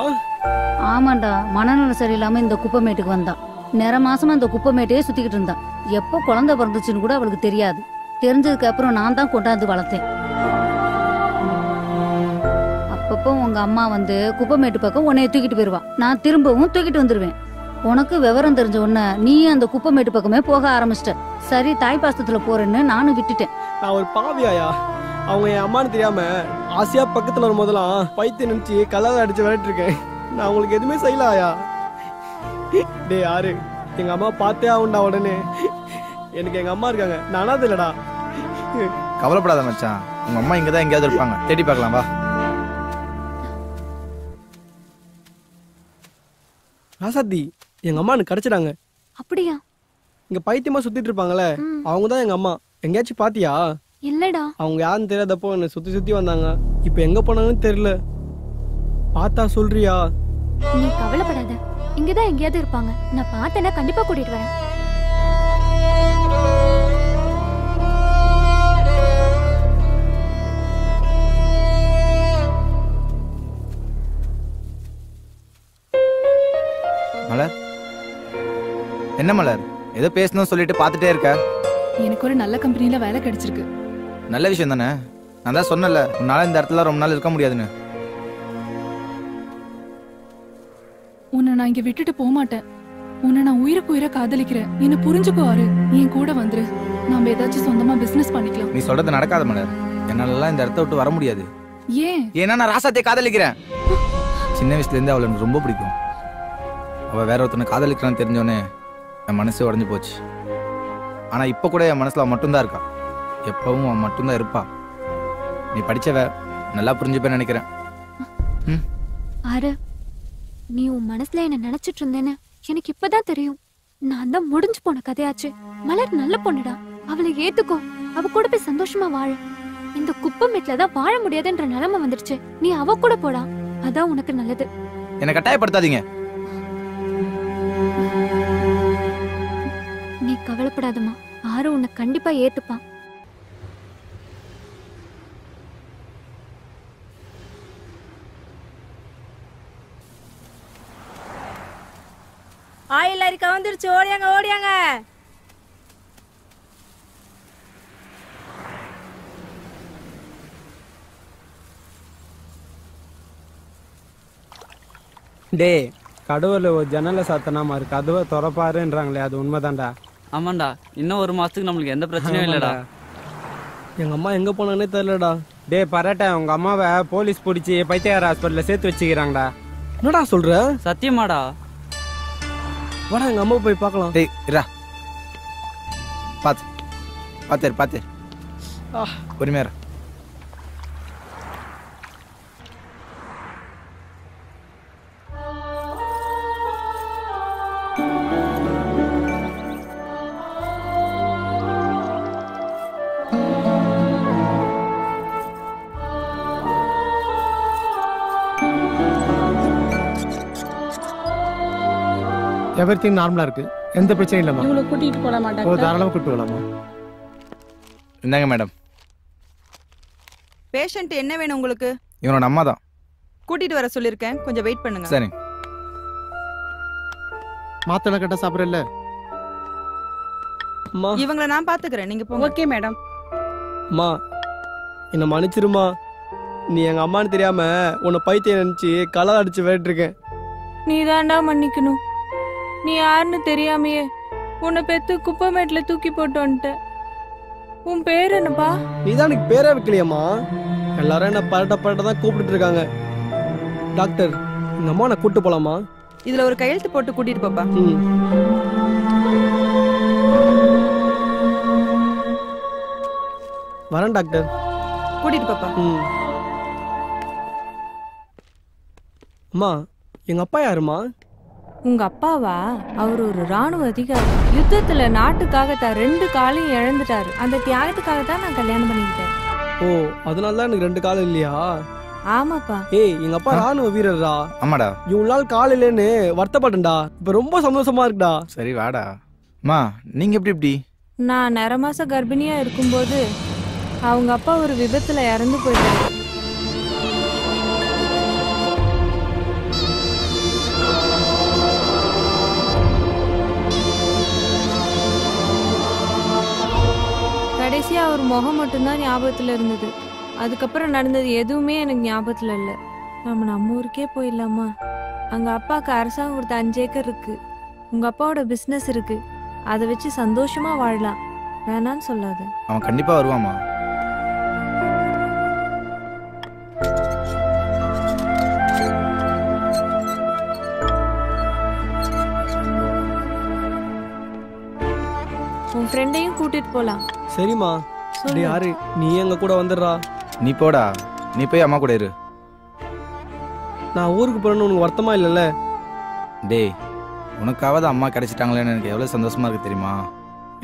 ஆமாண்டா, மனநலம் சரியில்லாம இந்த குப்பைமேட்டுக்கு வந்தா. நேர மாசமா இந்த குப்பைமேட்டையே சுத்திக்கிட்டு இருந்தா. எப்போ குழந்தை பிறந்துச்சுன்னு கூட அவளுக்கு தெரியாது. தெரிஞ்சதுக்கு அப்புறம் நான் தான் கொண்டாந்து வளர்த்தேன். அப்பப்போ உங்க அம்மா வந்து குப்பைமேட்டு பக்கம் உன்னைய தூக்கிட்டு போயிருவா. நான் திரும்பவும் தூக்கிட்டு வந்துருவேன். உனக்கு விவரம் தெரிஞ்ச உடனே நீ அந்த குப்பைமேட்டு பக்கமே போக ஆரம்பிச்சிட்ட. சரி, தாய் பாசத்துல போறேன்னு நானும் விட்டுட்டேன். நான் ஒரு பாவியாயா? அவங்க என் அம்மான்னு தெரியாம ஆசையா பக்கத்துல வரும் போதெல்லாம் பைத்தியம் நினைச்சு கல்லாத அடிச்சு விளையாட்டு இருக்கேன். நான் உங்களுக்கு எதுவுமே செய்யலாயா? டே யாரு, எங்க அம்மா பார்த்தே ஆகுண்டா. உடனே எனக்கு எங்க அம்மா இருக்காங்க, நானா இல்லடா. கவலைப்படாத மச்சான், உங்க அம்மா இங்கதான் எங்கேயாவது இருப்பாங்க. தேடி பார்க்கலாம் வா. ராசாத்தி, எங்க அம்மா எனக்கு கிடைச்சிட்டாங்க. அப்படியா? இங்க பைத்தியமா சுத்திட்டு இருப்பாங்கல்ல, அவங்க தான் எங்க அம்மா. எங்கேயாச்சும் பாத்தியா? இல்லடா. அவங்க யாருன்னு தெரியாதப்போ என்னை சுத்தி சுத்தி வந்தாங்க. இப்போ எங்க போனாங்கன்னு தெரியல. பார்த்தா சொல்றியா? நீ கவலைப்படாத, இங்கதான் எங்கேயாவது இருப்பாங்க. நான் பார்த்தேன்னா கண்டிப்பா கூட்டிட்டு வரேன். மலர், என்ன மலர், ஏதோ பேசணும்னு சொல்லிட்டு பார்த்துட்டே இருக்க? எனக்கு ஒரு நல்ல கம்பெனில வேலை கிடைச்சிருக்கு. நல்ல விஷயம் தானே. நான் தான் சொன்னல, உன்னால இந்த இடத்துல ரொம்ப நாள் இருக்க முடியாதுன்னு. உன்னை நான் இங்க விட்டுட்டு போக மாட்டேன். உன்னை நான் உயிருக்கு உயிரை காதலிக்கிறேன். என்ன புரிஞ்சுக்கோ ஆறு. என் கூட வந்துரு. நாம ஏதாச்சும் சொந்தமா பிசினஸ் பண்ணிக்கலாம். நீ சொல்றது நடக்காத மலர். என்னாலலாம் இந்த இடத்த விட்டு வர முடியாது. ஏன்? ஏன்னா நான் ராசாத்தியை காதலிக்கிறேன். சின்ன வயசுல இருந்து அவளை எனக்கு ரொம்ப பிடிக்கும். அவள் வேற ஒருத்தனை காதலிக்கிறான்னு தெரிஞ்சோடனே என் மனசு உடஞ்சி போச்சு. ஆனால் இப்போ கூட என் மனசில் அவன் மட்டும்தான் இருக்கா. எப்பவும் அவன் மட்டும்தான் இருப்பா. நீ படித்தவ, நல்லா புரிஞ்சுப்பேன்னு நினைக்கிறேன். ஆறு, நீ உன் மனசுல என்ன நினைச்சிட்டு இருந்தேன்னு எனக்கு இப்பதான் தெரியும். நான் தான் முடிஞ்சு போன கதையாச்சு. மலர் நல்ல பொண்ணுடா, அவளை ஏத்துக்கோ. அவ கூட போய் சந்தோஷமா வாழ. இந்த குப்பமேட்ல தான் வாழ முடியாதுன்ற நிலைமை வந்துருச்சு. நீ அவ கூட போடா, அதான் உனக்கு நல்லது. என்னை கட்டாயப்படுத்தாதீங்க. நீ கவலைப்படாதமா, ஆறு உன்னை கண்டிப்பா ஏத்துப்பான். ஆயில் அரிக்கா வந்துருச்சு, ஓடியாங்க ஓடியாங்க. டே, கடவுள் ஒரு ஜன்னலை சாத்தனாமா இருக்கு, கதவை திறப்பாருன்றாங்களே, அது உண்மைதான்டா. ஆமாண்டா, இன்னும் ஒரு மாசத்துக்கு நம்மளுக்கு எந்த பிரச்சனையும் இல்லடா. எங்க அம்மா எங்க போனானே தெரியலடா. டே பரட்ட, உங்க அம்மாவை போலீஸ் பிடிச்சி பைத்தியார் ஹாஸ்பிட்டல்ல சேர்த்து வச்சுக்கிறாங்கடா. என்னடா சொல்ற? சத்தியமாடா. வாடா எங்க அம்மா போய் பார்க்கலாம். டேய் இரா, பாத்து பாத்து பாத்து பொறுமையா. எவ்ரிதிங் நார்மலா இருக்கு, எந்த பிரச்சனையும் இல்லம்மா. இவங்களை கூட்டிட்டு போட மாட்டாங்க. ஓ, தாராளமா கூட்டிட்டு போலாமா. இந்தாங்க மேடம். பேஷண்ட் என்ன வேணும் உங்களுக்கு? இவனோட அம்மா தான். கூட்டிட்டு வர சொல்லிருக்கேன், கொஞ்சம் வெயிட் பண்ணுங்க. சரி. மாத்திரை கட்ட சாப்பிடல. இவங்களை நான் பாத்துக்கிறேன், நீங்க போங்க. Okay madam. அம்மா என்ன மன்னிச்சிருமா. நீ எங்க அம்மான்னு தெரியாம உன்னை பைத்தியம் நினைச்சு கலர் அடிச்சு விளையாட்டுருக்கேன். நீ தாண்டா மன்னிக்கணும். நீ யாருன்னு தெரியாமையே உன்னை பெத்து குப்பமேட்ல தூக்கி போட்டு வந்துட்ட. உன் பேர் என்னப்பா? நீதான் எனக்கு பேரே வைக்கலையம்மா. எல்லாரும் என்ன பரட்ட தான் கூப்பிட்டு இருக்காங்க. டாக்டர், எங்க அம்மா நான் கூட்டு போலாமா? இதுல ஒரு கையெழுத்து போட்டு கூட்டிட்டு போப்பா. வரேன் டாக்டர். கூட்டிட்டு போப்பா. அம்மா, எங்க அப்பா யாருமா? உங்க அப்பாவா? அவர் ஒரு ராணுவ அதிகாரி. யுத்தத்துல நாட்டுக்காக தான் 2 காலையும் இழந்துட்டாரு. அந்த தியாகத்துக்காக தான் நான் கல்யாணம் பண்ணிக்கிட்டேன். ஓ, அதனாலதான் எனக்கு 2 காலம் இல்லையா? ஆமாப்பா. ஏய், எங்க அப்பா ராணுவ வீரர்டா. ஆமாடா. இவ்வளவு நாள் கால் இல்லைன்னு வருத்தப்பட்டேன்டா. இப்ப ரொம்ப சந்தோஷமா இருக்குடா. சரி வாடா. அம்மா, நீங்க எப்படி? நான் 9 மாசம் கர்ப்பிணியா இருக்கும்போது அவங்க அப்பா ஒரு விபத்துல இறந்து போயிட்டாரு. கடைசியா அவர் முகம் மட்டும்தான் ஞாபகத்துல இருந்தது. அதுக்கப்புறம் நடந்தது எதுவுமே எனக்கு ஞாபகத்துல இல்லை. நம்ம ஊருக்கே போயிடலாமா? அங்க அப்பாவுக்கு அரசாங்கம் கொடுத்த 5 ஏக்கர் இருக்கு. உங்க அப்பாவோட பிசினஸ் இருக்கு. அதை வச்சு சந்தோஷமா வாழலாம். வேணான்னு சொல்லாத. அவன் கண்டிப்பா வருவாமா? உன் ஃப்ரெண்டையும் கூட்டிட்டு போலாம். சரிம்மா. யாரு நீ எங்க கூட வந்துடுறா. நீ போடா, நீ போய் அம்மா கூட இரு. நான் ஊருக்கு போறேன்னு உனக்கு வருத்தமா இல்லைல்ல? டேய், உனக்காவது அம்மா கிடைச்சிட்டாங்களேன்னு எனக்கு எவ்வளவு சந்தோஷமா இருக்கு தெரியுமா?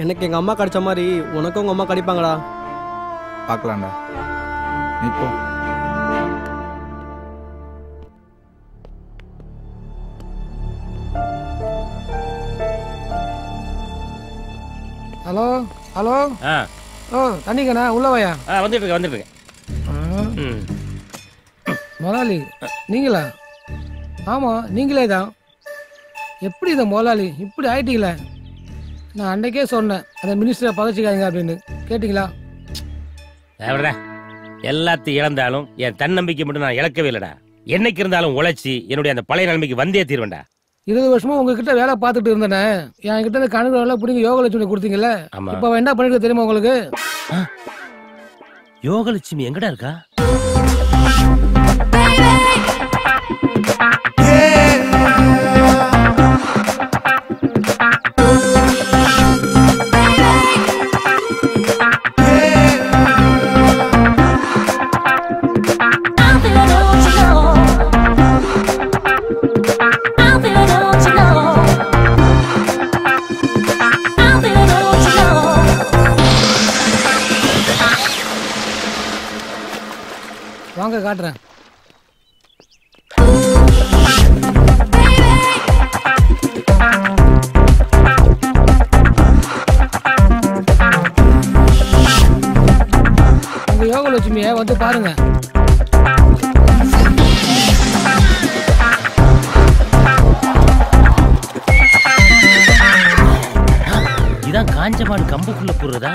எனக்கு எங்க அம்மா கிடைச்ச மாதிரி உனக்கும் உங்க அம்மா கிடைப்பாங்கடா. பார்க்கலாம்டா. நீ போ. ஹலோ ஹலோ தண்ணிக்கண்ணா உள்ள வாயா. வந்துட்டு இருக்கேன். முதலாளி நீங்களா? ஆமா நீங்களே தான். எப்படி இந்த முதலாளி இப்படி ஆயிட்டீங்களே? நான் அன்னைக்கே சொன்னேன் அந்த மினிஸ்டரை பகச்சிக்காதீங்க அப்படின்னு. கேட்டீங்களா? எல்லாத்தையும் இழந்தாலும் என் தன்னம்பிக்கை மட்டும் நான் இழக்கவே இல்லடா. என்னைக்கு இருந்தாலும் உழைச்சி என்னுடைய அந்த பழைய நிலைமைக்கு வந்தே தீர்வேன்டா. 20 வருஷமா உங்ககிட்ட வேலை பார்த்துட்டு இருந்தேனே, என்கிட்ட இருந்து கணக்கு வேலை பிடிங்க யோகலட்சுமி கொடுத்தீங்கல்ல. இப்ப என்ன பண்ணிட்டு தெரியுமா உங்களுக்கு? யோகலட்சுமி எங்கடா இருக்கா? வாங்க காட்டுறேன். உங்க யோகலட்சுமியை வந்து பாருங்க. இதான் காஞ்சமாடு கம்புக்குள்ள போடுறதா?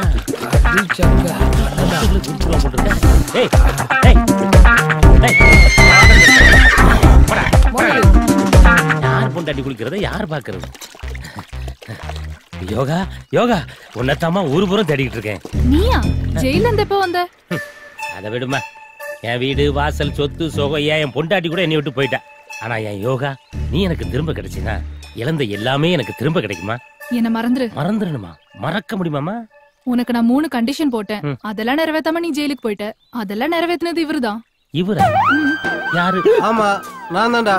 யார் பொண்டாட்டி குளிக்கிறத யார் பாக்குறது? யோகா யோகா உன்னத்தாமா ஊரு புறம் தேடிக்கிட்டு இருக்கேன். நீயா? ஜெயில இருந்து எப்ப வந்த? அதை விடுமா. என் வீடு வாசல் சொத்து சோகம் என் பொண்டாட்டி கூட என்னை விட்டு போயிட்டா. ஆனா என் யோகா நீ எனக்கு திரும்ப கிடைச்சினா இழந்த எல்லாமே எனக்கு திரும்ப கிடைக்குமா? என்ன மறந்துரு. மறந்துடணுமா? மறக்க முடியுமாமா? உனக்கு நான் 3 கண்டிஷன் போட்டேன். அதெல்லாம் நிறைவேத்தாம நீ ஜெயிலுக்கு போயிட்ட. அதெல்லாம் நிறைவேத்தினது இவருதான். இவரா? யாரு? ஆமா நான் தான்டா.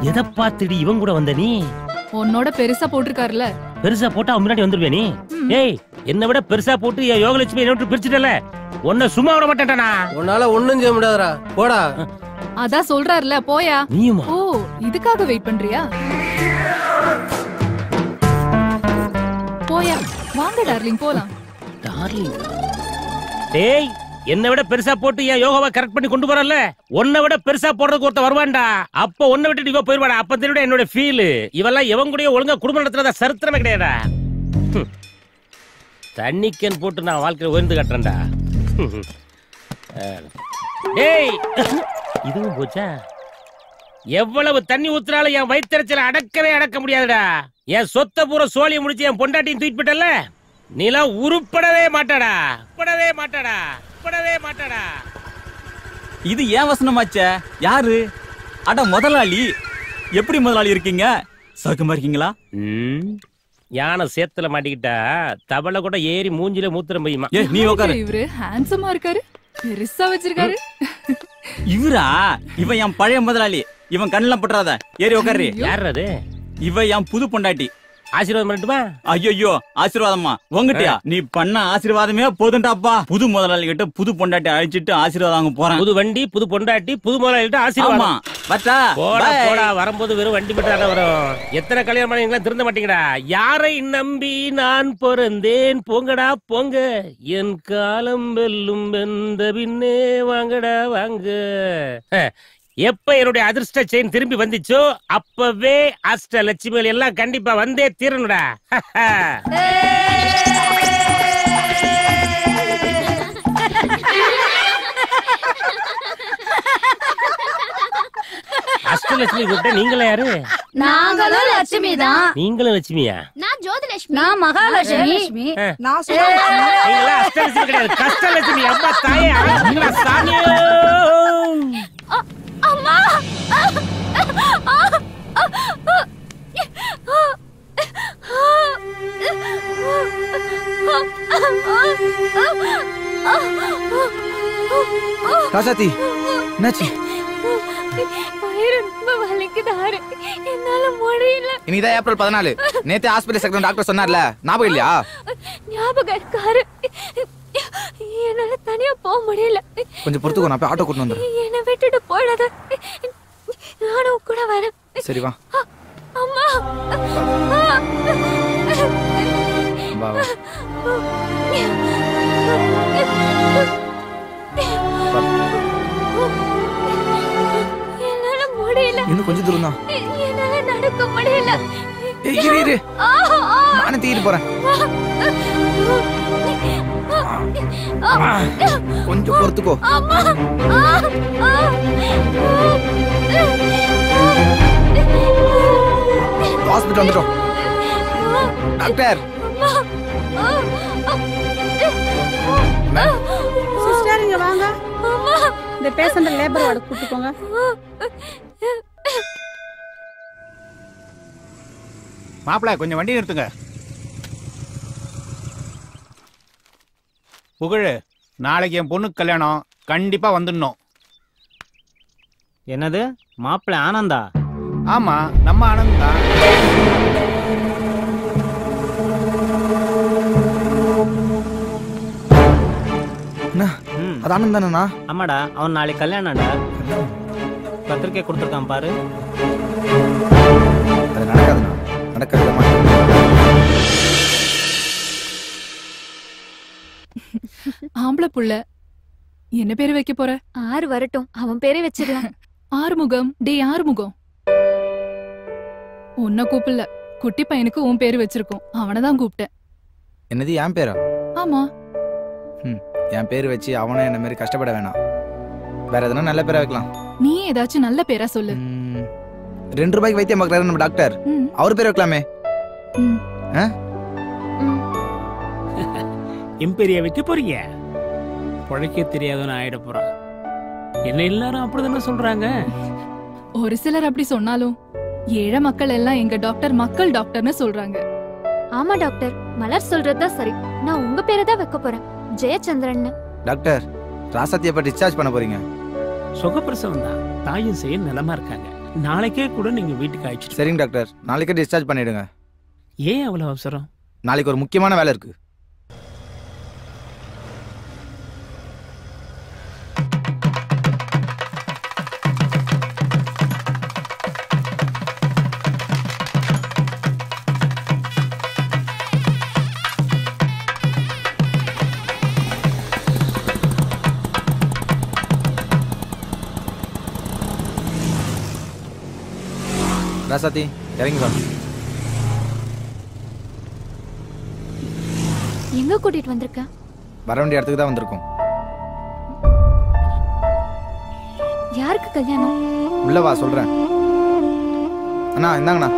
எதை பார்த்துடி இவன் கூட வந்த நீ? உன்னோட பெருசா போட்டிருக்காருல. பெருசா போட்டா அவன் முன்னாடி வந்துருவே நீ? ஏய் என்ன விட பெருசா போட்டு என் யோகலட்சுமி என்ன விட்டு பிரிச்சுட்டல. உன்னை சும்மா விட மாட்டேன்டா. உன்னால ஒண்ணும் செய்ய முடியாதுடா. போடா. அதான் சொல்றாருல போயா. நீயுமா? ஓ இதுக்காக வெயிட் பண்றியா? போயா. வாங்க டார்லிங் போலாம். டார்லிங்? டேய் என்ன விட பெருசா போட்டு என் யோகாவை கரெக்ட் பண்ணி கொண்டு வரல. உன்னை விட பெருசா போடுறதுக்கு ஒருத்த வருவான்டா. அப்ப உன்னை விட்டு இவ போயிருவாடா. அப்ப தெரியும் என்னோட ஃபீல். இவெல்லாம் எவன் கூட ஒழுங்கா குடும்பம் நடத்துறதா சரித்திரமே கிடையாடா. தண்ணிக்கன் போட்டு நான் வாழ்க்கையில உயர்ந்து கட்டுறேன்டா. டேய் இதுவும் போச்சா? எவ்வளவு தண்ணி ஊத்துறாலும் என் வயிற்றுச்சல அடக்கவே அடக்க முடியாதுடா. என் சொத்த பூரா சோழிய முடிச்சு என் பொண்டாட்டியும் தூக்கிட்டு போயிட்டல. நீலாம் உருப்படவே மாட்டாடா. இது ஏன் வசனமாச்சே? யாரு? அட முதலாளி. எப்படி முதலாளி இருக்கீங்க? சௌக்கியமா இருக்கீங்களா? யானை சேத்துல மாட்டிக்கிட்டா தவளை கூட ஏறி மூஞ்சில மூத்திரம் பெய்யுமா? நீ உட்காரு. இவரு ஹேண்ட்ஸமா இருக்காரு. பெருசா வச்சிருக்காரு. இவரா? இவன் என் பழைய முதலாளி. இவன் கண்ணுல பட்டுறாத. ஏறி உட்காரு. யார் அது? இவன் என் புது பொண்டாட்டி. ஆசீர்வாதம் பண்ணட்டுமா? ஐயோ ஆசீர்வாதமா உங்கட்டியா? நீ பண்ண ஆசீர்வாதமே போதுண்டாப்பா. புது முதலாளி கிட்ட புது பொண்டாட்டி அழைச்சிட்டு ஆசீர்வாதம் வாங்க போறேன். புது வண்டி புது பொண்டாட்டி புது முதலாளி கிட்ட ஆசீர்வாதம். போடா வரும்போது வெறும் வண்டி மட்டும் வரும். எத்தனை கல்யாணம் பண்ணீங்களா திருந்த மாட்டீங்கடா. யாரை நம்பி நான் பிறந்தேன்? போங்கடா போங்க. என் காலம் வெல்லும் வெந்த பின்னே வாங்கடா வாங்க. எப்ப என்னுடைய அதிர்ஷ்ட செயின் திரும்பி வந்துச்சோ அப்பவே அஷ்ட லட்சுமிகள் எல்லாம் கண்டிப்பா வந்தே தீரணுடா. அஷ்டலட்சுமி கூப்பிட்ட நீங்களே யாரு? நாங்களும் லட்சுமி தான். நீங்களும் லட்சுமியா? நான் ஜோதிலட்சுமி. நான் மகாலட்சுமி. நான் நீங்களா அஷ்டலட்சுமி கிடையாது, கஷ்டலட்சுமி. அம்மா தாயே நீங்களா சாமி? அம்மா ராசாத்தி என்னாச்சு? என்னால முடியல. இன்னைதான் ஏப்ரல் 14. நேத்து ஹாஸ்பிடல் செக்ரட்டரி டாக்டர் சொன்னார்ல, ஞாபகம் இல்லையா? ஞாபகம் இருக்காரு. என்னால தனியா போக முடியல. கொஞ்சம் பொறுத்துக்கோ, நான் போய் ஆட்டோ கூட்டு வந்துடுறேன். என்னை விட்டுட்டு போயிடாத. நானும் கூட வரேன். சரி வா. அம்மா வா வா. என்னால முடியல. இன்னும் கொஞ்சம் தூரம் தான். என்னால நடக்க முடியல. இரு இரு, நானே தூக்கிட்டு போறேன். கொஞ்சம் பொறுத்துக்கோ. ஹாஸ்பிட்டல் வந்துட்டோம். டாக்டர் சிஸ்டர் இங்க வாங்க. இந்த பேஷண்ட் லேபர் வார்டு கூட்டி போங்க. மாப்பிள்ள கொஞ்சம் வண்டி நிறுத்துங்க. புகழ், நாளைக்கு என் பொண்ணுக்கு கல்யாணம், கண்டிப்பா வந்துடணும். என்னது மாப்பிள்ள ஆனந்தா? ஆமா, நம்ம ஆனந்த் தான். அது ஆனந்த் தானேண்ணா? ஆமாடா, அவன் நாளைக்கு கல்யாணம்டா. பத்திரிக்கை கொடுத்துருக்கான் பாரு. அது நடக்காதுண்ணா, நடக்கிறது ஆம்பளை புள்ள என்ன பேரு வைக்க போற? ஆறு வரட்டும், அவன் பேரே வச்சிடலாம். ஆறுமுகம். டே ஆறுமுகம், உன்னை கூப்பிடல, குட்டி பையனுக்கு உன் பேரு வச்சிருக்கோம், அவனதான் கூப்பிட்டேன். என்னது என் பேரா? ஆமா. என் பேரு வச்சு அவனும் என்ன மாதிரி கஷ்டப்பட வேணாம். வேற எதனா நல்ல பேரா வைக்கலாம். நீ ஏதாச்சும் நல்ல பேரா சொல்லு. 2 ரூபாய்க்கு வைத்தியம் பார்க்கறாரு நம்ம டாக்டர், அவர் பேர் வைக்கலாமே. எம்பெரிய வைக்க போறீங்க? பொழைக்க தெரியாதவன ஆயிட போறான். என்ன எல்லாரும் அப்படிதானே சொல்றாங்க? ஒரு சிலர் அப்படி சொன்னாலும் ஏழை மக்கள் எல்லாம் எங்க டாக்டர் மக்கள் டாக்டர்னு சொல்றாங்க. ஆமா டாக்டர், மலர் சொல்றதுதான் சரி. நான் உங்க பேரை தான் வைக்க போறேன், ஜெயச்சந்திரன். டாக்டர், ராசாத்தி எப்ப டிஸ்சார்ஜ் பண்ண போறீங்க? சுகப்பிரசவம் தான், தாயும் செய்ய நிலமா இருக்காங்க. நாளைக்கே கூட நீங்க வீட்டுக்கு அழைச்சிட்டு. சரிங்க டாக்டர், நாளைக்கே டிஸ்சார்ஜ் பண்ணிடுங்க. ஏன் அவ்வளவு அவசரம்? நாளைக்கு ஒரு முக்கியமான வேலை இருக்கு. ராசாத்தி இறங்கி வா. எங்க கூட்டிட்டு வந்திருக்க? வர வேண்டிய இடத்துக்கு தான் வந்திருக்கோம். யாருக்கு கல்யாணம்? உள்ள வா சொல்றேன். அண்ணா இந்தாங்கண்ணா.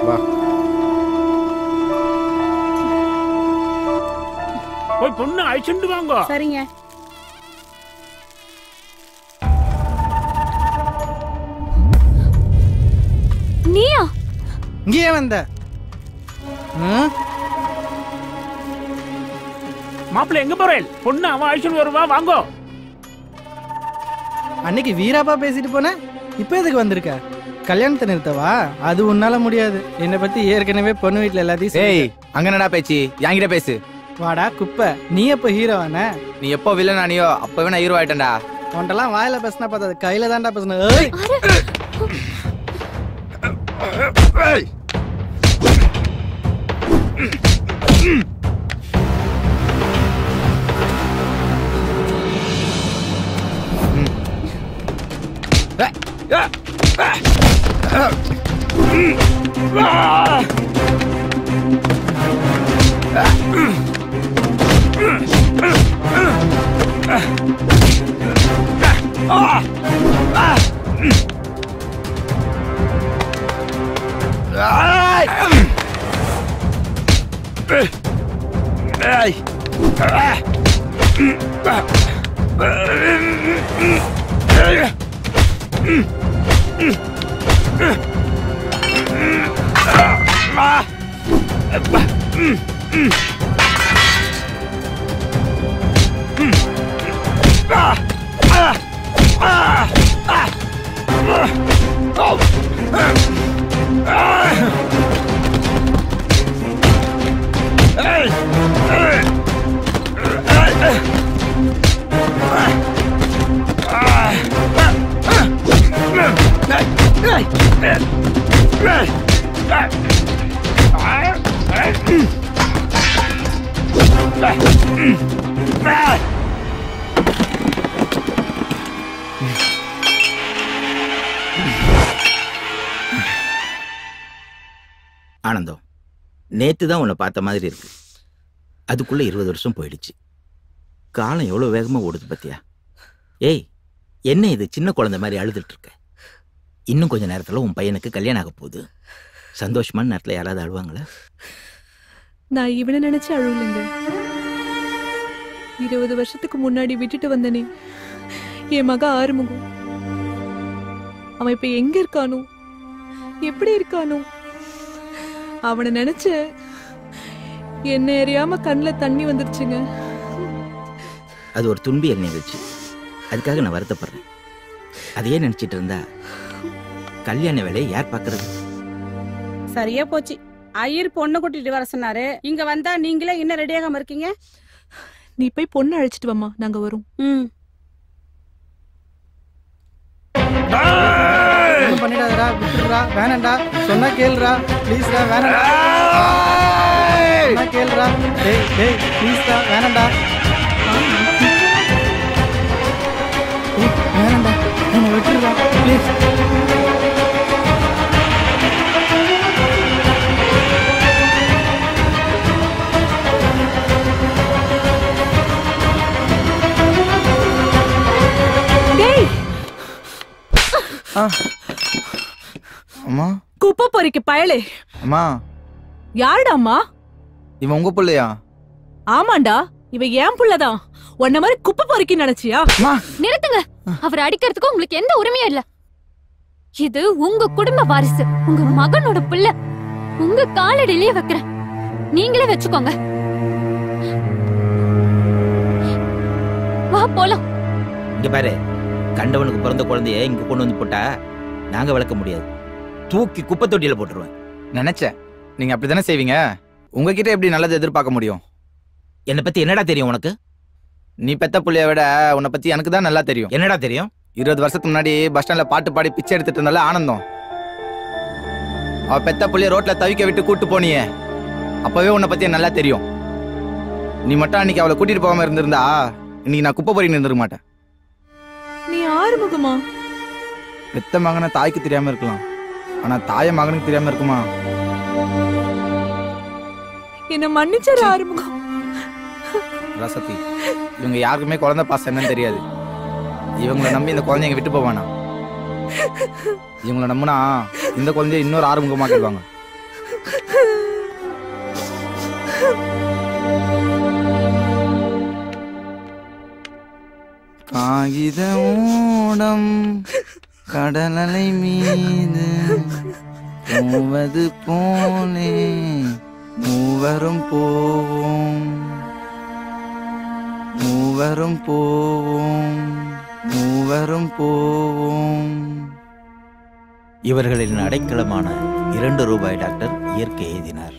வா. போய் பொண்ணு அழைச்சிட்டு வாங்க. சரிங்க. நீயா? இங்கே வந்த? மாப்பிள்ள எங்க போறேன்? பொண்ணு அவன் அழைச்சிட்டு வருவா, வாங்கோ. அன்னைக்கு வீராப்பா பேசிட்டு போன, இப்ப எதுக்கு வந்திருக்க? கல்யாணத்தை நிறுத்தவா? அது உன்னால முடியாது. என்னை பத்தி ஏற்கனவே பொண்ணு வீட்டுல எல்லாத்தையும். ஏய், அங்க என்னடா பேச்சு? என்கிட்ட பேசு. வாடா குப்பை, நீ எப்ப ஹீரோவான? நீ எப்போ வில்லன் ஆனியோ அப்பவே நான் ஹீரோ ஆயிட்டேன்டா. உன்ட்டெல்லாம் வாயில பேசினா பார்த்தது, கையில தான்டா பேசணும். ஆனந்தம், நேத்து தான் உன்னை பார்த்த மாதிரி இருக்கு. அதுக்குள்ள 20 வருஷம் போயிடுச்சு. காலம் எவ்வளவு வேகமா ஓடுது பத்தியா? ஏய், என்ன இது சின்ன குழந்தை மாதிரி அழுதுட்டு இருக்க? இன்னும் கொஞ்ச நேரத்துல உன் பையனுக்கு கல்யாணம் ஆக போகுது. சந்தோஷமான நேரத்துல யாராவது அழுவாங்களா? நான் இவனை நினைச்சு அழுவலைங்க. 20 வருஷத்துக்கு முன்னாடி விட்டுட்டு வந்தனே என் மக ஆறுமுகம், அவன் இப்ப எங்க இருக்கானோ, எப்படி இருக்கானோ, அவனை நினைச்ச என்ன அறியாம கண்ணுல தண்ணி வந்துருச்சுங்க. அது ஒரு துன்பி நிகழ்ச்சி, அதுக்காக நான் வருத்தப்படுறேன். அதையே நினைச்சிட்டு இருந்தா கல்யாண வேலையை யார் பாக்குறது? சரியா போச்சு. ஐயர் பொண்ணு கூட்டிட்டு வர சொன்னாரு. இங்க வந்தா நீங்களே இன்னும் ரெடியாகாம இருக்கீங்க. நீ போய் பொண்ணு அழைச்சிட்டு வாமா, நாங்க வரோம். பண்ணிடாதடா, விட்டுடுறா, வேணாண்டா, சொன்னா கேளுடா, ப்ளீஸ்டா, வேணாண்டா, சொன்னா கேளுடா, டேய் டேய் ப்ளீஸ்டா, வேணாண்டா, வேணாண்டா, என்ன விட்டுடுறா ப்ளீஸ். அம்மா, குப்பை பொறிக்கு பயலே. அம்மா, யாருடா அம்மா? இவன் உங்க புள்ளையா? ஆமாண்டா, இவ ஏன் புள்ளதான். உன்ன மாதிரி குப்பை பொறிக்கி நினைச்சியா? நிறுத்துங்க. அவர் அடிக்கிறதுக்கு உங்களுக்கு எந்த உரிமையும் இல்ல. இது உங்க குடும்ப வாரிசு, உங்க மகனோட பிள்ளை. உங்க காலடியிலேயே வைக்கிறேன், நீங்களே வச்சுக்கோங்க. வா போலாம். இங்க பாரு, கண்டவனுக்கு பிறந்த குழந்தைய இங்க கொண்டு வந்து போட்டா நாங்க வளர்க்க முடியாது. தூக்கி குப்பை தொட்டியில போட்டுருவேன். நினைச்சேன் நீங்க அப்படித்தானே செய்வீங்க. உங்ககிட்ட எப்படி நல்லது எதிர்பார்க்க முடியும்? என்னை பத்தி என்னடா தெரியும் உனக்கு? நீ பெத்த புள்ளைய விட உன்னை பத்தி எனக்கு தான் நல்லா தெரியும். என்னடா தெரியும்? 20 வருஷத்துக்கு முன்னாடி பஸ் ஸ்டாண்ட்ல பாட்டு பாடி பிச்சை எடுத்துட்டு இருந்தால ஆனந்தம், அவ பெத்த புள்ளைய ரோட்ல தவிக்க விட்டு கூட்டு போனியே, அப்பவே உன்னை பத்தி நல்லா தெரியும். நீ மட்டும் அன்னைக்கு அவளை கூட்டிட்டு போகாம இருந்திருந்தா இன்னைக்கு நான் குப்பை பொறி நின்றுக்க மாட்டேன். நீ ஆறுமுகமா? பெத்த மகனை தாய்க்கு தெரியாம இருக்கலாம், ஆனா தாய மகனுக்கு தெரியாம இருக்குமா? என்ன மன்னிச்சரு ஆறுமுகம். ரசதி, இவங்க யாருக்குமே குழந்தை பாசம் என்னன்னு தெரியாது. இவங்களை நம்பி இந்த குழந்தைங்க விட்டு போவானா? இவங்களை நம்பினா இந்த குழந்தைய இன்னொரு ஆறுமுகமாக்கிடுவாங்க. காகித ஓடம் கடலலை மீது போவது போலே மூவரும் போவோம், மூவரும் போவோம், மூவரும் போவோம். இவர்களின் அடைக்கலமான 2 ரூபாய் டாக்டர் இயற்கை எழுதினார்.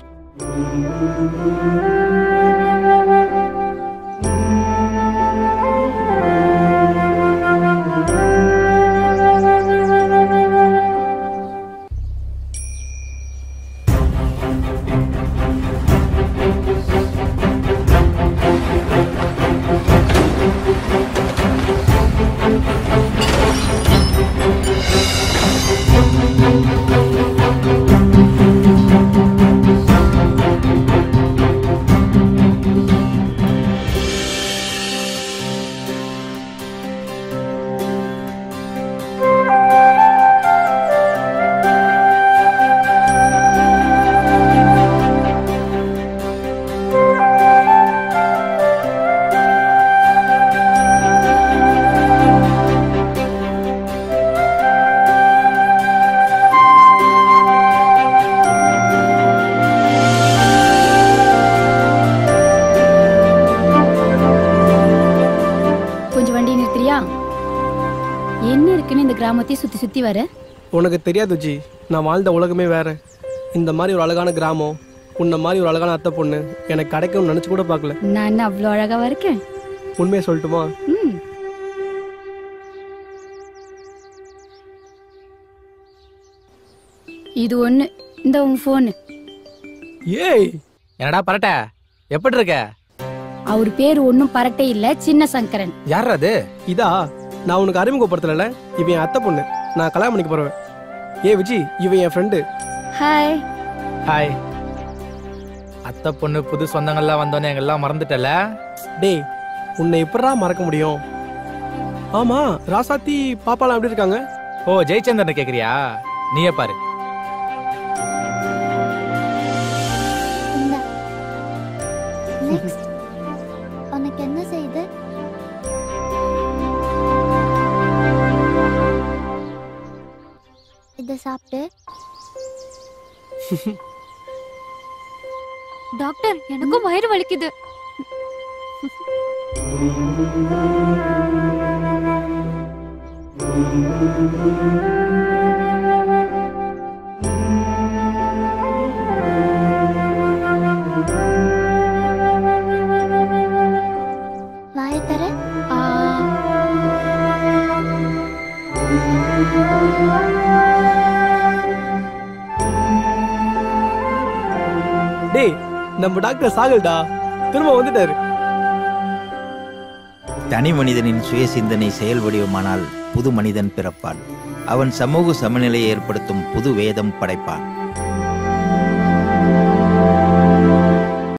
கிராமத்தை சுத்தி சுத்தி வர. உனக்கு தெரியாது ஜி, நான் வாழ்ந்த உலகமே வேற. இந்த மாதிரி ஒரு அழகான கிராமம், உன்ன மாதிரி ஒரு அழகான அத்தை பொண்ணு எனக்கு கிடைக்கும்னு நினைச்சு கூட பார்க்கல. நான் என்ன அவ்வளோ அழகாவா இருக்கேன்? உண்மையை சொல்லட்டுமா? இது ஒண்ணு, இந்த உன் போன். ஏய், என்னடா பரட்ட, எப்படி இருக்க? அவர் பேரு ஒன்னும் பரட்டே இல்ல, சின்ன சங்கரன். யார் அது? இதா நான் உனக்கு அறிமுகப்படுத்தல, இவன் என் அத்தை பொண்ணு. நான் கல்யாணம் பண்ணிக்க போறேன். ஏ விஜி, இவன் என் ஃப்ரெண்டு. ஹாய். ஹாய். அத்தை பொண்ணு புது சொந்தங்கள்லாம் வந்தோன்னே எங்கெல்லாம் மறந்துட்டல. டேய், உன்னை எப்படா மறக்க முடியும்? ஆமா, ராசாத்தி பாப்பாலாம் எப்படி இருக்காங்க? ஓ, ஜெயச்சந்திரன் கேக்குறியா? நீயே பாரு. நெக்ஸ்ட் உனக்கு என்ன செய்து? இத சாப்பிட்டு. டாக்டர், எனக்கும் வயிறு வலிக்குது. வாயை தர. டேய், நம்ம டாக்டர் சாகல்டா, திரும்ப வந்துட்டாரு. தனி மனிதனின் சுய சிந்தனை செயல் வடிவமானால் புது மனிதன் பிறப்பான். அவன் சமூக சமநிலையை ஏற்படுத்தும் புது வேதம் படைப்பான்.